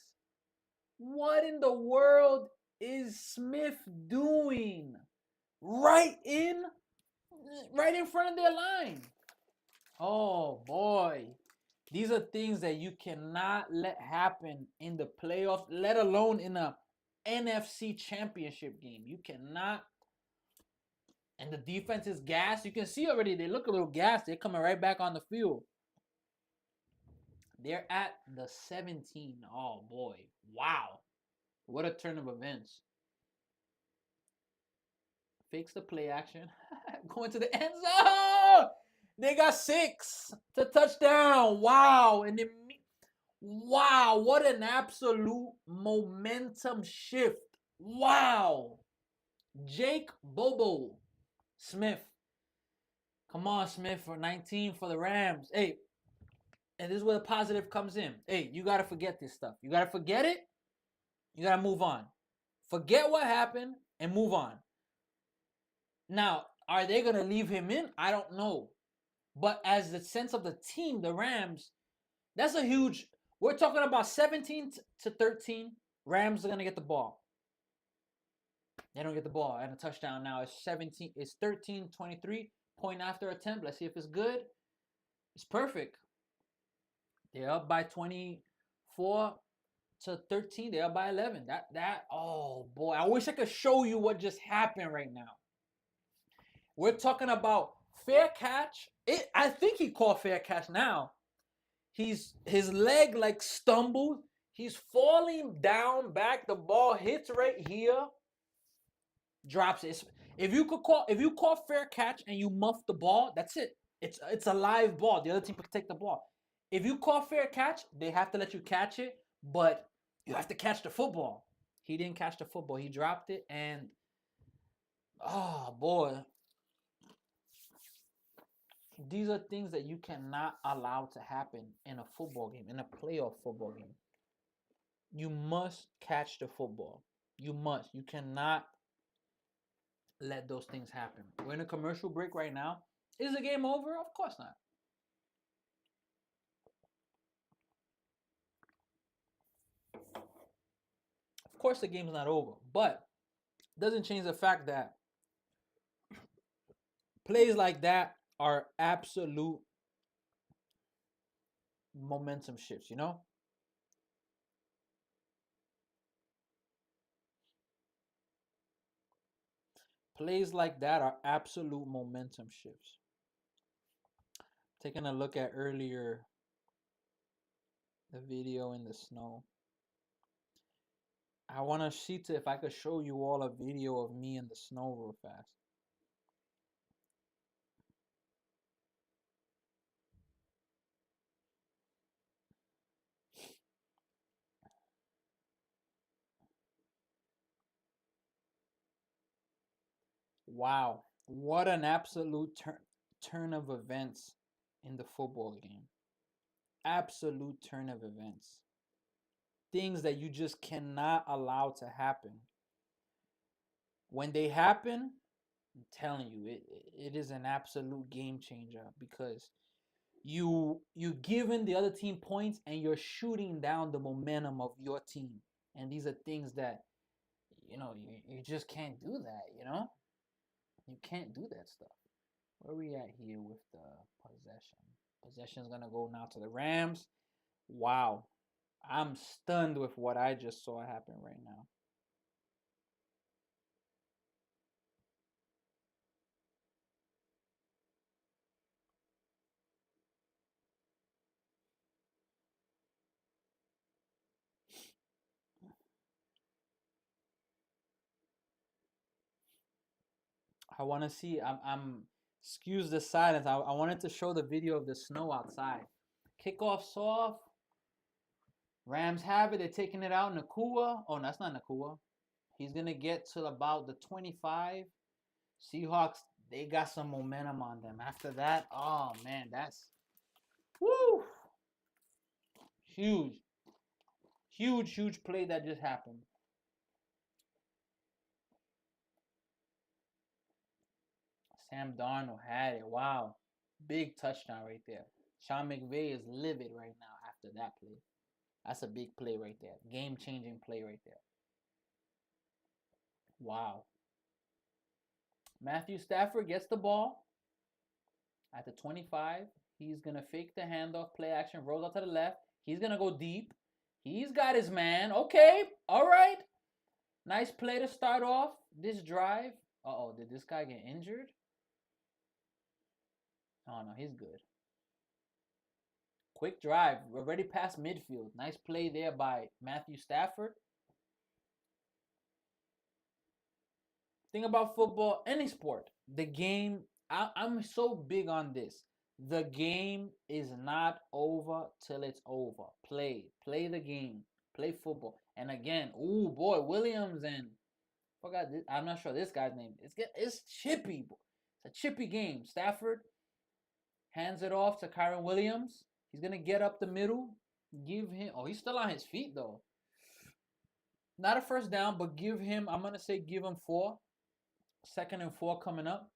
What in the world is Smith doing? Right in front of their line. Oh boy. These are things that you cannot let happen in the playoffs, let alone in a NFC championship game. You cannot. And the defense is gassed. You can see already they look a little gassed. They're coming right back on the field. They're at the 17. Oh boy. Wow. What a turn of events. Fakes the play action. Going to the end zone. They got 6 to touchdown. Wow. And then, wow, what an absolute momentum shift. Wow. Jake Bobo Smith. Come on, Smith, for 19 for the Rams. Hey, and this is where the positive comes in. Hey, you got to forget this stuff. You got to forget it. You got to move on. Forget what happened and move on. Now, are they going to leave him in? I don't know. But as the sense of the team, the Rams, that's a huge. We're talking about 17 to 13. Rams are going to get the ball. They don't get the ball. And a touchdown now is 17. It's 13-23. Point after attempt. Let's see if it's good. It's perfect. They're up by 24 to 13. They're up by 11. Oh boy. I wish I could show you what just happened right now. We're talking about fair catch. I think he called fair catch now. His leg like stumbled. He's falling down back. The ball hits right here. Drops it. If you call fair catch and you muff the ball, that's it. It's a live ball. The other team can take the ball. If you call fair catch, they have to let you catch it, but you have to catch the football. He didn't catch the football. He dropped it, and oh boy. These are things that you cannot allow to happen in a football game, in a playoff football game. You must catch the football. You must. You cannot let those things happen. We're in a commercial break right now. Is the game over? Of course not. Of course the game's not over, but it doesn't change the fact that plays like that are absolute momentum shifts, you know? Plays like that are absolute momentum shifts. Taking a look at earlier the video in the snow. I want to see if I could show you all a video of me in the snow real fast. Wow, what an absolute turn of events in the football game. Absolute turn of events. Things that you just cannot allow to happen. When they happen, I'm telling you, it is an absolute game changer because you giving the other team points and you're shooting down the momentum of your team. And these are things that you just can't do that, you know? You can't do that stuff. Where are we at here with the possession? Possession is gonna go now to the Rams. Wow. I'm stunned with what I just saw happen right now. I want to see. Excuse the silence. I wanted to show the video of the snow outside. Kickoff soft. Rams have it. They're taking it out. Nakua. Oh, that's not Nakua. He's gonna get to about the 25. Seahawks. They got some momentum on them. After that, oh man, that's woo, huge, huge play that just happened. Sam Darnold had it. Wow, big touchdown right there. Sean McVay is livid right now after that play. That's a big play right there. Game-changing play right there. Wow. Matthew Stafford gets the ball at the 25. He's going to fake the handoff, play action, rolls out to the left. He's going to go deep. He's got his man. Okay. All right. Nice play to start off this drive. Uh-oh, did this guy get injured? Oh, no, he's good. Quick drive. We're already past midfield. Nice play there by Matthew Stafford. Thing about football, any sport, the game, I'm so big on this. The game is not over till it's over. Play the game, play football. And again, ooh boy, Williams and forgot this, I'm not sure this guy's name. It's chippy. It's a chippy game. Stafford hands it off to Kyron Williams. He's gonna get up the middle, give him. Oh, he's still on his feet though. Not a first down, but give him. I'm gonna say give him 4. 2nd and 4 coming up.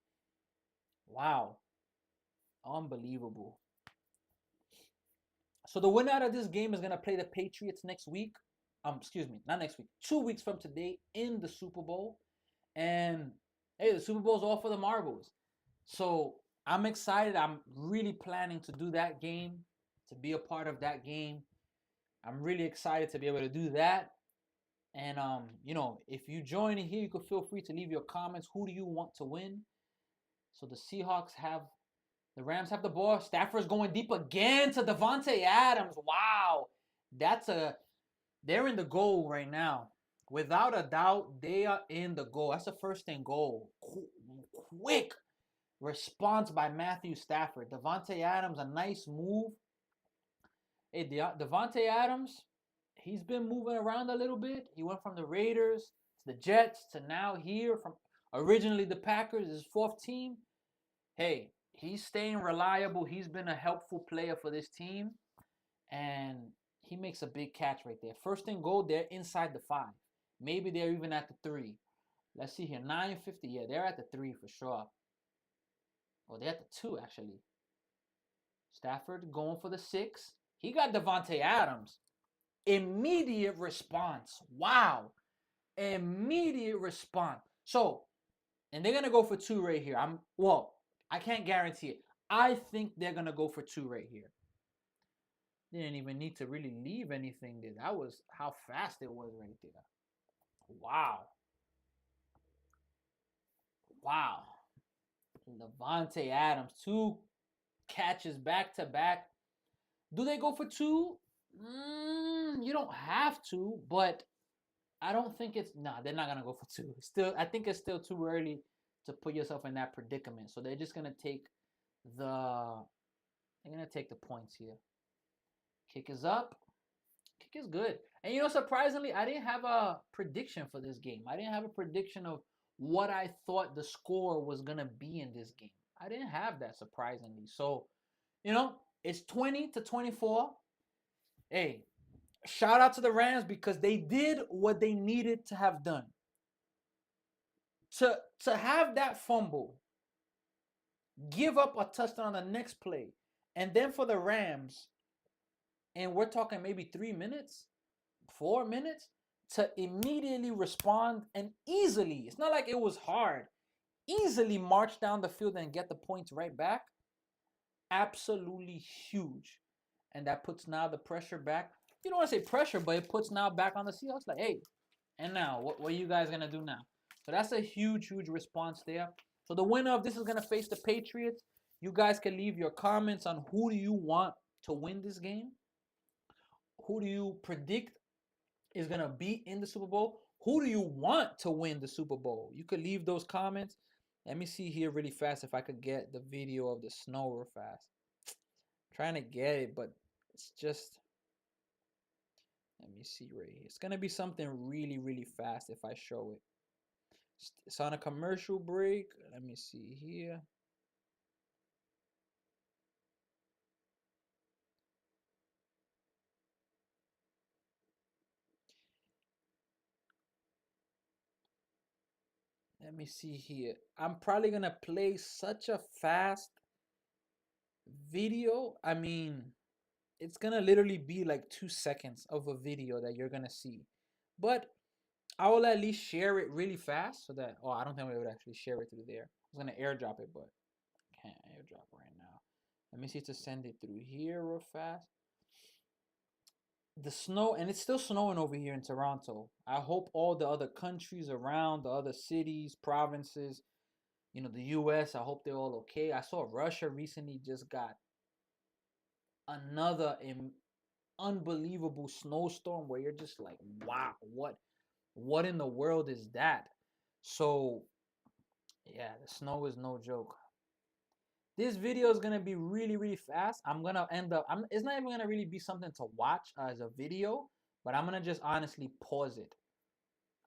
Wow. Unbelievable. So the winner out of this game is going to play the Patriots next week. Excuse me, not next week. 2 weeks from today in the Super Bowl. And hey, the Super Bowl's all for the marbles. So I'm excited. I'm really planning to do that game, to be a part of that game. I'm really excited to be able to do that. And, you know, if you join in here, you can feel free to leave your comments. Who do you want to win? So the Seahawks have, the Rams have the ball. Stafford's going deep again to Davante Adams. Wow. They're in the goal right now. Without a doubt, they are in the goal. That's a first and goal. Quick response by Matthew Stafford. Davante Adams, a nice move. Hey, Davante Adams, he's been moving around a little bit. He went from the Raiders to the Jets to now here from originally the Packers, his 4th team. Hey, he's staying reliable. He's been a helpful player for this team. And he makes a big catch right there. First and goal, they're inside the 5. Maybe they're even at the 3. Let's see here. 9:50. Yeah, they're at the 3 for sure. Oh, they're at the 2, actually. Stafford going for the 6. He got Davante Adams. Immediate response. Wow. Immediate response. So, and they're going to go for 2 right here. I can't guarantee it. I think they're going to go for 2 right here. They didn't even need to really leave anything there. That was how fast it was right there. Wow. Wow. Davante Adams, 2 catches back to back. Do they go for 2? You don't have to, but I don't think it's they're not gonna go for 2. I think it's still too early to put yourself in that predicament. So they're just gonna take the points here. Kick is up. Kick is good. And you know, surprisingly, I didn't have a prediction for this game. I didn't have a prediction of what I thought the score was gonna be in this game. I didn't have that, surprisingly. So, you know, it's 20-24. Hey, shout out to the Rams because they did what they needed to have done. To have that fumble, give up a touchdown on the next play, and then for the Rams, and we're talking maybe 3 minutes, 4 minutes, to immediately respond and easily, it's not like it was hard, easily march down the field and get the points right back. Absolutely huge. And that puts now the pressure back. You don't want to say pressure, but it puts now back on the Seahawks. Like, hey, and now, what are you guys going to do now? So that's a huge, huge response there. So the winner of this is going to face the Patriots. You guys can leave your comments on who do you want to win this game. Who do you predict is going to be in the Super Bowl? Who do you want to win the Super Bowl? You could leave those comments. Let me see here really fast if I could get the video of the snow real fast. I'm trying to get it, but it's just... Let me see right here. It's going to be something really, really fast if I show it. It's on a commercial break. Let me see here. Let me see here. I'm probably going to play such a fast video. I mean, it's gonna literally be like 2 seconds of a video that you're gonna see. But I will at least share it really fast so that, oh, I don't think we would actually share it through there. I was gonna airdrop it, but I can't airdrop right now. Let me see to send it through here real fast. The snow, and it's still snowing over here in Toronto. I hope all the other countries around, the other cities, provinces, the US, I hope they're all okay. I saw Russia recently just got another unbelievable snowstorm where you're just like, wow, what in the world is that? So yeah, the snow is no joke. This video is gonna be really, really fast. I'm gonna end up. It's not even gonna really be something to watch as a video, but I'm gonna just honestly pause it.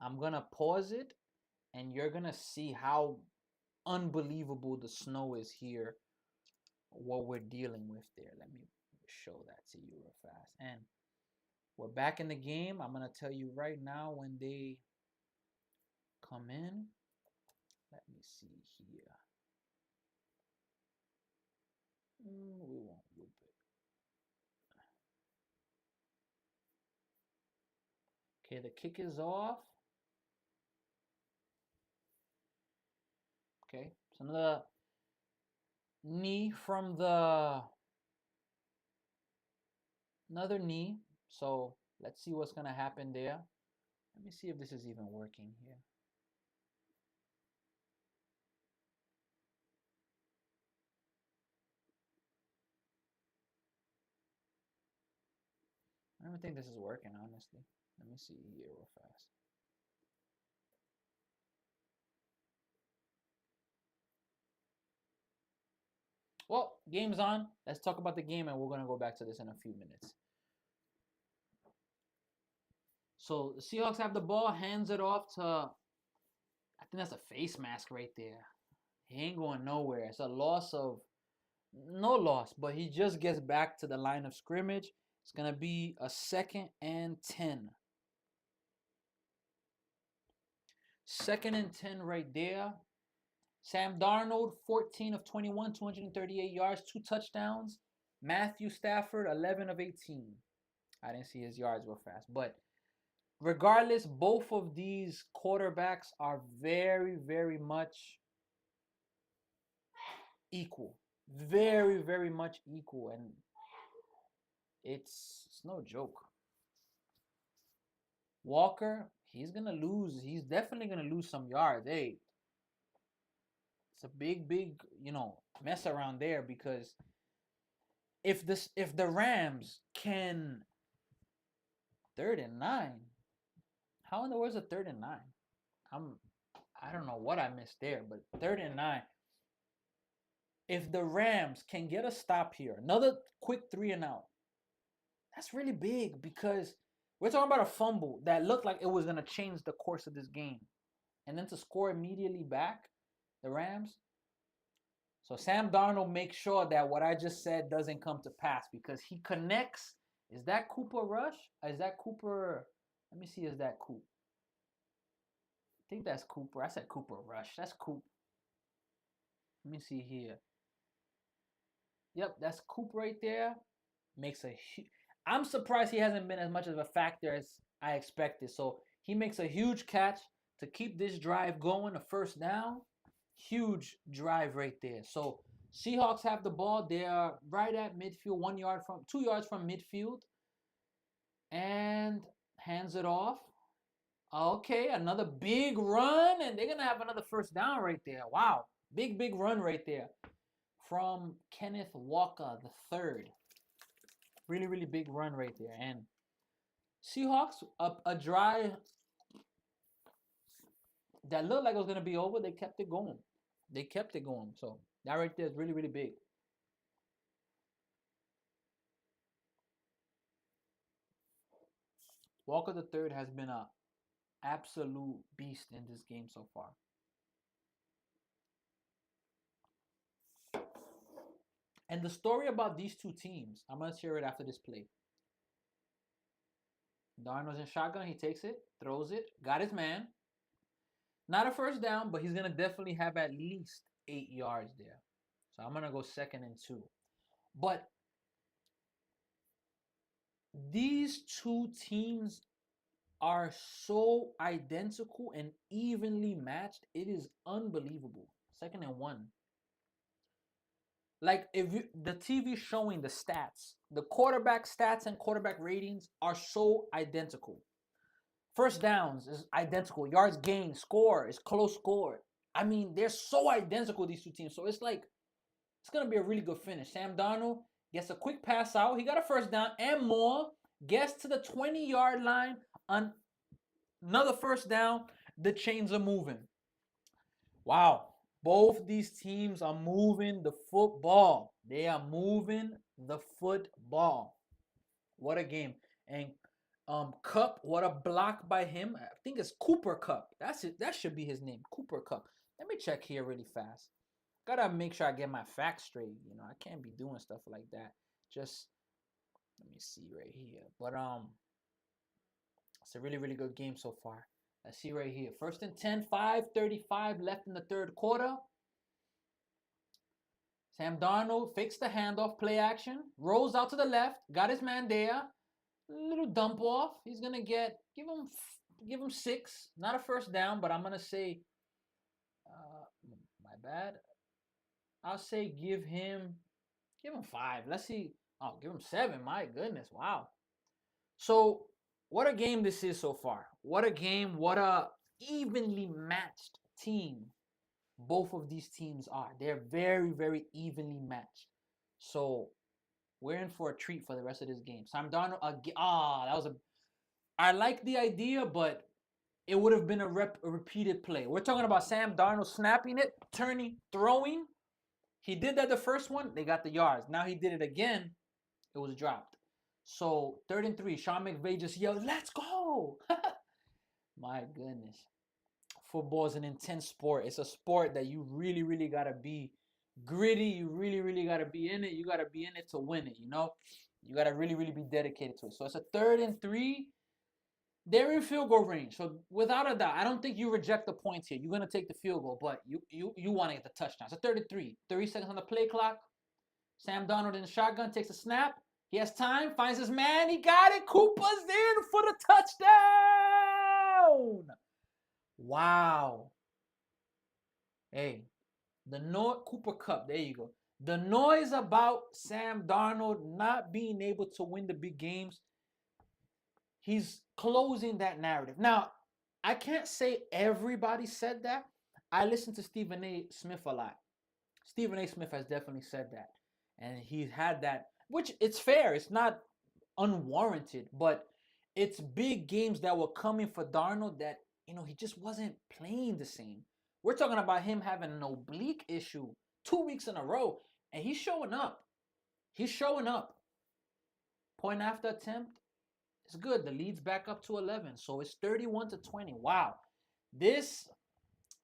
I'm gonna pause it, and you're gonna see how unbelievable the snow is here. What we're dealing with there. Let me show that to you real fast. And we're back in the game. I'm gonna tell you right now when they come in. Let me see here. We won't loop it. Okay, the kick is off. Okay, so another knee from another knee. So let's see what's gonna happen there. Let me see if this is even working here. I don't think this is working, honestly. Let me see here real fast. Well, game's on. Let's talk about the game, and we're gonna go back to this in a few minutes. So the Seahawks have the ball, hands it off to, I think that's a face mask right there. He ain't going nowhere. It's a loss of, no loss, but he just gets back to the line of scrimmage. It's going to be a 2nd and 10. 2nd and 10 right there. Sam Darnold, 14 of 21, 238 yards, 2 touchdowns. Matthew Stafford, 11 of 18. I didn't see his yards real fast. But regardless, both of these quarterbacks are very, very much equal. Very, very much equal. And it's no joke. Walker, he's going to lose. He's definitely going to lose some yards. Hey, it's a big, big, mess around there, because if the Rams can 3rd and 9, how in the world is a 3rd and 9? I don't know what I missed there, but 3rd and 9. If the Rams can get a stop here, another quick 3 and out, that's really big, because we're talking about a fumble that looked like it was going to change the course of this game. And then to score immediately back, the Rams. So Sam Darnold makes sure that what I just said doesn't come to pass, because he connects. Is that Cooper Rush? Is that Cooper? Let me see. Is that Coop? I think that's Cooper. I said Cooper Rush. That's Coop. Let me see here. Yep, that's Coop right there. Makes a huge. I'm surprised he hasn't been as much of a factor as I expected. So he makes a huge catch to keep this drive going, a 1st down. Huge drive right there. So Seahawks have the ball. They are right at midfield, 2 yards from midfield. And hands it off. Okay, another big run, and they're going to have another 1st down right there. Wow, big, big run right there from Kenneth Walker III. Really, really big run right there. And Seahawks, a drive that looked like it was going to be over, they kept it going. So that right there is really, really big. Walker III has been an absolute beast in this game so far. And the story about these two teams, I'm going to share it after this play. Darnold's in shotgun. He takes it, throws it, got his man. Not a 1st down, but he's going to definitely have at least 8 yards there. So I'm going to go 2nd and 2. But These two teams are so identical and evenly matched. It is unbelievable. 2nd and 1. Like if you the TV showing the stats, the quarterback stats and quarterback ratings are so identical. First downs is identical. Yards gained, score is close score. I mean, they're so identical, these two teams. So it's like it's gonna be a really good finish. Sam Darnold gets a quick pass out. He got a first down and more. Gets to the 20-yard line on another first down. The chains are moving. Wow. Both these teams are moving the football. They are moving the football. What a game. And Cup, what a block by him. I think it's Cooper Cup. That's it. That should be his name. Cooper Cup. Let me check here really fast. Gotta make sure I get my facts straight. You know, I can't be doing stuff like that. Just let me see right here. But it's a really, really good game so far. Let's see right here. 1st and 10, 5:35 left in the third quarter. Sam Darnold fakes the handoff, play action, rolls out to the left, got his man there. A little dump off. He's gonna give him 6. Not a first down, but I'm gonna say, my bad. I'll say give him 5. Let's see. Oh, give him 7. My goodness, wow. So what a game this is so far. What a game. What a evenly matched team both of these teams are. They're very, very evenly matched. So we're in for a treat for the rest of this game. Sam Darnold, I like the idea, but it would have been a repeated play. We're talking about Sam Darnold snapping it, turning, throwing. He did that the first one. They got the yards. Now he did it again. It was dropped. So 3rd and 3. Sean McVay just yelled, "Let's go!" My goodness. Football is an intense sport. It's a sport that you really, really gotta be gritty. You really, really gotta be in it. You gotta be in it to win it. You know, you gotta really, really be dedicated to it. So it's a 3rd and 3. They're in field goal range. So without a doubt, I don't think you reject the points here. You're gonna take the field goal, but you want to get the touchdown. So 3rd and 3. 30 seconds on the play clock. Sam Darnold in the shotgun takes a snap. He has time, finds his man. He got it. Cooper's in for the touchdown. Wow. Hey, Cooper Cup. There you go. The noise about Sam Darnold not being able to win the big games, he's closing that narrative. Now, I can't say everybody said that. I listen to Stephen A. Smith a lot. Stephen A. Smith has definitely said that. And he's had that, which it's fair. It's not unwarranted, but it's big games that were coming for Darnold that, he just wasn't playing the same. We're talking about him having an oblique issue 2 weeks in a row, and he's showing up. He's showing up. Point after attempt, it's good. The lead's back up to 11, so it's 31-20. Wow.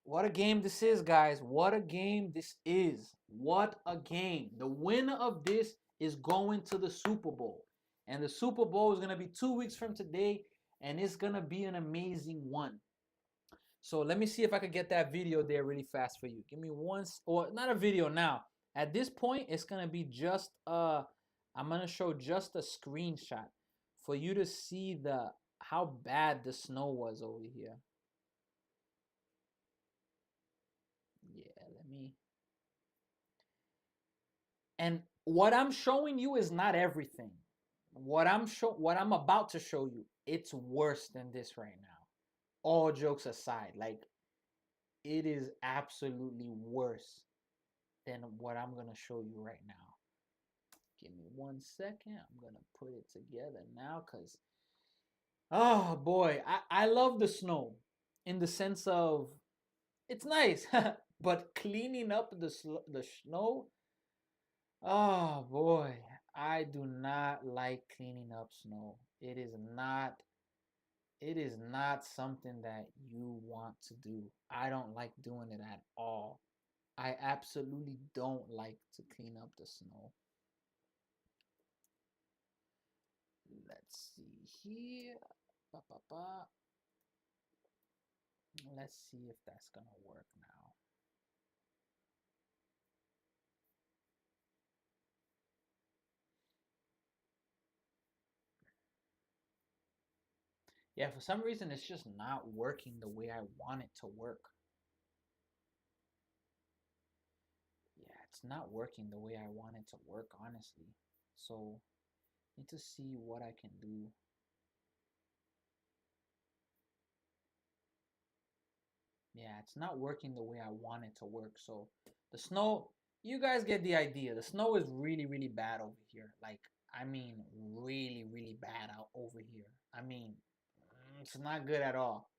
What a game this is, guys. What a game this is. What a game. The winner of this is going to the Super Bowl. And the Super Bowl is going to be 2 weeks from today, and it's going to be an amazing one. So let me see if I can get that video there really fast for you. Give me not a video now. At this point, it's going to be just I'm going to show just a screenshot for you to see how bad the snow was over here. Yeah, let me. And what I'm showing you is not everything. What I'm about to show you, it's worse than this right now. All jokes aside, like it is absolutely worse than what I'm gonna show you right now. Give me 1 second. I'm gonna put it together now, because oh boy, I love the snow in the sense of it's nice, but cleaning up the snow, oh boy, I do not like cleaning up snow. It is not something that you want to do. I don't like doing it at all. I absolutely don't like to clean up the snow. Let's see here. Let's see if that's gonna work now. Yeah, for some reason it's just not working the way I want it to work. Yeah, it's not working the way I want it to work, honestly. So, need to see what I can do. Yeah, it's not working the way I want it to work. So, the snow, you guys get the idea. The snow is really, really bad over here. Like, I mean, really, really bad out over here. I mean, it's not good at all.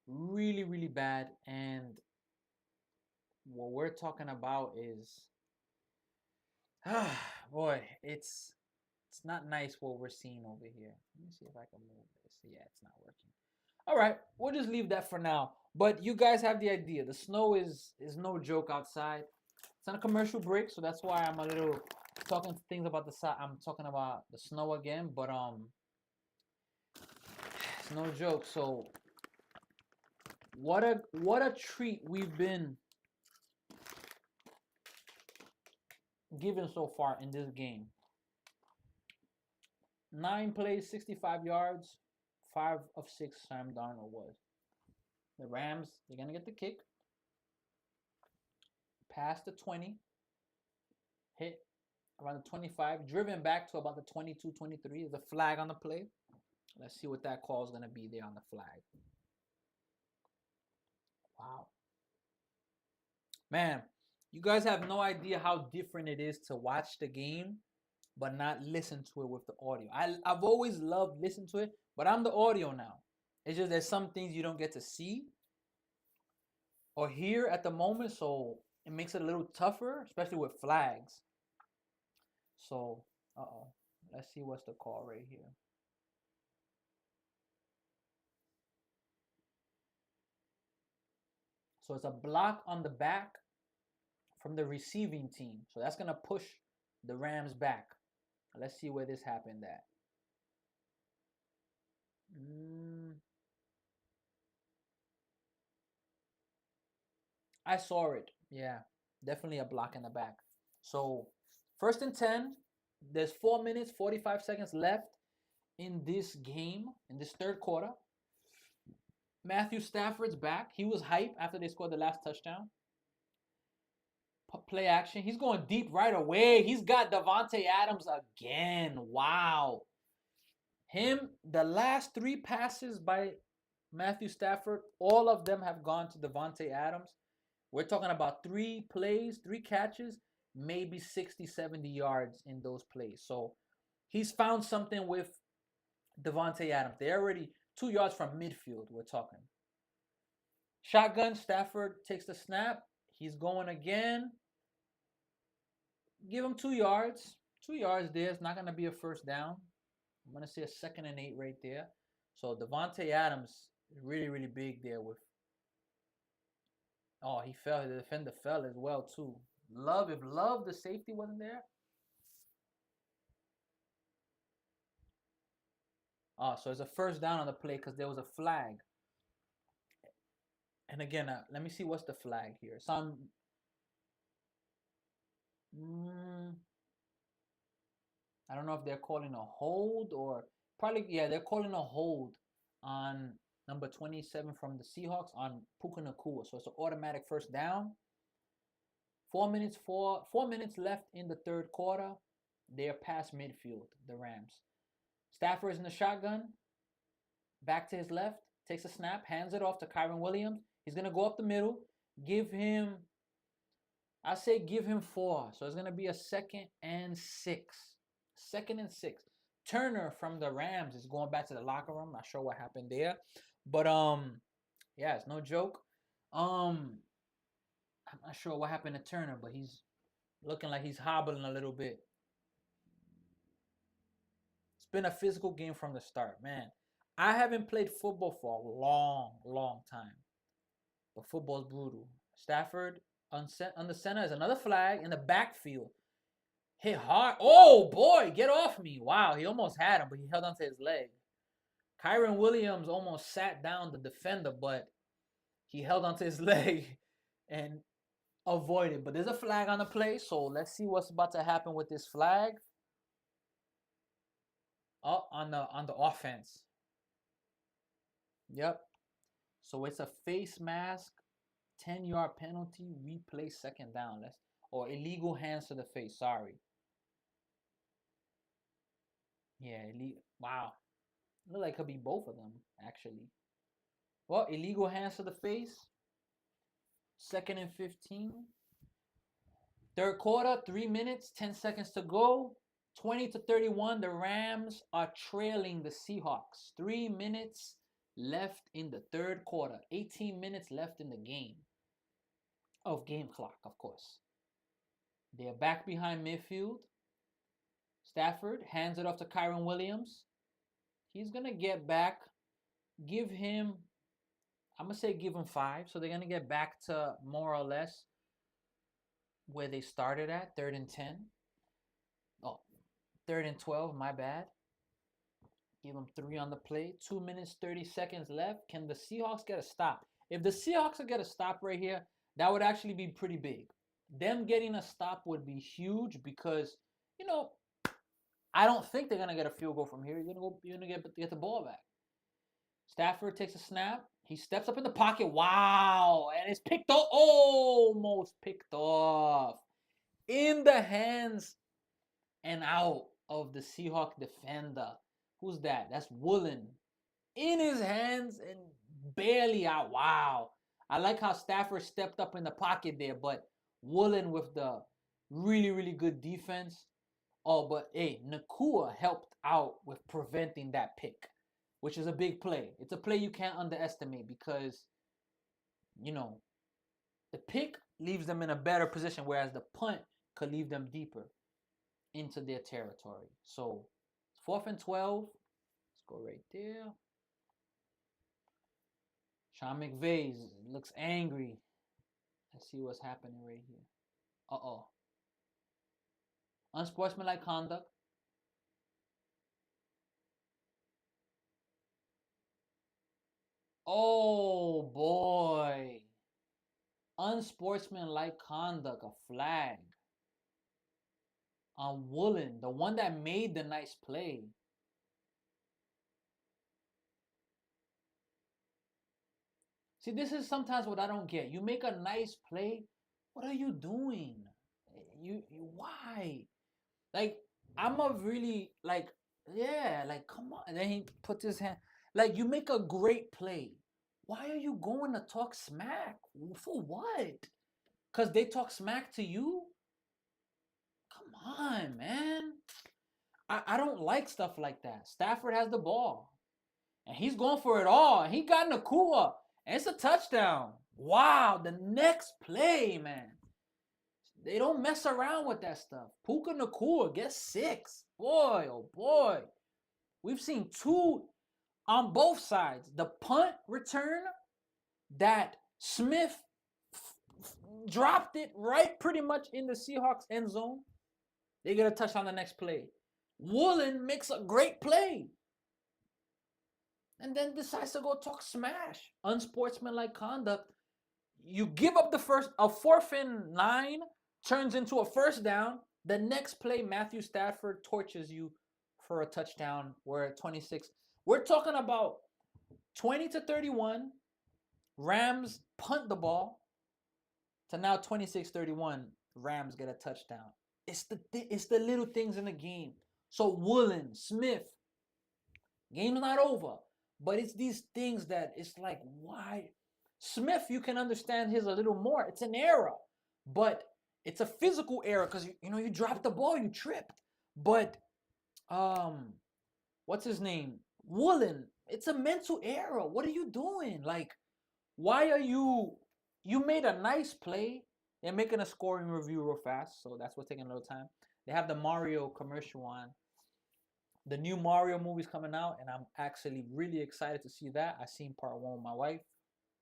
Really, really bad. And what we're talking about is, boy, it's not nice what we're seeing over here. Let me see if I can move this. Yeah, it's not working. All right, we'll just leave that for now. But you guys have the idea. The snow is no joke outside. It's on a commercial break, so that's why I'm a little talking things about the side. I'm talking about the snow again, but it's no joke. So what a treat we've been given so far in this game. 9 plays, 65 yards, 5 of 6. Sam Darnold was. The Rams, they're gonna get the kick. Past the 20, hit around the 25, driven back to about the 22, 23. There's a flag on the play. Let's see what that call is gonna be there on the flag. Wow, man, you guys have no idea how different it is to watch the game but not listen to it with the audio. I've always loved listening to it, but I'm the audio now. It's just there's some things you don't get to see or hear at the moment, so it makes it a little tougher, especially with flags. So, let's see what's the call right here. So it's a block on the back from the receiving team. So that's gonna push the Rams back. Let's see where this happened at. I saw it. Yeah, definitely a block in the back. So 1st and 10. There's 4 minutes, 45 seconds left in this game, in this third quarter. Matthew Stafford's back. He was hype after they scored the last touchdown. Play action. He's going deep right away. He's got Davante Adams again. Wow. The last 3 passes by Matthew Stafford, all of them have gone to Davante Adams. We're talking about 3 plays, 3 catches, maybe 60, 70 yards in those plays. So he's found something with Davante Adams. They're already 2 yards from midfield, we're talking. Shotgun, Stafford takes the snap. He's going again. Give him 2 yards. 2 yards there. It's not going to be a first down. I'm going to say a 2nd and 8 right there. So Davante Adams is really, really big there with. Oh, he fell. The defender fell as well, too. If Love, the safety, wasn't there. Oh, so it's a first down on the play because there was a flag. And again, let me see what's the flag here. I don't know if they're calling a hold or probably, yeah, they're calling a hold on number 27 from the Seahawks on Puka Nacua. So it's an automatic first down. 4 minutes left in the third quarter. They're past midfield, the Rams. Stafford is in the shotgun. Back to his left. Takes a snap. Hands it off to Kyren Williams. He's going to go up the middle. Give him 4. So it's going to be a 2nd and 6. 2nd and 6. Turner from the Rams is going back to the locker room. Not sure what happened there. But yeah, it's no joke. I'm not sure what happened to Turner, but he's looking like he's hobbling a little bit. It's been a physical game from the start, man. I haven't played football for a long, long time. But football's brutal. Stafford on the center is another flag in the backfield. Hit hard. Oh, boy, get off me. Wow, he almost had him, but he held onto his leg. Kyren Williams almost sat down the defender, but he held onto his leg and avoided. But there's a flag on the play, so let's see what's about to happen with this flag. Oh, on the offense. Yep. So it's a face mask, 10-yard penalty, replay, second down. Or illegal hands to the face. Sorry. Yeah, wow. Look like it could be both of them, actually. Well, illegal hands to the face. Second and 15. Third quarter, 3 minutes, 10 seconds to go. 20-31, the Rams are trailing the Seahawks. 3 minutes left in the third quarter. 18 minutes left in the game. Of game clock, of course. They're back behind midfield. Stafford hands it off to Kyron Williams. He's going to get back. Give him, I'm going to say give him 5. So they're going to get back to more or less where they started at, 3rd and 10. Oh, 3rd and 12, my bad. Give them 3 on the play. 2 minutes, 30 seconds left. Can the Seahawks get a stop? If the Seahawks get a stop right here, that would actually be pretty big. Them getting a stop would be huge because, you know, I don't think they're going to get a field goal from here. You're going to get the ball back. Stafford takes a snap. He steps up in the pocket. Wow. And it's picked off. Almost picked off. In the hands and out of the Seahawk defender. Who's that? That's Woolen. In his hands and barely out. Wow. I like how Stafford stepped up in the pocket there, but Woolen with the really, really good defense. Oh, but hey, Nakua helped out with preventing that pick, which is a big play. It's a play you can't underestimate because, you know, the pick leaves them in a better position, whereas the punt could leave them deeper into their territory. So 4th and 12. Let's go right there. Sean McVay looks angry. Let's see what's happening right here. Uh-oh. Unsportsmanlike conduct. Oh, boy. Unsportsmanlike conduct, a flag. On Woolen, the one that made the nice play. See, this is sometimes what I don't get. You make a nice play. What are you doing? Why? Like, I'm a really, like, yeah, like, come on. And then he puts his hand. Like, you make a great play. Why are you going to talk smack? For what? Because they talk smack to you? Come on, man. I don't like stuff like that. Stafford has the ball. And he's going for it all. He got Nakua. And it's a touchdown. Wow, the next play, man. They don't mess around with that stuff. Puka Nakua gets 6. Boy, oh boy. We've seen 2 on both sides. The punt return that Smith dropped it right pretty much in the Seahawks end zone. They get a touch on the next play. Woolen makes a great play. And then decides to go talk smash. Unsportsmanlike conduct. You give up the first, a 4th and 9 turns into a first down. The next play, Matthew Stafford torches you for a touchdown. We're at 26. We're talking about 20-31. Rams punt the ball to now 26-31. Rams get a touchdown. It's the little things in the game. So Woolen, Smith, game's not over. But it's these things that it's like, why? Smith, you can understand his a little more. It's an error. But it's a physical error because, you dropped the ball, you tripped. But, what's his name? Woolen, it's a mental error. What are you doing? Like, why are you made a nice play. They're making a scoring review real fast, so that's what's taking a little time. They have the Mario commercial on. The new Mario movie's coming out, and I'm actually really excited to see that. I seen part 1 with my wife.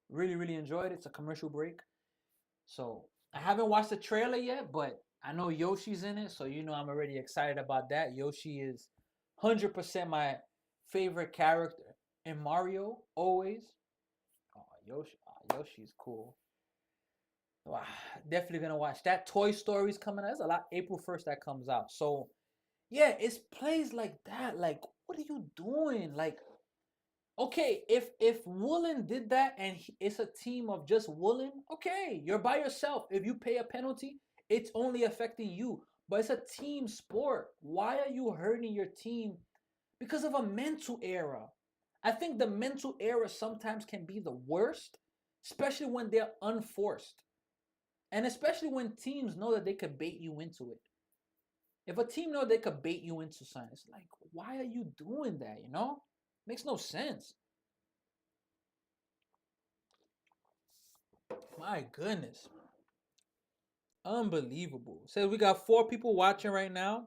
Really, really enjoyed it. It's a commercial break. So I haven't watched the trailer yet, but I know Yoshi's in it, so I'm already excited about that. Yoshi is 100% my favorite character in Mario, always. Oh, Yoshi's cool. Wow, definitely gonna watch that. Toy Story's coming out. There's a lot. April 1st that comes out. So yeah, it's plays like that. Like, what are you doing? Like, Okay, if Woolen did that and it's a team of just Woolen, okay, you're by yourself. If you pay a penalty, it's only affecting you. But it's a team sport. Why are you hurting your team because of a mental error? I think the mental error sometimes can be the worst, especially when they're unforced. And especially when teams know that they could bait you into it. If a team know they could bait you into something, it's like, why are you doing that? Makes no sense. My goodness. Unbelievable. Says we got 4 people watching right now.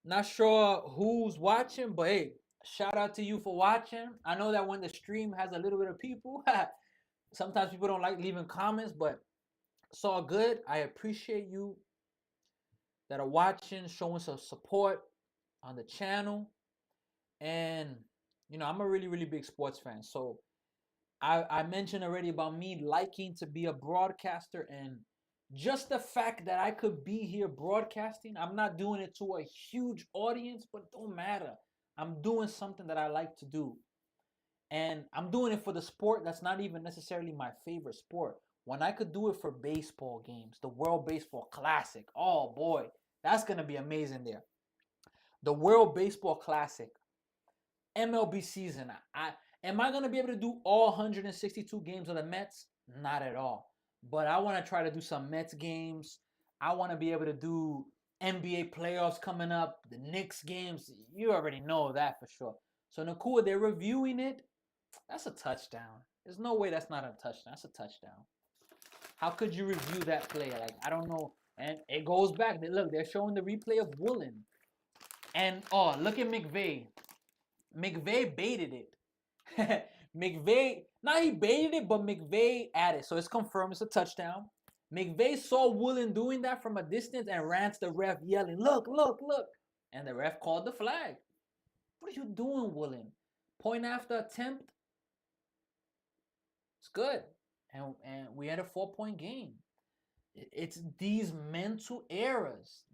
Not sure who's watching, but hey, shout out to you for watching. I know that when the stream has a little bit of people, sometimes people don't like leaving comments, but it's all good. I appreciate you that are watching, showing some support on the channel. And I'm a really, really big sports fan. So I mentioned already about me liking to be a broadcaster, and just the fact that I could be here broadcasting, I'm not doing it to a huge audience, but it don't matter. I'm doing something that I like to do. And I'm doing it for the sport that's not even necessarily my favorite sport. When I could do it for baseball games, the World Baseball Classic, oh boy, that's going to be amazing there. The World Baseball Classic, MLB season. Am I gonna be able to do all 162 games of the Mets? Not at all. But I want to try to do some Mets games. I want to be able to do NBA playoffs coming up, the Knicks games. You already know that for sure. So Nakua, they're reviewing it. That's a touchdown. There's no way that's not a touchdown. That's a touchdown. How could you review that play? Like, I don't know. And it goes back. Look, they're showing the replay of Woolen. And oh, look at McVay. McVay baited it. McVay, now he baited it, but McVay added. So it's confirmed. It's a touchdown. McVay saw Woolen doing that from a distance and ran to the ref yelling, look, look, look. And the ref called the flag. What are you doing, Woolen? Point after attempt. It's good. And we had a 4-point game. It's these mental errors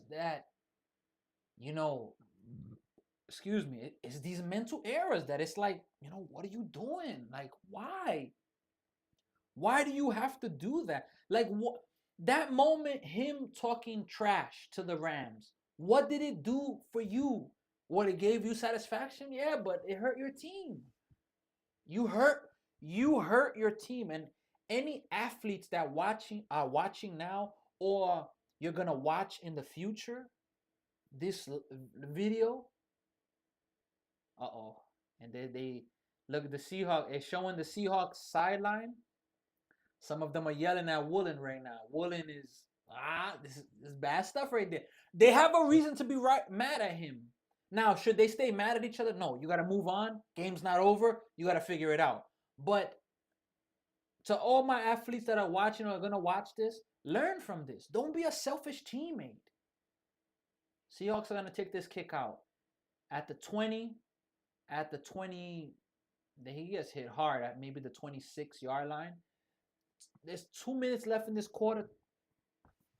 that, excuse me, it's these mental errors that it's like, what are you doing? Like, why? Why do you have to do that? Like, what? That moment, him talking trash to the Rams, what did it do for you? What, it gave you satisfaction? Yeah, but it hurt your team. You hurt your team. And any athletes that are watching now, or you're gonna watch in the future this video, uh-oh. And they look at the Seahawks. It's showing the Seahawks sideline. Some of them are yelling at Woolen right now. Woolen is this is bad stuff right there. They have a reason to be mad at him. Now, should they stay mad at each other? No, you gotta move on. Game's not over. You gotta figure it out. But to all my athletes that are watching or are gonna watch this, learn from this. Don't be a selfish teammate. Seahawks are gonna take this kick out at the 20. At the 20, he gets hit hard at maybe the 26-yard line. There's 2 minutes left in this quarter.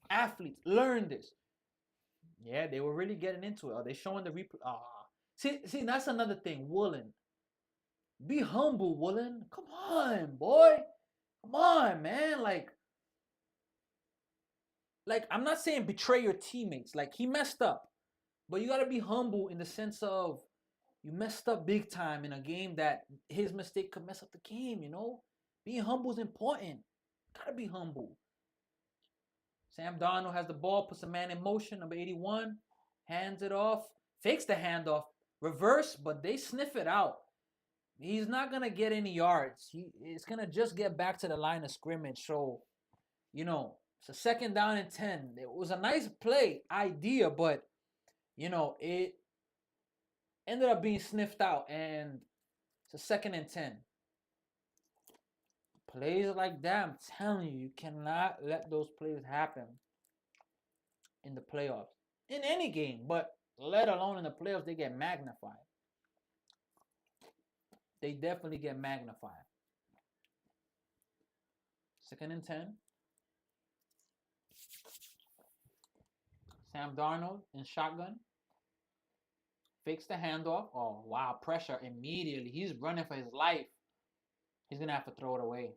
Athletes, learn this. Yeah, they were really getting into it. Are they showing the replay? See, that's another thing. Woolen, be humble, Woolen. Come on, boy. Come on, man. Like I'm not saying betray your teammates. Like, he messed up, but you gotta be humble in the sense of you messed up big time in a game that his mistake could mess up the game. Being humble is important. Gotta be humble. Sam Darnold has the ball, puts a man in motion, number 81, hands it off, fakes the handoff, reverse, but they sniff it out. He's not going to get any yards. It's going to just get back to the line of scrimmage. So, it's a 2nd down and 10. It was a nice play idea, but, it ended up being sniffed out, and it's a 2nd and 10. Plays like that, I'm telling you, you cannot let those plays happen in the playoffs. In any game, but let alone in the playoffs, they get magnified. They definitely get magnified. 2nd and 10. Sam Darnold in shotgun. Fakes the handoff. Oh, wow. Pressure immediately. He's running for his life. He's going to have to throw it away.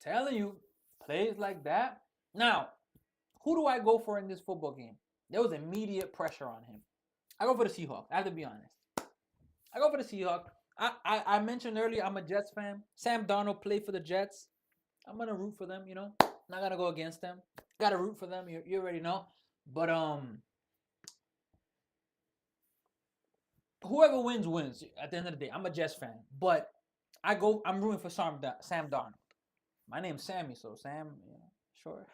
Telling you, plays like that. Now, who do I go for in this football game? There was immediate pressure on him. I go for the Seahawks. I have to be honest. I go for the Seahawks. I mentioned earlier I'm a Jets fan. Sam Darnold played for the Jets. I'm gonna root for them. Not gonna go against them. Gotta root for them. You already know. But whoever wins wins. At the end of the day, I'm a Jets fan. But I'm rooting for Sam Darnold. My name's Sammy, so Sam. Sure.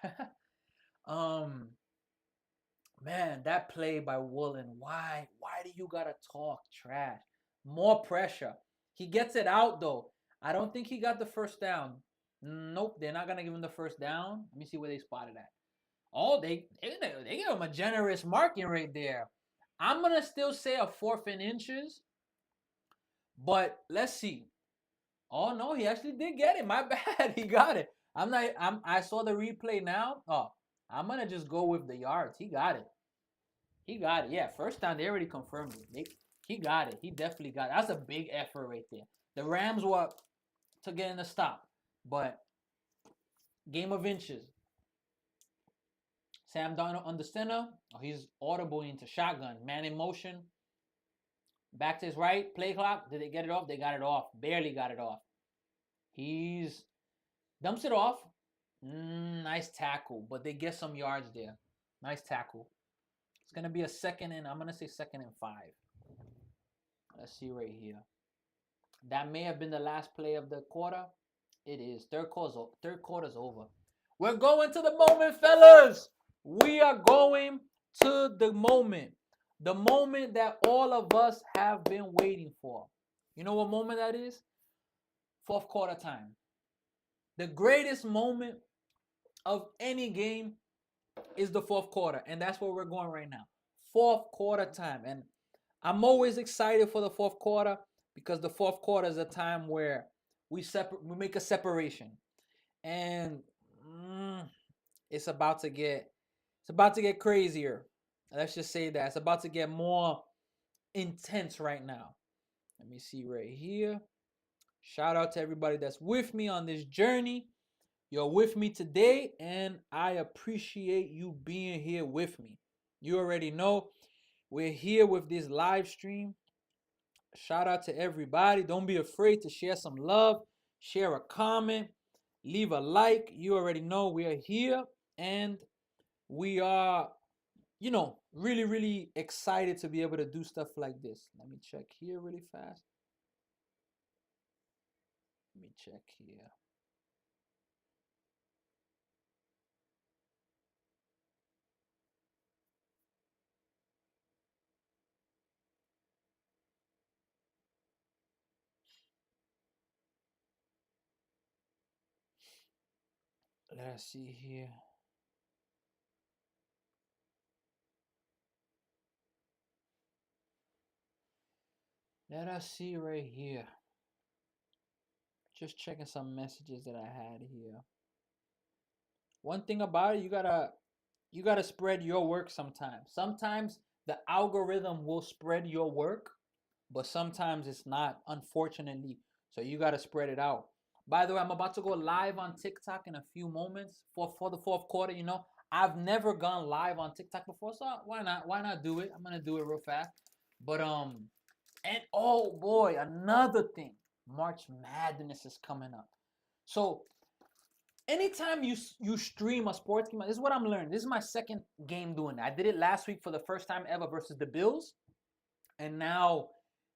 Man, that play by Woolen. Why do you gotta talk trash? More pressure. He gets it out though. I don't think he got the first down. Nope, they're not gonna give him the first down. Let me see where they spotted at. Oh, they give him a generous marking right there. I'm gonna still say a 4th and inches, but let's see. Oh no, he actually did get it. My bad, he got it. I saw the replay now. Oh, I'm gonna just go with the yards. He got it. He got it. Yeah, first time they already confirmed it. He got it. He definitely got it. That's a big effort right there. The Rams were to get in the stop, but game of inches. Sam Darnold under center. Oh, he's audible into shotgun. Man in motion. Back to his right. Play clock. Did they get it off? They got it off. Barely got it off. He's dumps it off. Nice tackle, but they get some yards there. Nice tackle. It's going to be a 2nd and, I'm going to say 2nd and 5. Let's see right here. That may have been the last play of the quarter. It is. Third quarter's over. We're going to the moment, fellas. We are going to the moment. The moment that all of us have been waiting for. You know what moment that is? 4th quarter time. The greatest moment of any game is the 4th quarter. And that's where we're going right now. 4th quarter time. And I'm always excited for the 4th quarter because the 4th quarter is a time where we make a separation. And it's about to get crazier. Let's just say that. It's about to get more intense right now. Let me see right here. Shout out to everybody that's with me on this journey. You're with me today, and I appreciate you being here with me. You already know we're here with this live stream. Shout out to everybody. Don't be afraid to share some love, share a comment, leave a like. You already know we are here, and we are, really, really excited to be able to do stuff like this. Let me check here really fast. Let me check here. Let's see here. Let us see right here. Just checking some messages that I had here. One thing about it, you gotta spread your work sometimes. Sometimes the algorithm will spread your work, but sometimes it's not, unfortunately. So you gotta spread it out. By the way, I'm about to go live on TikTok in a few moments for the 4th quarter. I've never gone live on TikTok before, so why not? Why not do it? I'm gonna do it real fast. But and oh boy, another thing, March Madness is coming up. So anytime you stream a sports game, this is what I'm learning. This is my 2nd game doing it. I did it last week for the first time ever versus the Bills, and now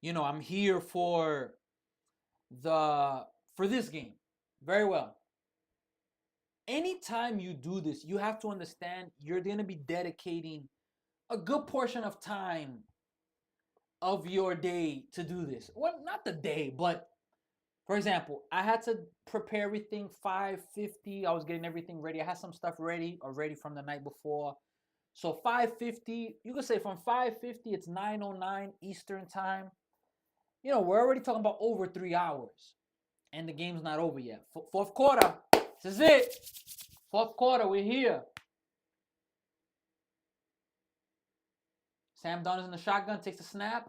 I'm here for this game. Very well. Anytime you do this, you have to understand you're going to be dedicating a good portion of time of your day to do this. Well, not the day, but for example, I had to prepare everything 5:50. I was getting everything ready. I had some stuff ready already from the night before. So 5:50, you could say from 5:50, it's 9:09 Eastern time. We're already talking about over 3 hours. And the game's not over yet. 4th quarter. This is it. 4th quarter, we're here. Sam Darnold's in the shotgun, takes the snap,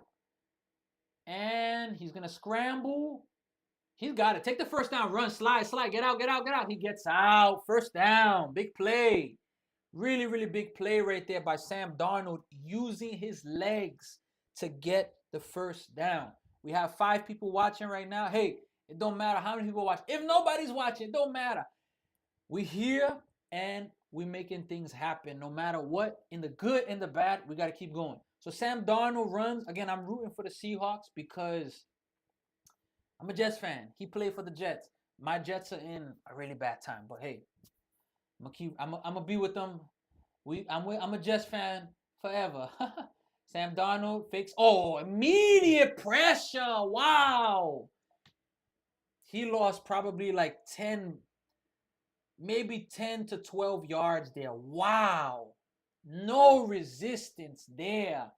and he's gonna scramble. He's got it. Take the first down, run, slide, get out, get out, get out. He gets out. First down, big play. Really, really big play right there by Sam Darnold using his legs to get the first down. We have 5 people watching right now. Hey, it don't matter how many people watch. If nobody's watching, it don't matter. We here and we making things happen no matter what. In the good and the bad, we got to keep going. So Sam Darnold runs. Again, I'm rooting for the Seahawks because I'm a Jets fan. He played for the Jets. My Jets are in a really bad time, but hey, I'm gonna be with them. I'm a Jets fan forever. Sam Darnold fakes. Oh, immediate pressure. Wow. He lost probably like 10, maybe 10 to 12 yards there. Wow. No resistance there.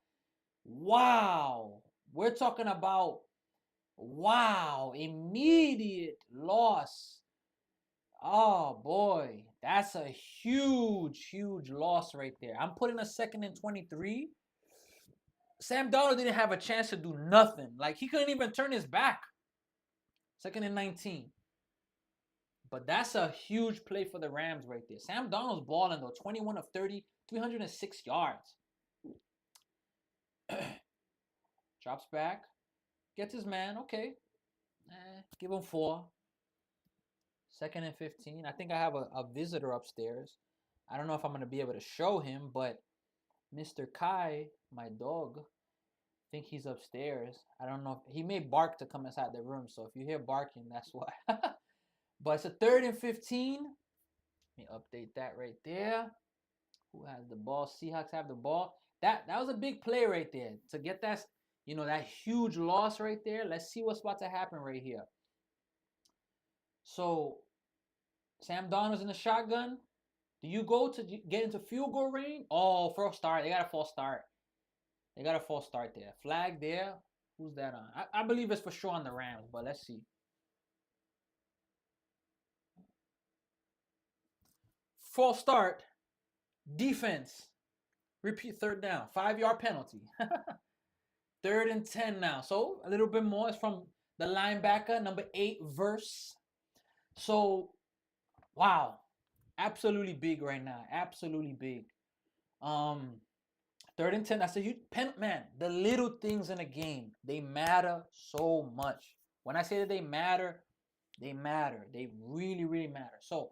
Wow. We're talking about, wow, immediate loss. Oh boy, that's a huge, huge loss right there. I'm putting a 2nd and 23. Sam Darnold didn't have a chance to do nothing. Like, he couldn't even turn his back. 2nd and 19. But that's a huge play for the Rams right there. Sam Darnold's balling though. 21 of 30, 306 yards. Drops back. Gets his man. Okay. Give him 4. 2nd and 15. I think I have a visitor upstairs. I don't know if I'm going to be able to show him, but Mr. Kai, my dog, I think he's upstairs. I don't know. He may bark to come inside the room, so if you hear barking, that's why. But it's a 3rd and 15. Let me update that right there. Who has the ball? Seahawks have the ball. That was a big play right there. To get that, that huge loss right there. Let's see what's about to happen right here. So Sam Darnold's in the shotgun. Do you go to get into field goal range? Oh, false start. They got a false start. They got a false start there. Flag there. Who's that on? I believe it's for sure on the Rams, but let's see. False start. Defense. Repeat 3rd down. 5-yard penalty. 3rd and 10 now. So a little bit more. It's from the linebacker, number 8, Verse. So, wow. Absolutely big right now. Absolutely big. 3rd and 10. That's a huge man. The little things in a game, they matter so much. When I say that they matter, they matter. They really, really matter. So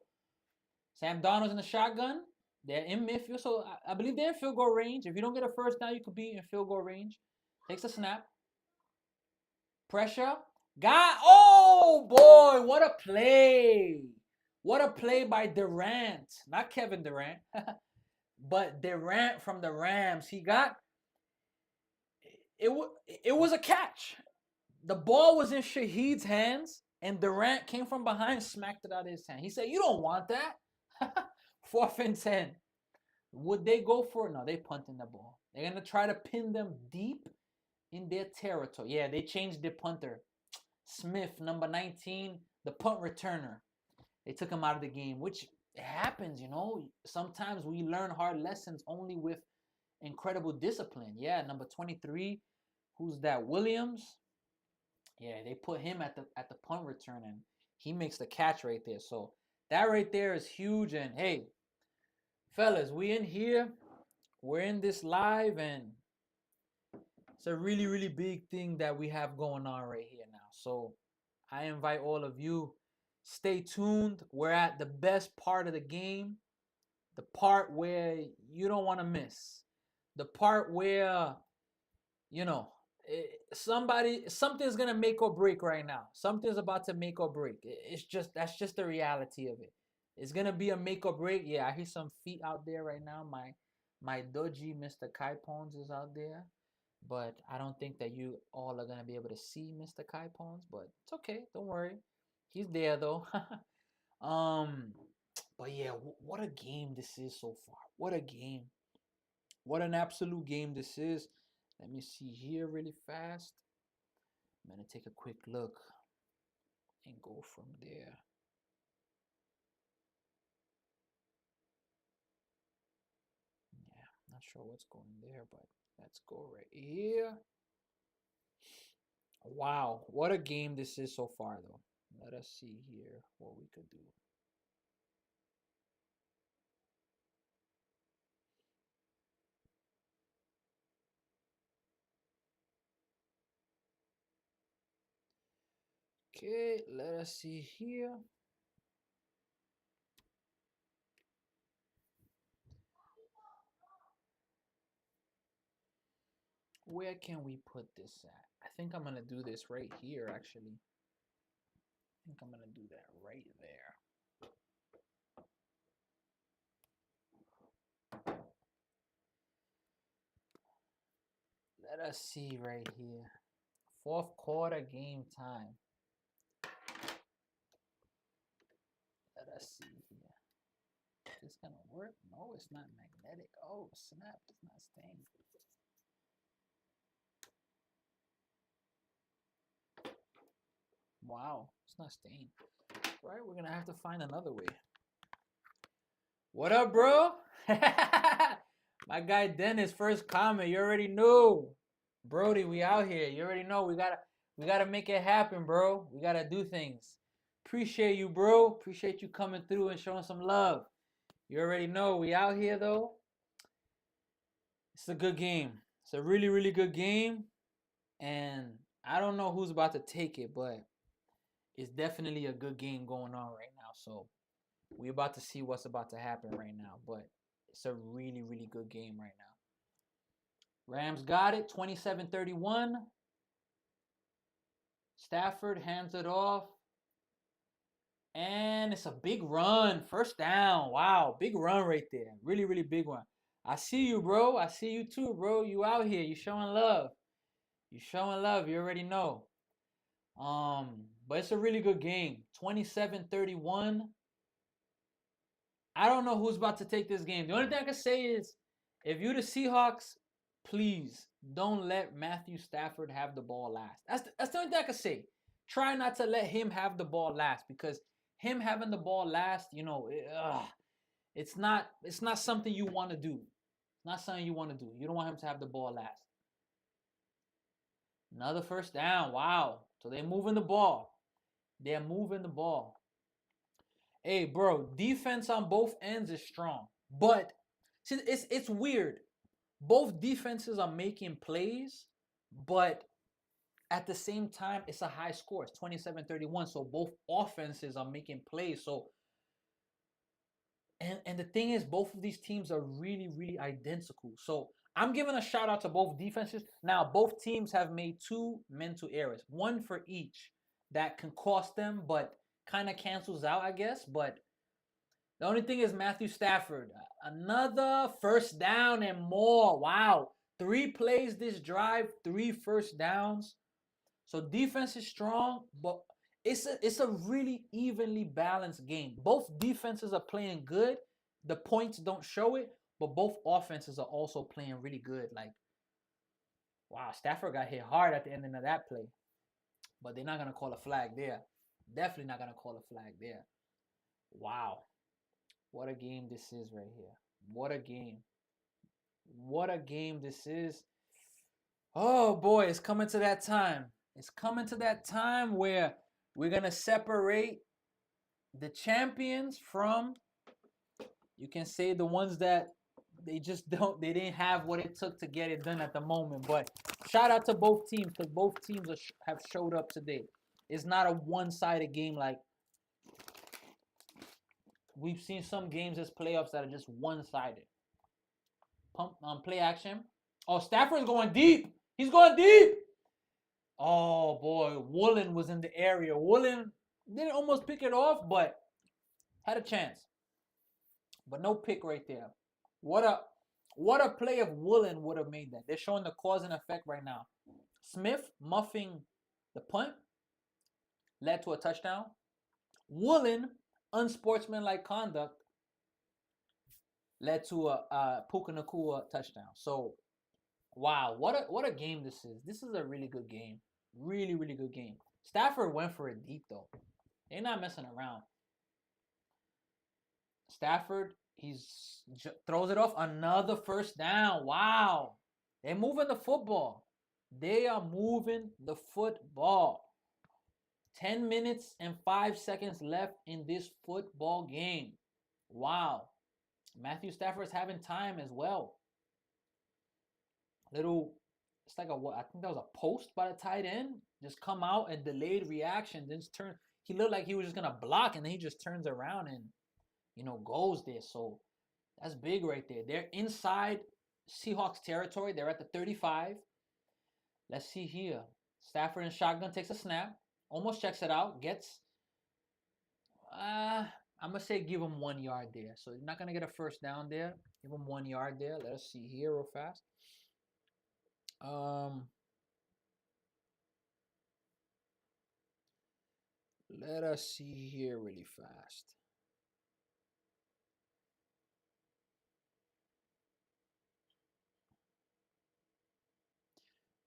Sam Darnold's in the shotgun. They're in midfield. So I believe they're in field goal range. If you don't get a first down, you could be in field goal range. Takes a snap. Pressure. Oh boy, what a play. What a play by Durant. Not Kevin Durant. But Durant from the Rams, he got it. It was a catch. The ball was in Shaheed's hands, and Durant came from behind, smacked it out of his hand. He said, "You don't want that." 4th and 10. Would they go for it? No, they punting the ball. They're gonna try to pin them deep in their territory. Yeah, they changed the punter. Smith, number 19, the punt returner. They took him out of the game, which happens, Sometimes we learn hard lessons only with incredible discipline. Yeah, number 23, who's that? Williams. Yeah, they put him at the punt return, and he makes the catch right there. So that right there is huge. And hey, fellas, we in here. We're in this live, and it's a really, really big thing that we have going on right here now. So I invite all of you, stay tuned. We're at the best part of the game, the part where you don't want to miss, the part where, something's going to make or break right now. Something's about to make or break. That's just the reality of it. It's going to be a make or break. Yeah, I hear some feet out there right now. My dodgy Mr. Kai Pons is out there. But I don't think that you all are going to be able to see Mr. Kai Pons. But it's okay. Don't worry. He's there, though. But yeah, what a game this is so far. What a game. What an absolute game this is. Let me see here really fast. I'm going to take a quick look and go from there. Yeah, Not sure what's going there, but let's go right here. Wow, what a game this is so far, though. Let us see here what we could do. Okay, let us see here. Where can we put this at? I think I'm gonna do this right here, actually. I think I'm gonna do that right there. Let us see right here. Fourth quarter game time. Let us see here. Is this gonna work? No, it's not magnetic. Oh, snap, it's not staying. Wow, it's not staying. Right, we're gonna have to find another way. What up, bro? My guy Dennis, first comment. You already know. Brody, we out here. You already know. We gotta make it happen, bro. We gotta do things. Appreciate you, bro. Appreciate you coming through and showing some love. You already know. We out here though. It's a good game. It's a really, really good game. And I don't know who's about to take it, but it's definitely a good game going on right now. So we're about to see what's about to happen right now. But it's a really, really good game right now. Rams got it, 27-31. Stafford hands it off. And it's a big run. First down. Wow, big run right there. Really, really big one. I see you, bro. I see you too, bro. You out here. You showing love. You showing love. You already know. But it's a really good game. 27-31. I don't know who's about to take this game. The only thing I can say is, if you're the Seahawks, please don't let Matthew Stafford have the ball last. That's the only thing I can say. Try not to let him have the ball last, because him having the ball last, it's not something you want to do. It's not something you want to do. You don't want him to have the ball last. Another first down. Wow. So they're moving the ball. They're moving the ball. Hey, bro, defense on both ends is strong. But see, it's weird. Both defenses are making plays, but at the same time, it's a high score. It's 27-31. So both offenses are making plays. So and the thing is, both of these teams are really, really identical. So I'm giving a shout out to both defenses. Now, both teams have made 2 mental errors, one for each that can cost them, but kind of cancels out, I guess. But the only thing is Matthew Stafford, another first down and more. Wow. 3 plays this drive, 3 first downs. So defense is strong, but it's a really evenly balanced game. Both defenses are playing good. The points don't show it, but both offenses are also playing really good. Like, wow, Stafford got hit hard at the end of that play. But they're not going to call a flag there. Definitely not going to call a flag there. Wow. What a game this is right here. What a game. What a game this is. Oh boy, it's coming to that time. It's coming to that time where we're going to separate the champions from, you can say, the ones that they didn't have what it took to get it done at the moment. But shout out to both teams, because both teams have showed up today. It's not a one-sided game like we've seen some games as playoffs that are just one-sided. Play action. Oh, Stafford's going deep. He's going deep. Oh boy, Woolen was in the area. Woolen didn't almost pick it off, but had a chance. But no pick right there. What a play if Woolen would have made that. They're showing the cause and effect right now. Smith muffing the punt led to a touchdown. Woolen, unsportsmanlike conduct, led to a Puka Nacua touchdown. So, wow, what a game this is. This is a really good game. Really, really good game. Stafford went for it deep, though. They're not messing around. Stafford throws it off. Another first down. Wow. They're moving the football. They are moving the football. 10 minutes and 5 seconds left in this football game. Wow. Matthew Stafford's having time as well. It's like I think that was a post by the tight end. Just come out and delayed reaction. Then turn. He looked like he was just gonna block, and then he just turns around and goes there. So that's big right there. They're inside Seahawks territory. They're at the 35. Let's see here. Stafford in shotgun takes a snap. Almost checks it out. Gets. I'm gonna say give him 1 yard there. So you're not gonna get a first down there. Give him 1 yard there. Let us see here real fast. Let us see here really fast.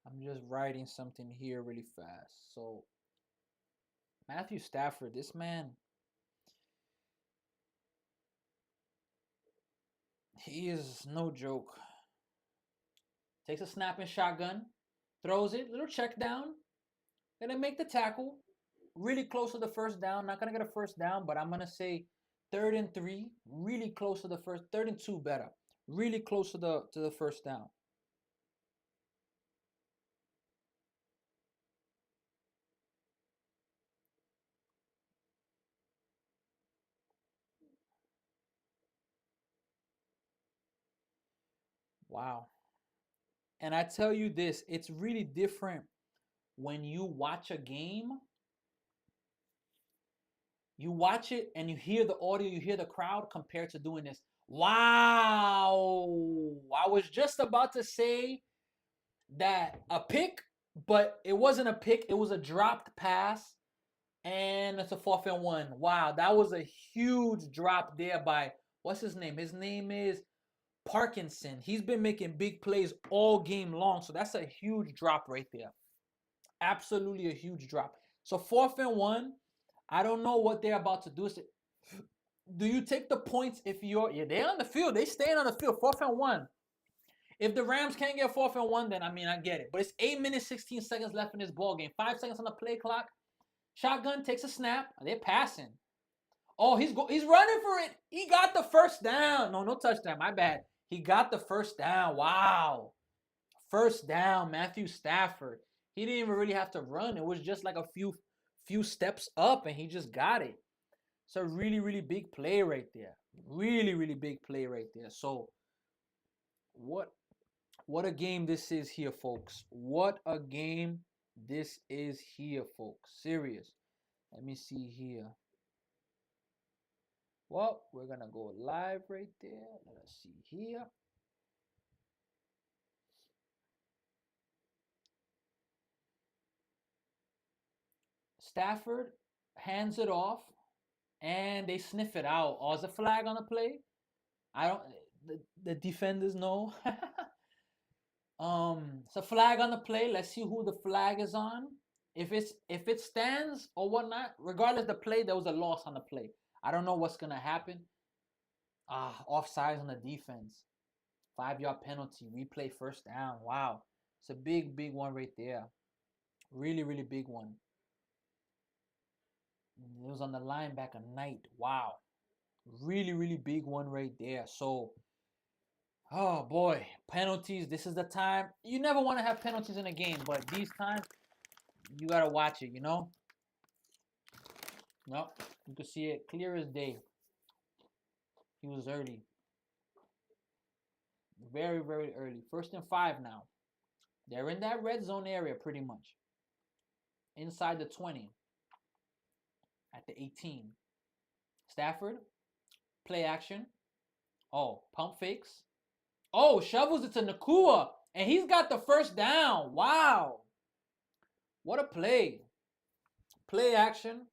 I'm just writing something here really fast. So Matthew Stafford, this man, he is no joke. Takes a snap in shotgun, throws it, little check down, gonna make the tackle. Really close to the first down. Not gonna get a first down, but I'm gonna say 3rd and 3. Really close to the first. 3rd and 2 better. Really close to the first down. Wow. And I tell you this, it's really different when you watch a game. You watch it and you hear the audio, you hear the crowd compared to doing this. Wow. I was just about to say that a pick, but it wasn't a pick. It was a dropped pass, and it's a 4th and 1. Wow, that was a huge drop there by, what's his name? His name is Parkinson. He's been making big plays all game long, so that's a huge drop right there. Absolutely a huge drop. So 4th and 1. I don't know what they're about to do. Do you take the points if they're on the field? They staying on the field. 4th and 1. If the Rams can't get 4th and 1, then I get it. But it's 8 minutes 16 seconds left in this ball game. 5 seconds on the play clock. Shotgun takes a snap. They're passing. Oh, he's running for it. He got the first down. No touchdown. My bad. He got the first down. Wow. First down, Matthew Stafford. He didn't even really have to run. It was just like a few steps up, and he just got it. It's a really, really big play right there. Really, really big play right there. So what a game this is here, folks. What a game this is here, folks. Serious. Let me see here. Well, we're going to go live right there. Let us see here. Stafford hands it off, and they sniff it out. Oh, is a flag on the play? The defenders know. It's a flag on the play. Let's see who the flag is on. If it stands or whatnot, regardless of the play, there was a loss on the play. I don't know what's gonna happen. Offsides on the defense. 5-yard penalty. Replay first down. Wow. It's a big, big one right there. Really, really big one. It was on the linebacker Knight. Wow. Really, really big one right there. So, oh boy, penalties. This is the time. You never want to have penalties in a game, but these times, you got to watch it, Nope. You can see it clear as day. He was early. Very, very early. 1st and 5 now. They're in that red zone area pretty much. Inside the 20. At the 18. Stafford. Play action. Oh, pump fakes. Oh, shovels it to Nakua. And he's got the first down. Wow. What a play. Play action.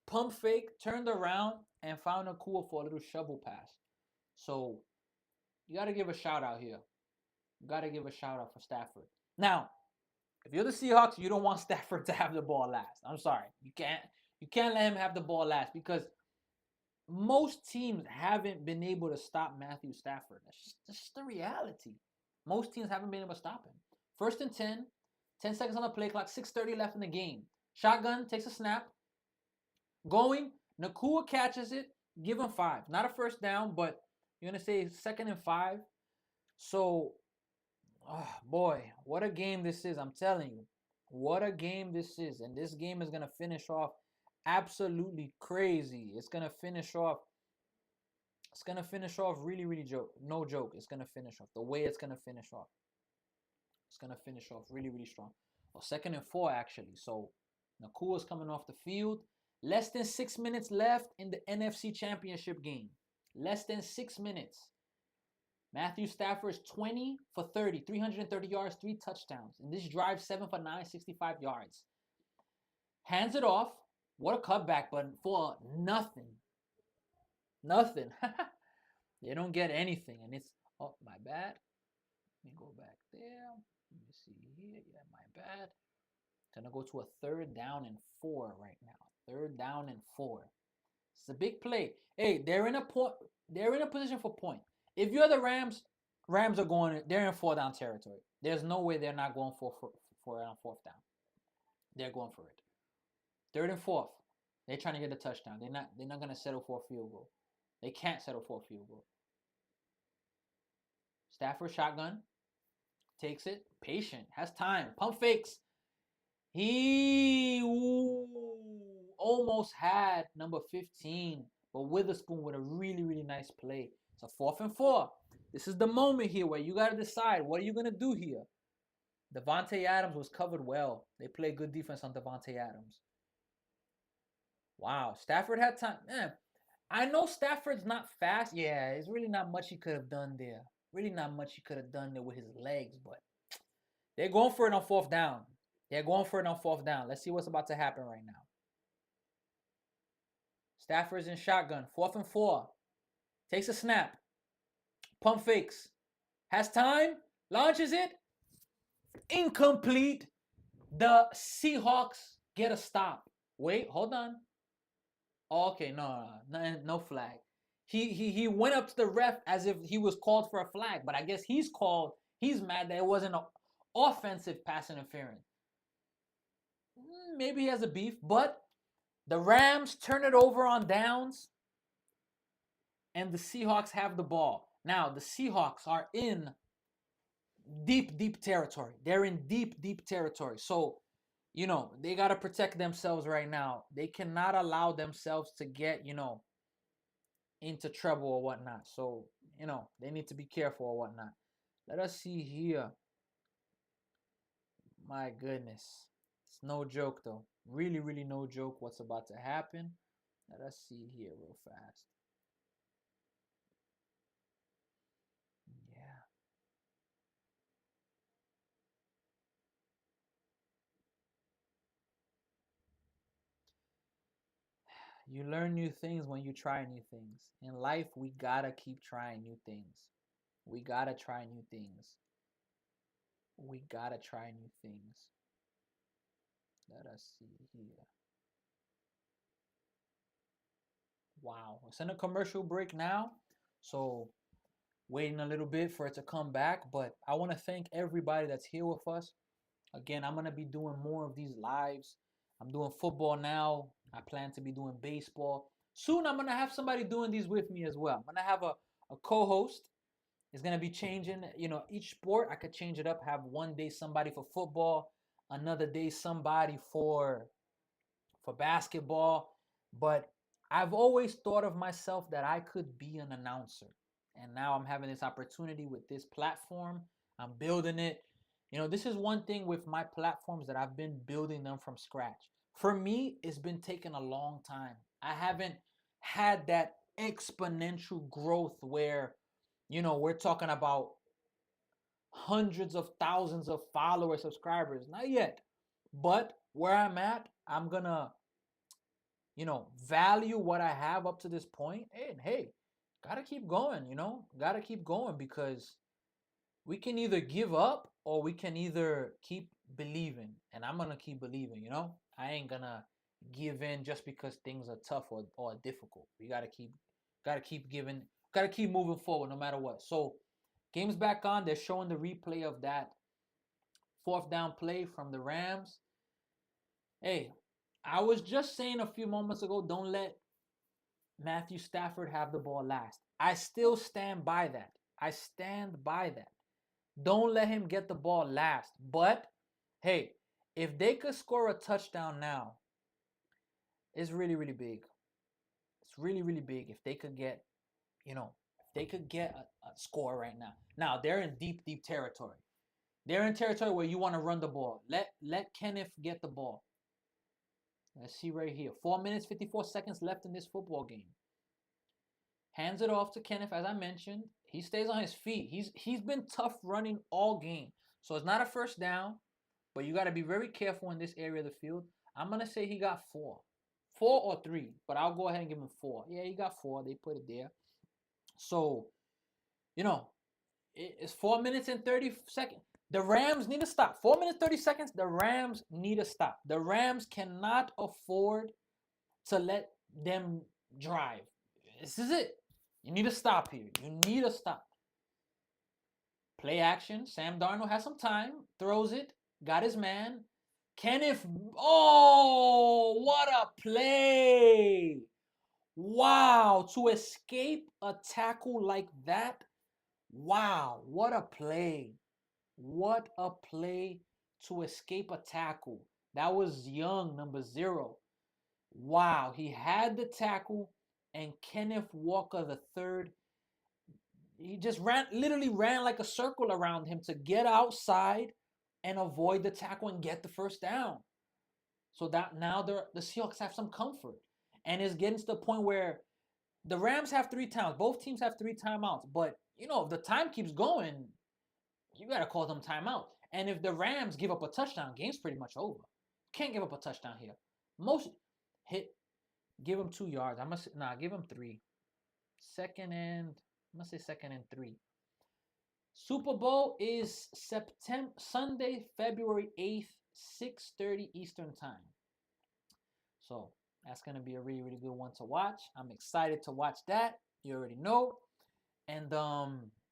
Pump fake. Turned around and found Nakua for a little shovel pass. So, you got to give a shout out here. You got to give a shout out for Stafford. Now, if you're the Seahawks, you don't want Stafford to have the ball last. I'm sorry. You can't let him have the ball last because most teams haven't been able to stop Matthew Stafford. That's just the reality. Most teams haven't been able to stop him. 1st and 10, 10 seconds on the play clock, 6:30 left in the game. Shotgun, takes a snap. Going, Nakua catches it, give him 5. Not a first down, but you're going to say 2nd and 5. So, oh boy, what a game this is. I'm telling you. What a game this is. And this game is going to finish off absolutely crazy. It's going to finish off really, really no joke. It's going to finish off the way it's going to finish off. It's going to finish off really, really strong. Well, 2nd and 4, actually. So, Nakua's coming off the field. Less than 6 minutes left in the NFC Championship game. Less than 6 minutes. Matthew Stafford is 20 for 30, 330 yards, 3 touchdowns. In this drive, 7 for 9, 65 yards. Hands it off. What a cutback, but for nothing. Nothing. They don't get anything. And it's, oh, my bad. Let me go back there. Let me see here. Yeah, my bad. Gonna go to a 3rd down and 4 right now. 3rd down and 4. It's a big play. Hey, they're in a position for point. If you're the Rams are going. They're in 4th down territory. There's no way they're not going for 4th down. They're going for it. 3rd and 4th. They're trying to get a touchdown. They're not gonna settle for a field goal. They can't settle for a field goal. Stafford shotgun. Takes it. Patient. Has time. Pump fakes. He almost had number 15, but Witherspoon with a really, really nice play. It's a 4th and 4. This is the moment here where you got to decide, what are you going to do here? Devontae Adams was covered well. They play good defense on Devontae Adams. Wow, Stafford had time. Man, I know Stafford's not fast. Yeah, there's really not much he could have done there. Really not much he could have done there with his legs, but they're going for it on 4th down. They're going for it on 4th down. Let's see what's about to happen right now. Stafford's in shotgun. 4th and 4. Takes a snap. Pump fakes. Has time. Launches it. Incomplete. The Seahawks get a stop. Wait, hold on. Okay, no flag. He went up to the ref as if he was called for a flag, but I guess he's mad that it wasn't an offensive pass interference. Maybe he has a beef, but the Rams turn it over on downs, and the Seahawks have the ball. Now, the Seahawks are in deep, deep territory. They're in deep, deep territory. So, they got to protect themselves right now. They cannot allow themselves to get, into trouble or whatnot. So, they need to be careful or whatnot. Let us see here. My goodness. It's no joke, though. Really, really no joke what's about to happen. Let us see here real fast. Yeah. You learn new things when you try new things. In life, we gotta keep trying new things. We gotta try new things. We gotta try new things. Let us see here. Wow. It's in a commercial break now. So waiting a little bit for it to come back. But I want to thank everybody that's here with us. Again, I'm going to be doing more of these lives. I'm doing football now. I plan to be doing baseball. Soon I'm going to have somebody doing these with me as well. I'm going to have a co-host. It's going to be changing, each sport. I could change it up, have one day somebody for football, another day somebody for basketball. But I've always thought of myself that I could be an announcer. And now I'm having this opportunity with this platform. I'm building it. This is one thing with my platforms that I've been building them from scratch. For me, it's been taking a long time. I haven't had that exponential growth where, we're talking about hundreds of thousands of followers, subscribers. Not yet. But where I'm at, I'm going to, value what I have up to this point. And hey, gotta keep going, gotta keep going, because we can either give up or we can either keep believing. And I'm gonna keep believing, I ain't gonna give in just because things are tough or difficult. We gotta keep moving forward no matter what. So game's back on. They're showing the replay of that fourth down play from the Rams. Hey, I was just saying a few moments ago, don't let Matthew Stafford have the ball last. I still stand by that. I stand by that. Don't let him get the ball last. But hey, if they could score a touchdown now, it's really, really big. It's really, really big if they could get, if they could get a score right now. Now they're in deep, deep territory. They're in territory where you want to run the ball. Let Kenneth get the ball. Let's see right here. 4 minutes, 54 seconds left in this football game. Hands it off to Kenneth, as I mentioned. He stays on his feet. He's been tough running all game. So it's not a first down, but you got to be very careful in this area of the field. I'm going to say he got 4. 4 or 3, but I'll go ahead and give him 4. Yeah, he got 4. They put it there. So, it's 4 minutes and 30 seconds. The Rams need to stop. 4 minutes, 30 seconds. The Rams need to stop. The Rams cannot afford to let them drive. This is it. You need to stop here. You need to stop. Play action. Sam Darnold has some time. Throws it. Got his man. Kenneth. Oh, what a play. Wow. To escape a tackle like that. Wow. What a play. What a play to escape a tackle. That was Young, number 0. Wow. He had the tackle, and Kenneth Walker, the third, he just literally ran like a circle around him to get outside and avoid the tackle and get the first down. So that now the Seahawks have some comfort. And it's getting to the point where the Rams have 3 timeouts. Both teams have 3 timeouts. But, if the time keeps going, you got to call them timeout. And if the Rams give up a touchdown, game's pretty much over. Can't give up a touchdown here. Give them 2 yards. Give them 3. I'm going to say second and 3. Super Bowl is Sunday, February 8th, 6:30 Eastern Time. So that's going to be a really, really good one to watch. I'm excited to watch that. You already know. And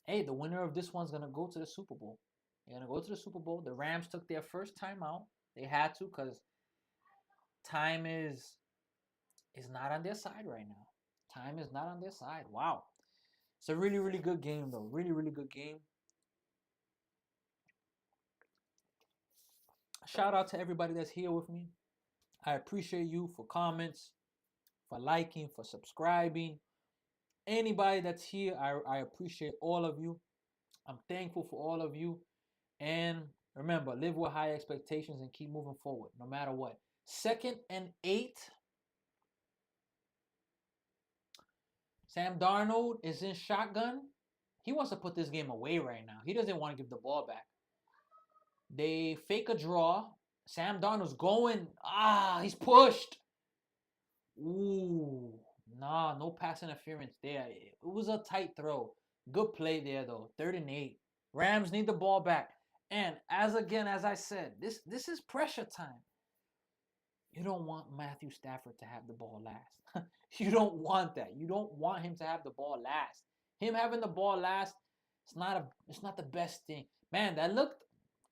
hey, the winner of this one's going to go to the Super Bowl. They're going to go to the Super Bowl. The Rams took their first timeout. They had to because time is not on their side right now. Time is not on their side. Wow. It's a really, really good game, though. Really, really good game. Shout out to everybody that's here with me. I appreciate you for comments, for liking, for subscribing. Anybody that's here, I appreciate all of you. I'm thankful for all of you. And remember, live with high expectations and keep moving forward, no matter what. 2nd and 8. Sam Darnold is in shotgun. He wants to put this game away right now. He doesn't want to give the ball back. They fake a draw. Sam Darnold's going. He's pushed. Ooh, no pass interference there. It was a tight throw. Good play there, though. 3rd and 8. Rams need the ball back. And as I said, this is pressure time. You don't want Matthew Stafford to have the ball last. You don't want that. You don't want him to have the ball last. Him having the ball last, it's not the best thing. Man, that looked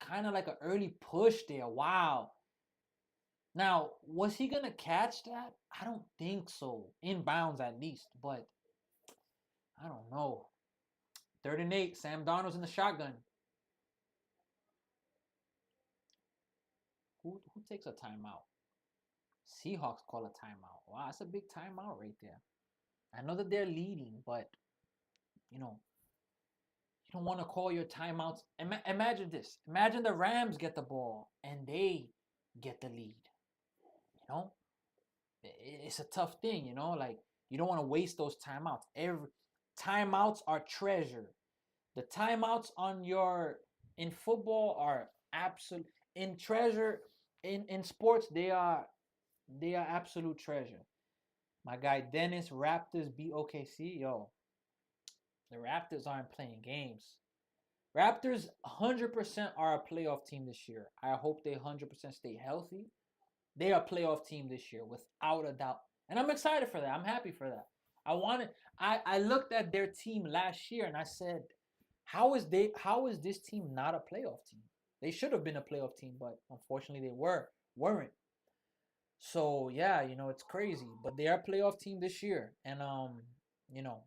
kind of like an early push there. Wow. Now, was he going to catch that? I don't think so. Inbounds at least, but I don't know. 3rd and 8. Sam Darnold's in the shotgun. Who takes a timeout? Seahawks call a timeout. Wow, that's a big timeout right there. I know that they're leading, but you don't want to call your timeouts. Imagine this. Imagine the Rams get the ball and they get the lead. It's a tough thing, like you don't want to waste those timeouts. Timeouts are treasure. The timeouts in football are absolute. In treasure, in sports, they are absolute treasure. My guy Dennis, Raptors beat OKC. Yo, the Raptors aren't playing games. Raptors 100% are a playoff team this year. I hope they 100% stay healthy. They are a playoff team this year, without a doubt. And I'm excited for that. I'm happy for that. I looked at their team last year and I said, how is this team not a playoff team? They should have been a playoff team, but unfortunately they weren't. So yeah, it's crazy. But they are a playoff team this year. And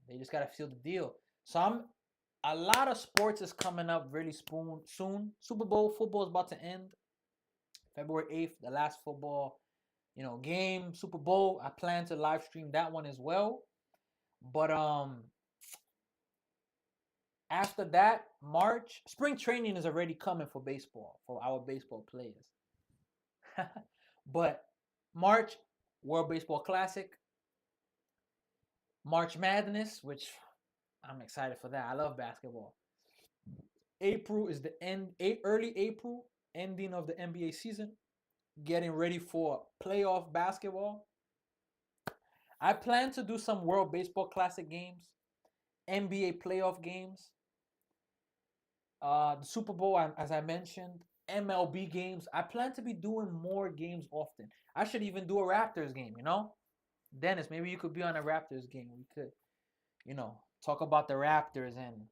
they just gotta seal the deal. So a lot of sports is coming up really soon. Super Bowl football is about to end. February 8th, the last football, game, Super Bowl. I plan to live stream that one as well. But after that, March, spring training is already coming for baseball, for our baseball players. But March, World Baseball Classic. March Madness, which I'm excited for that. I love basketball. April is the early April, ending of the NBA season. Getting ready for playoff basketball. I plan to do some World Baseball Classic games, NBA playoff games, the Super Bowl, as I mentioned, MLB games. I plan to be doing more games often. I should even do a Raptors game, Dennis, maybe you could be on a Raptors game. We could, talk about the Raptors and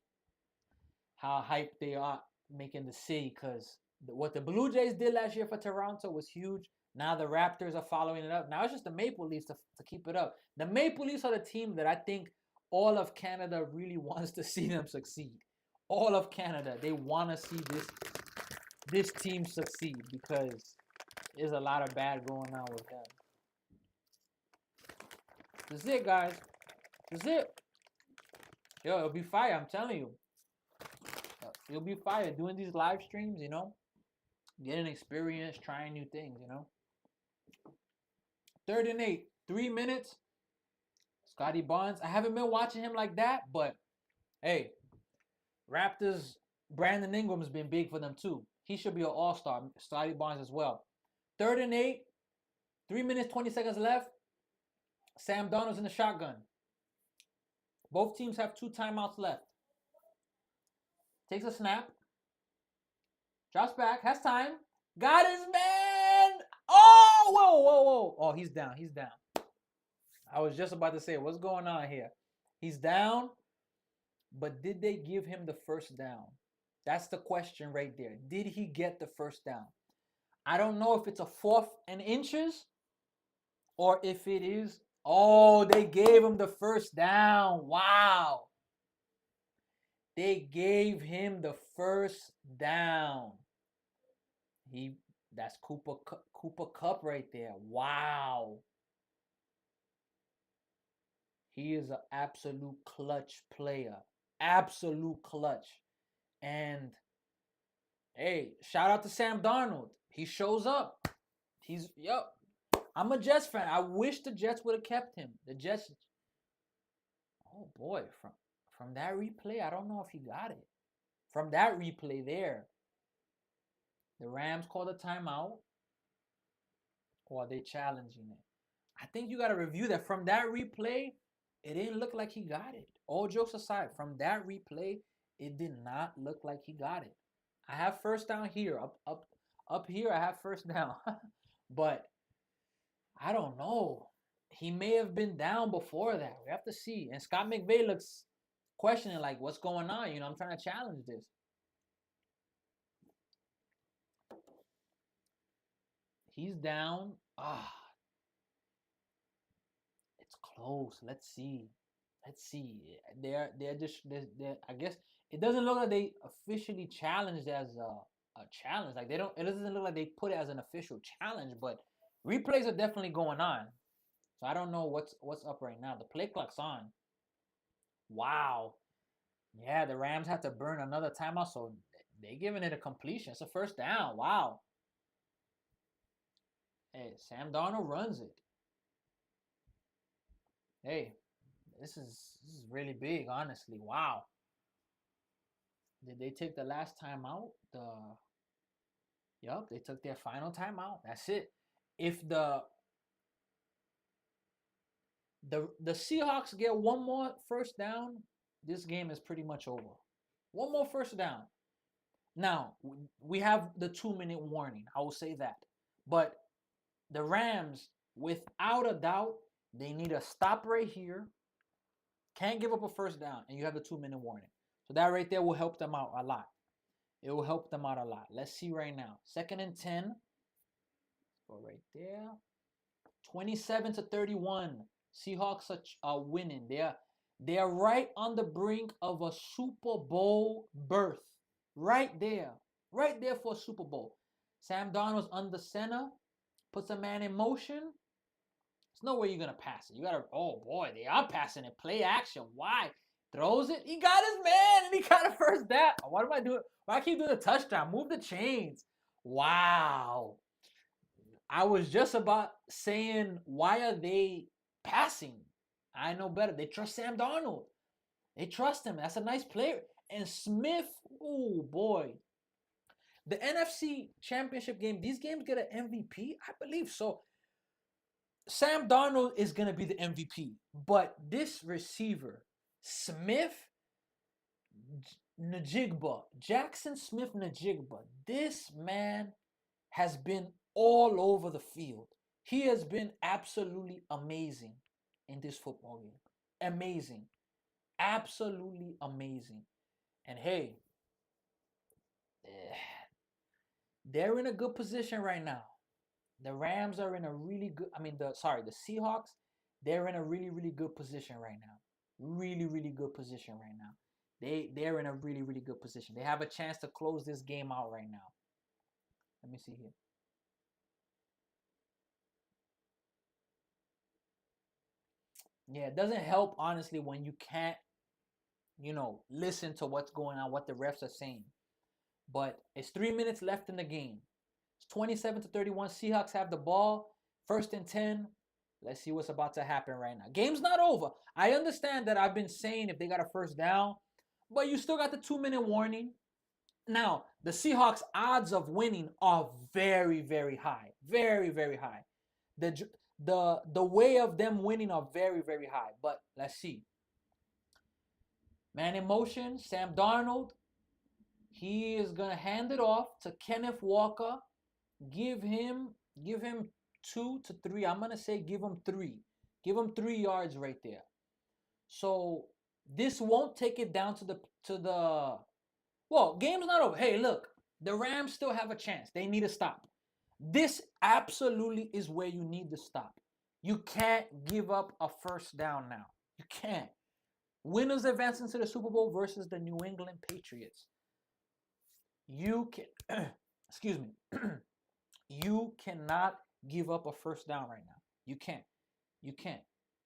how hyped they are making the city, because what the Blue Jays did last year for Toronto was huge. Now the Raptors are following it up. Now it's just the Maple Leafs to keep it up. The Maple Leafs are the team that I think all of Canada really wants to see them succeed. All of Canada, they want to see this team succeed, because there's a lot of bad going on with them. That's it, guys. That's it. Yo, it'll be fire, I'm telling you. It'll be fire doing these live streams, getting experience, trying new things, 3rd and 8, 3 minutes. Scotty Barnes. I haven't been watching him like that, but hey, Raptors, Brandon Ingram's been big for them too. He should be an all-star. Scotty Barnes as well. 3rd and 8, 3 minutes, 20 seconds left. Sam Darnold's in the shotgun. Both teams have 2 timeouts left. Takes a snap. Drops back. Has time. Got his man. Oh, whoa. Oh, he's down. I was just about to say, what's going on here? He's down, but did they give him the first down? That's the question right there. Did he get the first down? I don't know if it's a 4th and inches or if it is. Oh, they gave him the first down. Wow. They gave him the first down. That's Cooper Kupp right there. Wow. He is an absolute clutch player. Absolute clutch. And hey, shout out to Sam Darnold. He shows up. I'm a Jets fan. I wish the Jets would have kept him. The Jets. Oh boy, from that replay, I don't know if he got it. From that replay there, the Rams called a timeout, or are they challenging it? I think you got to review that. From that replay, it didn't look like he got it. All jokes aside, from that replay, it did not look like he got it. I have first down here. Up here, I have first down. But I don't know. He may have been down before that. We have to see. And Scott McVay looks questioning, like, what's going on? I'm trying to challenge this. He's down. It's close. Let's see. They're I guess it doesn't look like they officially challenged as a challenge. Like it doesn't look like they put it as an official challenge, but replays are definitely going on. So I don't know what's up right now. The play clock's on. Wow. Yeah, the Rams have to burn another timeout, so they're giving it a completion. It's a first down. Wow. Hey, Sam Darnold runs it. Hey, this is really big, honestly. Wow. Did they take the last timeout? Yup, they took their final timeout. That's it. If the Seahawks get one more first down, this game is pretty much over. One more first down. Now, we have the 2-minute warning. I will say that. But The Rams, without a doubt, they need a stop right here. Can't give up a first down, and you have the 2-minute warning. So that right there will help them out a lot. It will help them out a lot. Let's see right now. 2nd and 10. Let's go right there. 27-31. Seahawks are winning. They are right on the brink of a Super Bowl berth. Right there. Right there for a Super Bowl. Sam Darnold's under center. Puts a man in motion. There's no way you're going to pass it. You got to, oh boy, they are passing it. Play action. Why? Throws it. He got his man and he got a first down. What am I doing? Why I keep doing the touchdown? Move the chains. Wow. I was just about saying, why are they passing? I know better. They trust Sam Darnold. They trust him. That's a nice player. And Smith, oh boy. The NFC Championship game, these games get an MVP? I believe so. Sam Darnold is going to be the MVP. But this receiver, Smith Najigba, Jackson Smith Najigba, this man has been all over the field. He has been absolutely amazing in this football game. Amazing. Absolutely amazing. And hey, they're in a good position right now. The Rams are in a really good, the Seahawks, they're in a really, really good position right now. Really, really good position right now. They're in a really, really good position. They have a chance to close this game out right now. Let me see here. Yeah, it doesn't help, honestly, when you can't, listen to what's going on, what the refs are saying. But it's 3 minutes left in the game. It's 27-31. Seahawks have the ball. 1st and 10. Let's see what's about to happen right now. Game's not over. I understand that I've been saying if they got a first down, but you still got the 2-minute warning. Now, the Seahawks' odds of winning are very, very high. Very, very high. The way of them winning are very, very high. But let's see. Man in motion, Sam Darnold. He is gonna hand it off to Kenneth Walker. Give him 2 to 3. I'm gonna say give him 3. Give him 3 yards right there. So this won't take it down to the. Well, game's not over. Hey, look, the Rams still have a chance. They need to stop. This absolutely is where you need to stop. You can't give up a first down now. You can't. Winners advancing to the Super Bowl versus the New England Patriots. You can, excuse me, you cannot give up a first down right now. You can't. You can't.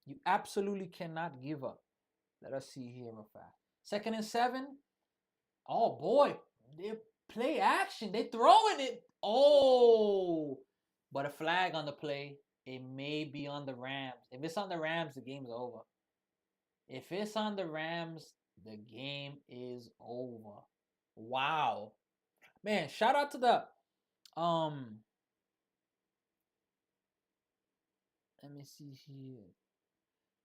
You absolutely cannot give up. Let us see here real fast. 2nd and 7. Oh boy, they play action. They throwing it. Oh, but a flag on the play. It may be on the Rams. If it's on the Rams, the game's over. If it's on the Rams, the game is over. Wow. Man, shout out to the let me see here.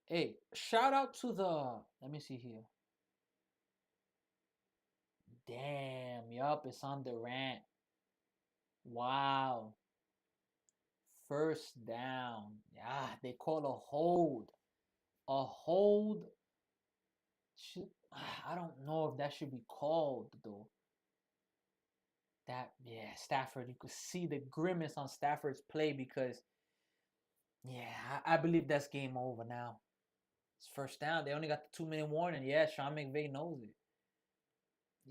Hey, shout out to the let me see here. Damn, yup, it's on the rant. Wow. First down. Yeah, they call a hold. A hold. I don't know if that should be called though. Stafford, you could see the grimace on Stafford's play because, I believe that's game over now. It's first down. They only got the 2-minute warning. Yeah, Sean McVay knows it.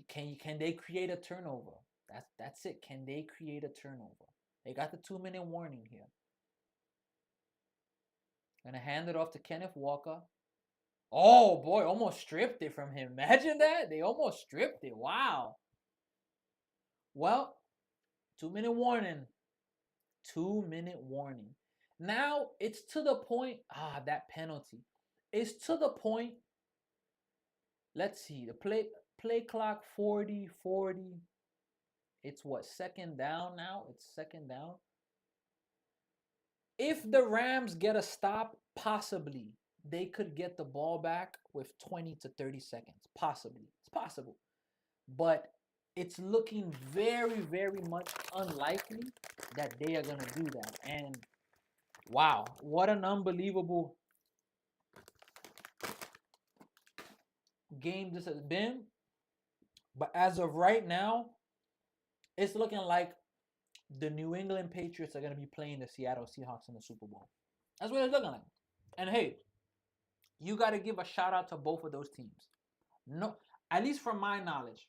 Can they create a turnover? That's it. Can they create a turnover? They got the 2-minute warning here. Gonna hand it off to Kenneth Walker. Oh boy, almost stripped it from him. Imagine that. They almost stripped it. Wow. Well, 2-minute warning. 2-minute warning. Now it's to the point. That penalty. It's to the point. Let's see. The play clock 40. It's what, 2nd down now? It's 2nd down. If the Rams get a stop, possibly they could get the ball back with 20 to 30 seconds. Possibly. It's possible. But it's looking very, very much unlikely that they are going to do that. And Wow, what an unbelievable game this has been. But as of right now, it's looking like the New England Patriots are going to be playing the Seattle Seahawks in the Super Bowl. That's what it's looking like. And hey, you got to give a shout out to both of those teams. No, at least from my knowledge,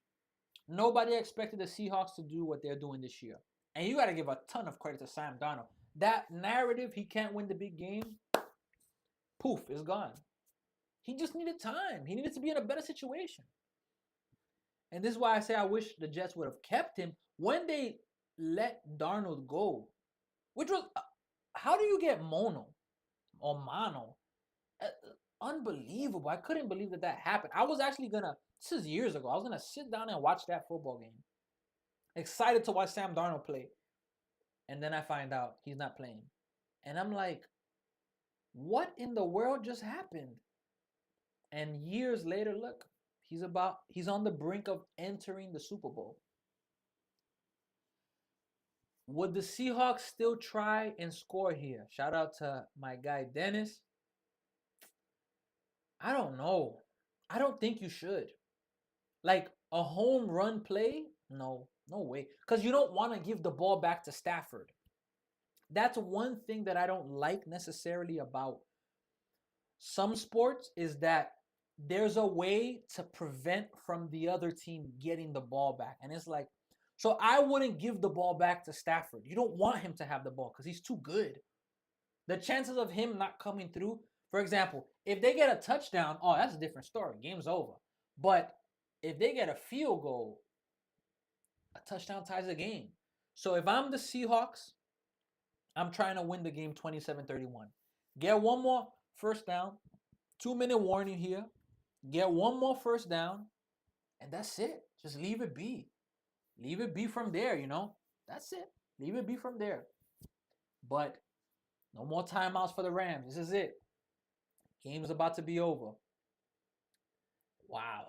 nobody expected the Seahawks to do what they're doing this year. And you got to give a ton of credit to Sam Darnold. That narrative, he can't win the big game, poof, is gone. He just needed time. He needed to be in a better situation. And this is why I say I wish the Jets would have kept him when they let Darnold go, which was how do you get mono or mono? Uh, Unbelievable. I couldn't believe that happened. I was actually gonna, this is years ago, I was gonna sit down and watch that football game. Excited to watch Sam Darnold play. And then I find out he's not playing. And I'm like, what in the world just happened? And years later, look, he's on the brink of entering the Super Bowl. Would the Seahawks still try and score here? Shout out to my guy Dennis. I don't know. I don't think you should. Like a home run play? No, no way. Because you don't want to give the ball back to Stafford. That's one thing that I don't like necessarily about some sports is that there's a way to prevent from the other team getting the ball back. And it's like, so I wouldn't give the ball back to Stafford. You don't want him to have the ball because he's too good. The chances of him not coming through, for example, if they get a touchdown, oh, that's a different story. Game's over. But if they get a field goal, a touchdown ties the game. So if I'm the Seahawks, I'm trying to win the game 27-31. Get one more first down, 2-minute warning here. Get one more first down, and that's it. Just leave it be. Leave it be from there, you know? That's it. Leave it be from there. But no more timeouts for the Rams. This is it. Game's about to be over. Wow.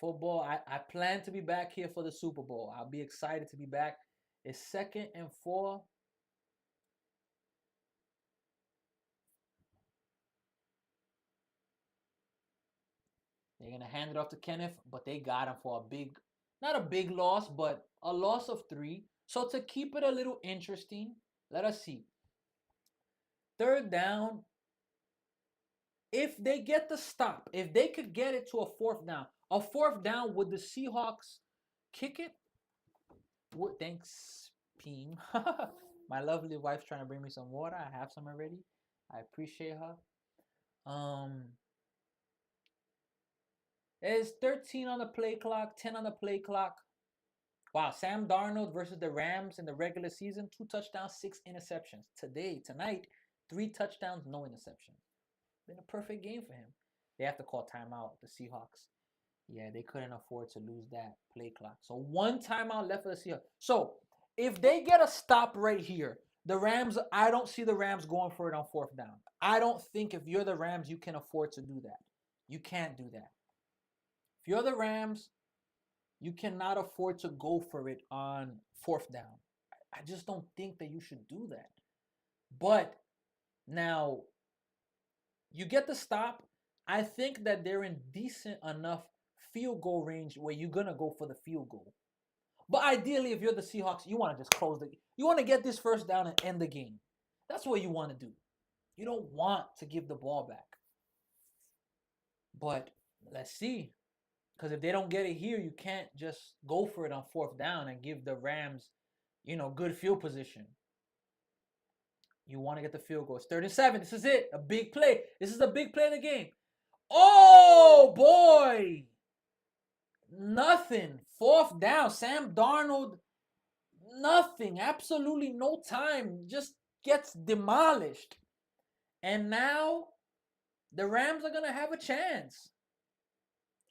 Football, I plan to be back here for the Super Bowl. I'll be excited to be back. It's 2nd and 4. They're going to hand it off to Kenneth, but they got him for a big, not a big loss, but a loss of 3. So to keep it a little interesting, let us see. 3rd down, if they get the stop, if they could get it to a 4th down, would the Seahawks kick it? Thanks, Peen. My lovely wife's trying to bring me some water. I have some already. I appreciate her. There's 13 on the play clock, 10 on the play clock. Wow, Sam Darnold versus the Rams in the regular season, 2 touchdowns, 6 interceptions. Tonight, 3 touchdowns, no interceptions. Been a perfect game for him. They have to call timeout, the Seahawks. Yeah, they couldn't afford to lose that play clock. So 1 timeout left for the Seahawks. So if they get a stop right here, the Rams, I don't see the Rams going for it on 4th down. I don't think if you're the Rams, you can afford to do that. You can't do that. If you're the Rams, you cannot afford to go for it on 4th down. I just don't think that you should do that. But now, you get the stop. I think that they're in decent enough field goal range where you're going to go for the field goal. But ideally, if you're the Seahawks, you want to just close the game. You want to get this first down and end the game. That's what you want to do. You don't want to give the ball back. But let's see. Because if they don't get it here, you can't just go for it on 4th down and give the Rams, good field position. You want to get the field goal. It's 3rd and 7. This is it. A big play. This is a big play of the game. Oh, boy. Nothing. 4th down. Sam Darnold, nothing. Absolutely no time. Just gets demolished. And now the Rams are going to have a chance.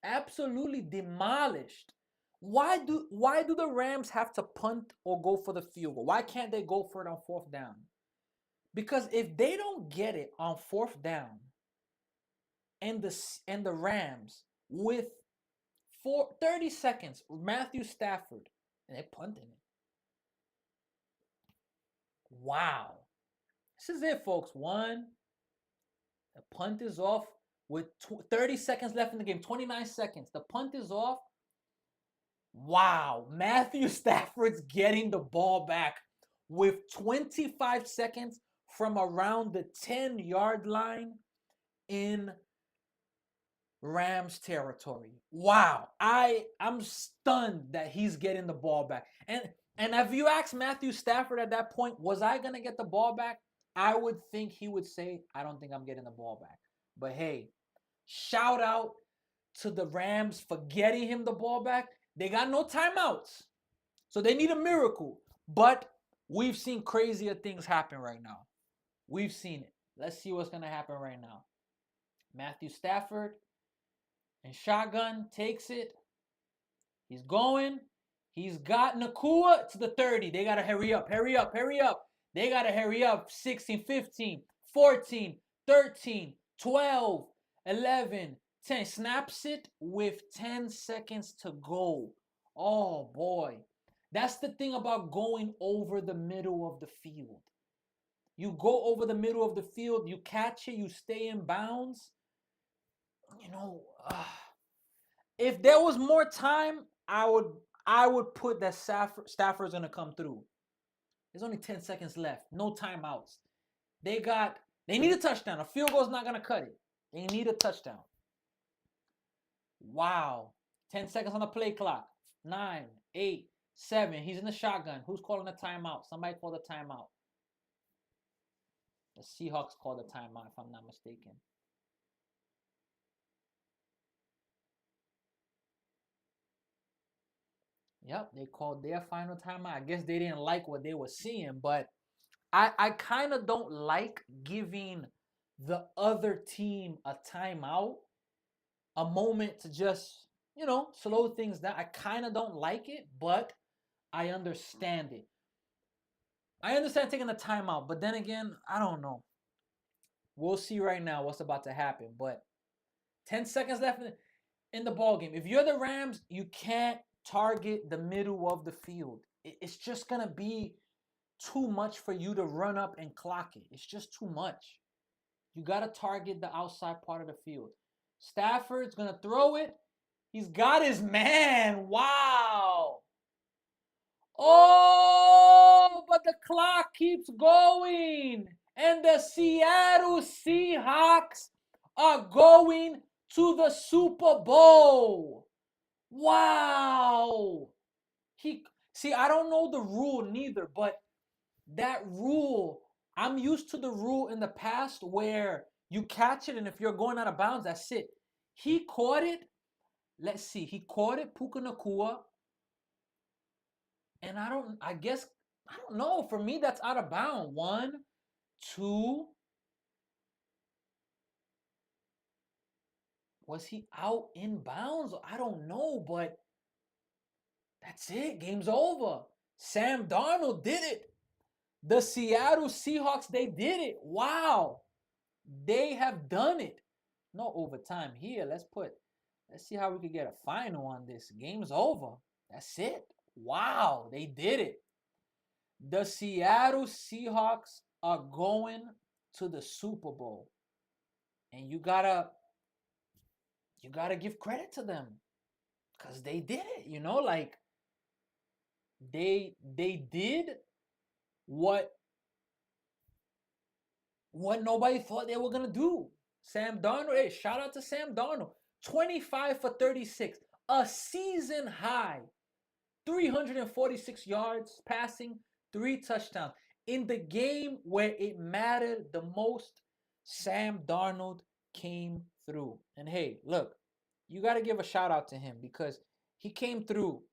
Absolutely demolished. Why do the Rams have to punt or go for the field goal? Why can't they go for it on 4th down? Because if they don't get it on 4th down and the Rams with 30 seconds, Matthew Stafford, and they're punting it. Wow. This is it, folks. One, the punt is off with 30 seconds left in the game, 29 seconds. The punt is off. Wow, Matthew Stafford's getting the ball back with 25 seconds from around the 10-yard line in Rams territory. Wow, I'm stunned that he's getting the ball back. And if you ask Matthew Stafford at that point, was I gonna get the ball back? I would think he would say, I don't think I'm getting the ball back. But hey, shout out to the Rams for getting him the ball back. They got no timeouts, so they need a miracle. But we've seen crazier things happen right now. We've seen it. Let's see what's gonna happen right now. Matthew Stafford and shotgun takes it. He's going. He's got Nakua to the 30. They got to hurry up, hurry up, hurry up. They got to hurry up. 16, 15, 14, 13, 12, 11, 10. Snaps it with 10 seconds to go. Oh, boy. That's the thing about going over the middle of the field. You go over the middle of the field, you catch it, you stay in bounds. You know, if there was more time, I would put that Stafford's gonna come through. There's only 10 seconds left. No timeouts. They need a touchdown. A field goal's not gonna cut it. They need a touchdown. Wow. 10 seconds on the play clock. 9, 8, 7. He's in the shotgun. Who's calling a timeout? Somebody called a timeout. The Seahawks called a timeout, if I'm not mistaken. Yep, they called their final timeout. I guess they didn't like what they were seeing, but I kind of don't like giving the other team a timeout, a moment to just, slow things down. I kind of don't like it, but I understand it. I understand taking a timeout, but then again, I don't know. We'll see right now what's about to happen, but 10 seconds left in the ball game. If you're the Rams, you can't target the middle of the field. It's just going to be too much for you to run up and clock it. It's just too much. You got to target the outside part of the field. Stafford's going to throw it. He's got his man. Wow. Oh, but the clock keeps going. And the Seattle Seahawks are going to the Super Bowl. Wow. I don't know the rule neither, but that rule, I'm used to the rule in the past where you catch it and if you're going out of bounds, that's it. He caught it. Let's see. He caught it, Puka Nakua. And I don't know. For me, that's out of bounds. 1, 2. Was he out in bounds? I don't know, but that's it. Game's over. Sam Darnold did it. The Seattle Seahawks, they did it. Wow. They have done it. No overtime here. Let's see how we could get a final on this. Game's over. That's it. Wow. They did it. The Seattle Seahawks are going to the Super Bowl. And you gotta give credit to them. Because they did it. Like they did what nobody thought they were going to do. Sam Darnold, hey, shout out to Sam Darnold. 25 for 36, a season high. 346 yards passing, 3 touchdowns. In the game where it mattered the most, Sam Darnold came through. And hey, look, you got to give a shout out to him because he came through.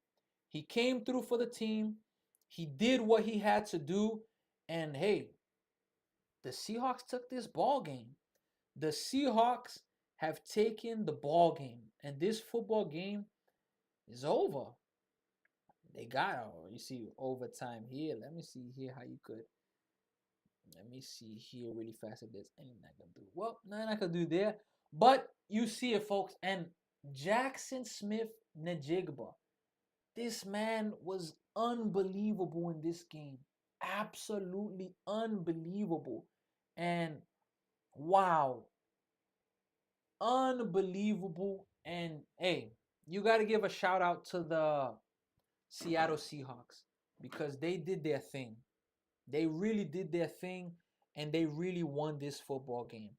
He came through for the team. He did what he had to do. And hey, the Seahawks took this ball game. The Seahawks have taken the ball game. And this football game is over. They got, you see overtime here. Let me see here how you could. Let me see here really fast if there's anything I can do. Well, nothing I can do there. But you see it, folks. And Jackson Smith-Njigba. This man was unbelievable in this game. Absolutely unbelievable. And wow, unbelievable. And hey, you got to give a shout out to the Seattle Seahawks because they did their thing. They really did their thing and they really won this football game.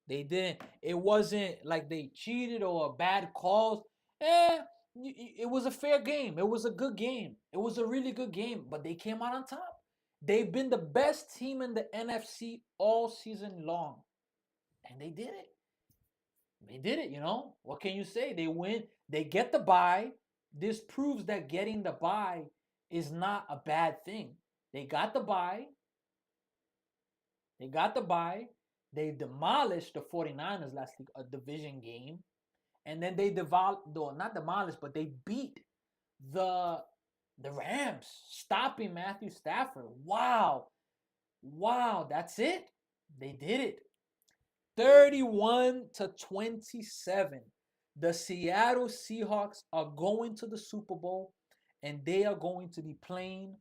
They didn't. It wasn't like they cheated or bad calls. It was a fair game. It was a good game. It was a really good game, but they came out on top. They've been the best team in the NFC all season long, and they did it. They did it, you know? What can you say? They win. They get the bye. This proves that getting the bye is not a bad thing. They got the bye. They got the bye. They demolished the 49ers last week, a division game. And then they not demolished, but they beat the the Rams, stopping Matthew Stafford. Wow. Wow, that's it. They did it. 31-27. The Seattle Seahawks are going to the Super Bowl and they are going to be playing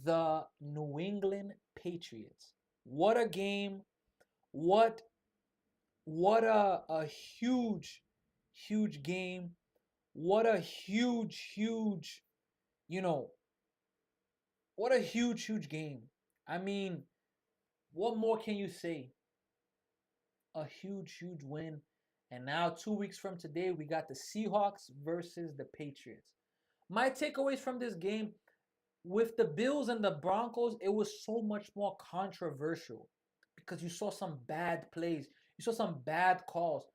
the New England Patriots. What a game. What a huge game. What a huge, you know, what a huge game. I mean, what more can you say? A huge win. And now 2 weeks from today, we got the Seahawks versus the Patriots. My takeaways from this game with the Bills and the Broncos, it was so much more controversial because you saw some bad plays, you saw some bad calls.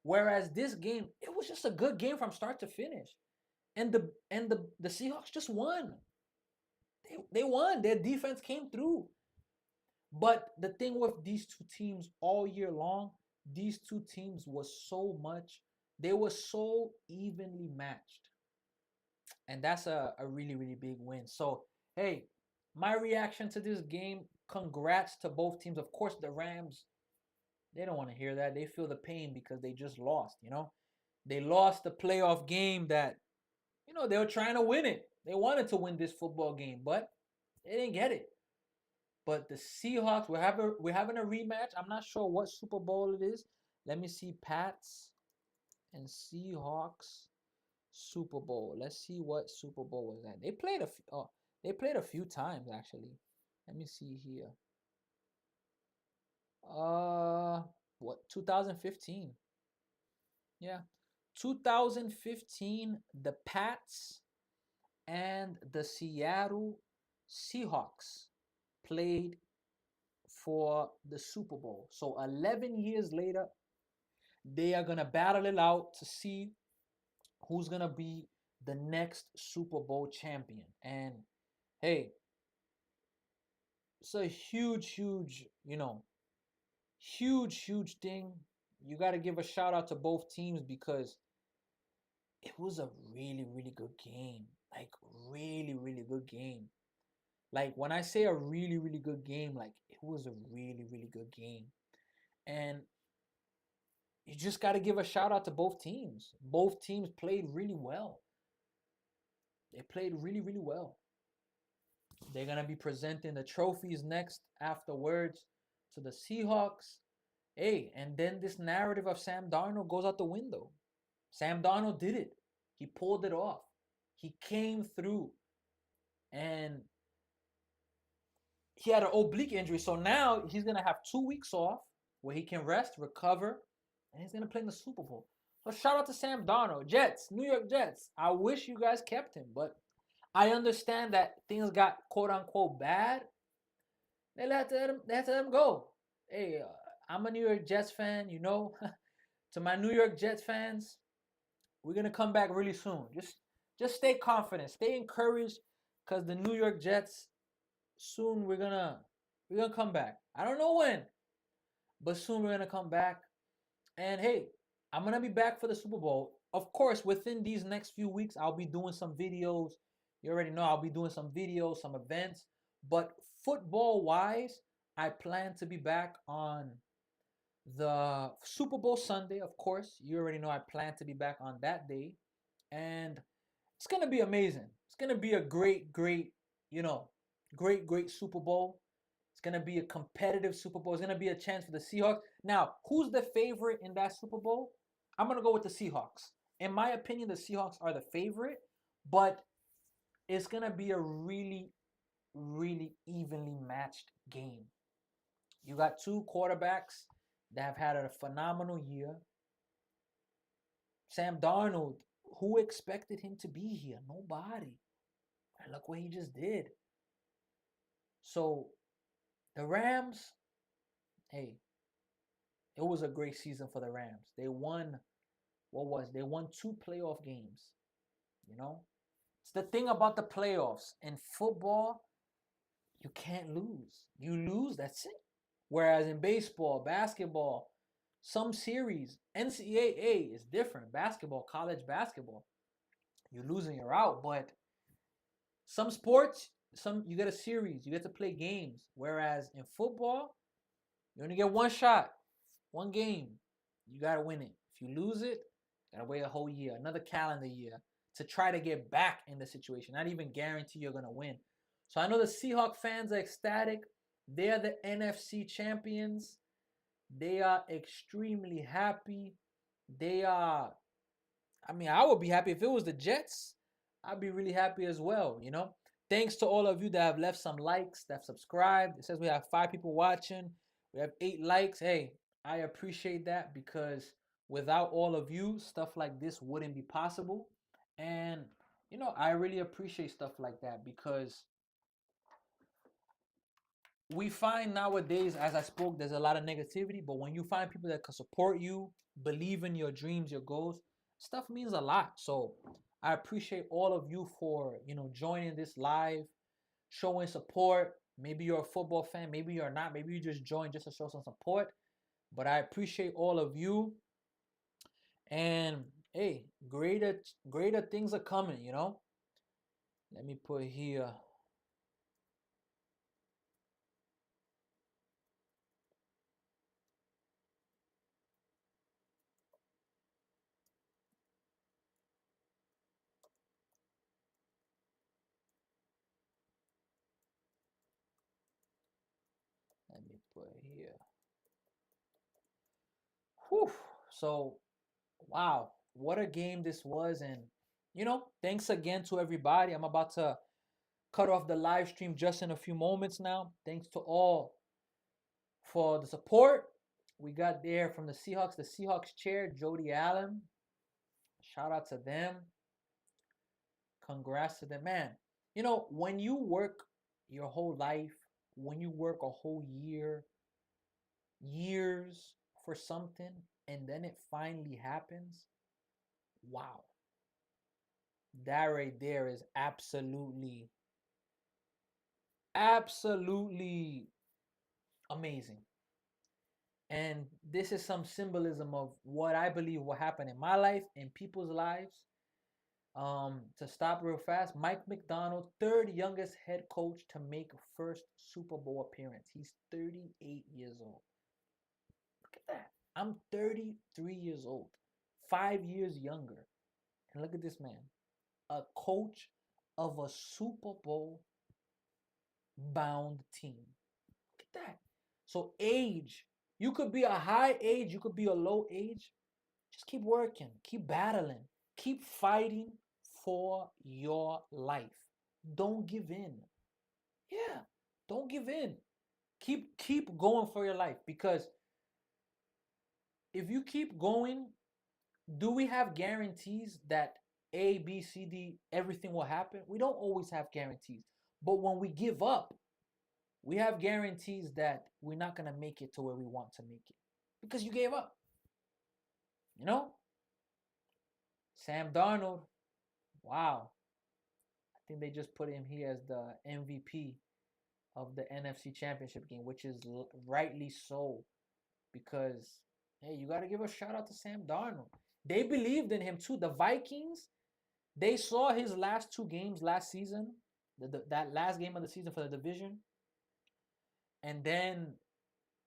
Whereas this game, it was just a good game from start to finish. And the Seahawks just won. They won. Their defense came through. But the thing with these two teams all year long, these two teams they were so evenly matched. And that's a really big win. So, hey, my reaction to this game, congrats to both teams. Of course, the Rams, they don't want to hear that. They feel the pain because they just lost, you know? They lost the playoff game that, they were trying to win it. They wanted to win this football game, but they didn't get it. But the Seahawks, we're having a rematch. I'm not sure what Super Bowl it is. Let me see. Pats and Seahawks Super Bowl. Let's see what Super Bowl was that. They played a few times actually. Let me see here. What 2015? Yeah, 2015. The Pats and the Seattle Seahawks played for the Super Bowl. So 11 years later, they are going to battle it out to see who's going to be the next Super Bowl champion. And hey, it's a huge, huge thing. You got to give a shout out to both teams because it was a really good game. Like, really good game. Like, when I say a really good game, like, it was a really good game. And you just got to give a shout out to both teams. Both teams played really well. They played really well. They're going to be presenting the trophies next afterwards to the Seahawks. Hey, and then this narrative of Sam Darnold goes out the window. Sam Darnold did it. He pulled it off. He came through. And he had an oblique injury. So now he's going to have 2 weeks off where he can rest, recover, and he's going to play in the Super Bowl. So shout out to Sam Darnold. Jets, New York Jets. I wish you guys kept him, but I understand that things got quote unquote bad. They had to let him go. Hey, I'm a New York Jets fan, to my New York Jets fans, we're going to come back really soon. Just stay confident, stay encouraged, because the New York Jets, soon we're gonna come back. I don't know when, but soon we're gonna come back. And hey, I'm gonna be back for the Super Bowl. Of course, within these next few weeks, I'll be doing some videos. You already know I'll be doing some videos, some events. But football wise, I plan to be back on the Super Bowl Sunday. Of course, you already know I plan to be back on that day. And it's gonna be amazing. It's gonna be a great, great Super Bowl. It's going to be a competitive Super Bowl. It's going to be a chance for the Seahawks. Now, who's the favorite in that Super Bowl? I'm going to go with the Seahawks. In my opinion, the Seahawks are the favorite, but it's going to be a really, really evenly matched game. You got two quarterbacks that have had a phenomenal year. Sam Darnold, who expected him to be here? Nobody. And look what he just did. So the Rams, hey, it was a great season for the Rams. They won, they won 2 playoff games. You know? It's the thing about the playoffs. In football, you can't lose. You lose, that's it. Whereas in baseball, basketball, some series, NCAA is different. Basketball, college basketball, you're losing, you're out. But some sports, you get a series, you get to play games. Whereas in football, you only get one shot, one game. You gotta win it. If you lose it, you gotta wait a whole year, another calendar year to try to get back in the situation. Not even guarantee you're gonna win. So I know the Seahawks fans are ecstatic. They're the NFC champions. They are extremely happy. They are, I mean, I would be happy if it was the Jets. I'd be really happy as well, you know? Thanks to all of you that have left some likes, that have subscribed. It says we have 5 people watching. We have 8 likes. Hey, I appreciate that because without all of you, stuff like this wouldn't be possible. And, you know, I really appreciate stuff like that because we find nowadays, as I spoke, there's a lot of negativity, but when you find people that can support you, believe in your dreams, your goals, stuff means a lot. So I appreciate all of you for, you know, joining this live, showing support. Maybe you're a football fan, maybe you're not, maybe you just joined just to show some support. But I appreciate all of you. And hey, greater things are coming, you know. Let me put here. Let me put here. Whew. So, wow, what a game this was. And, you know, thanks again to everybody. I'm about to cut off the live stream just in a few moments now. Thanks to all for the support. We got there from the Seahawks chair, Jody Allen. Shout out to them. Congrats to them, man. You know, when you work your whole life, when you work a whole years for something, and then it finally happens, wow. That right there is absolutely amazing. And this is some symbolism of what I believe will happen in my life, in people's lives. To stop real fast, Mike McDonald, 3rd youngest head coach to make first Super Bowl appearance. He's 38 years old. Look at that. I'm 33 years old, 5 years younger. And look at this man, a coach of a Super Bowl bound team. Look at that. So age, you could be a high age, you could be a low age. Just keep working, keep battling, keep fighting for your life. Don't give in. Yeah, don't give in. Keep going for your life because if you keep going, do we have guarantees that A, B, C, D, everything will happen? We don't always have guarantees. But when we give up, we have guarantees that we're not going to make it to where we want to make it because you gave up. You know? Sam Darnold, wow. I think they just put him here as the MVP of the NFC Championship game, which is rightly so because, hey, you got to give a shout out to Sam Darnold. They believed in him too. The Vikings, they saw his last 2 games last season, that last game of the season for the division. And then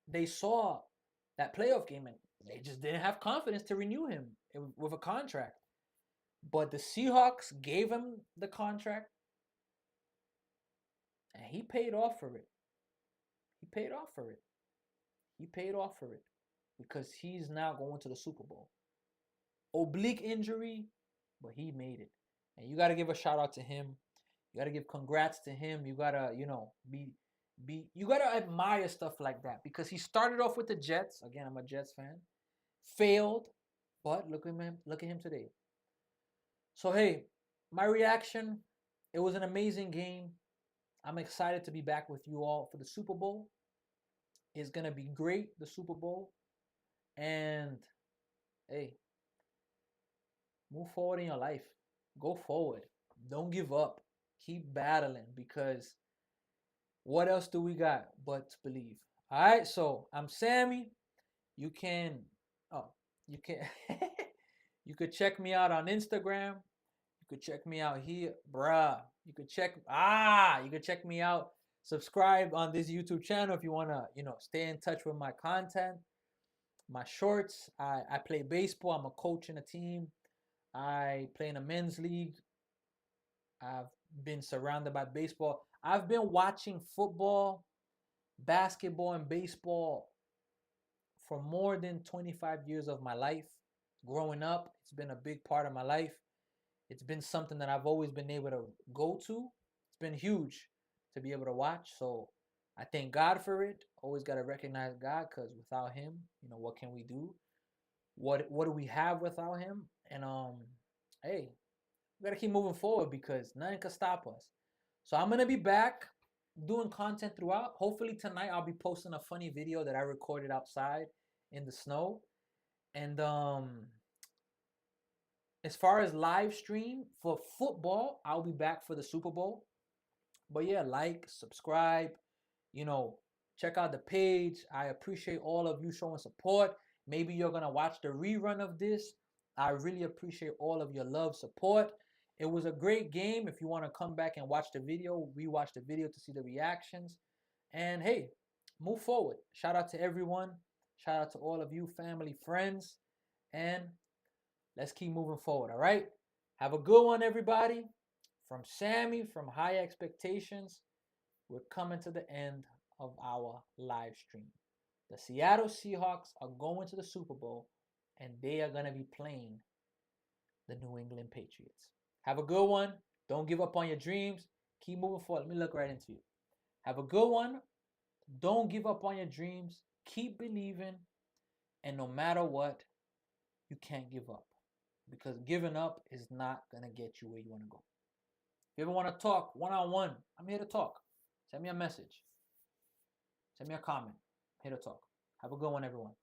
they saw that playoff game and they just didn't have confidence to renew him with a contract. But the Seahawks gave him the contract and he paid off for it. he paid off for it. He paid off for it because he's now going to the Super Bowl. Oblique injury, but he made it. And you got to give a shout out to him. You got to give congrats to him. You got to, you got to admire stuff like that because he started off with the Jets. Again, I'm a Jets fan. Failed, but look at him today. So hey, my reaction, it was an amazing game. I'm excited to be back with you all for the Super Bowl. It's going to be great, the Super Bowl. And hey, move forward in your life. Go forward. Don't give up. Keep battling because what else do we got but to believe? All right, so I'm Sammy. You can, you can, you could check me out on Instagram. You could check me out here, bruh. You could check me out. Subscribe on this YouTube channel if you wanna, stay in touch with my content, my shorts. I play baseball. I'm a coach in a team. I play in a men's league. I've been surrounded by baseball. I've been watching football, basketball, and baseball for more than 25 years of my life. Growing up, it's been a big part of my life. It's been something that I've always been able to go to. It's been huge to be able to watch. So I thank God for it. Always got to recognize God because without him, what can we do? What do we have without him? And hey, we gotta keep moving forward because nothing can stop us. So I'm gonna be back doing content throughout. Hopefully tonight I'll be posting a funny video that I recorded outside in the snow. And as far as live stream for football, I'll be back for the Super Bowl. But yeah, like, subscribe, check out the page. I appreciate all of you showing support. Maybe you're gonna watch the rerun of this. I really appreciate all of your love, support. It was a great game. If you want to come back and watch the video, rewatch the video to see the reactions. And hey, move forward. Shout out to everyone. Shout out to all of you, family, friends. And let's keep moving forward, all right? Have a good one, everybody. From Sammy, from High Expectations, we're coming to the end of our live stream. The Seattle Seahawks are going to the Super Bowl, and they are going to be playing the New England Patriots. Have a good one. Don't give up on your dreams. Keep moving forward. Let me look right into you. Have a good one. Don't give up on your dreams. Keep believing. And no matter what, you can't give up. Because giving up is not going to get you where you want to go. If you ever want to talk one-on-one, I'm here to talk. Send me a message. Send me a comment. I'm here to talk. Have a good one, everyone.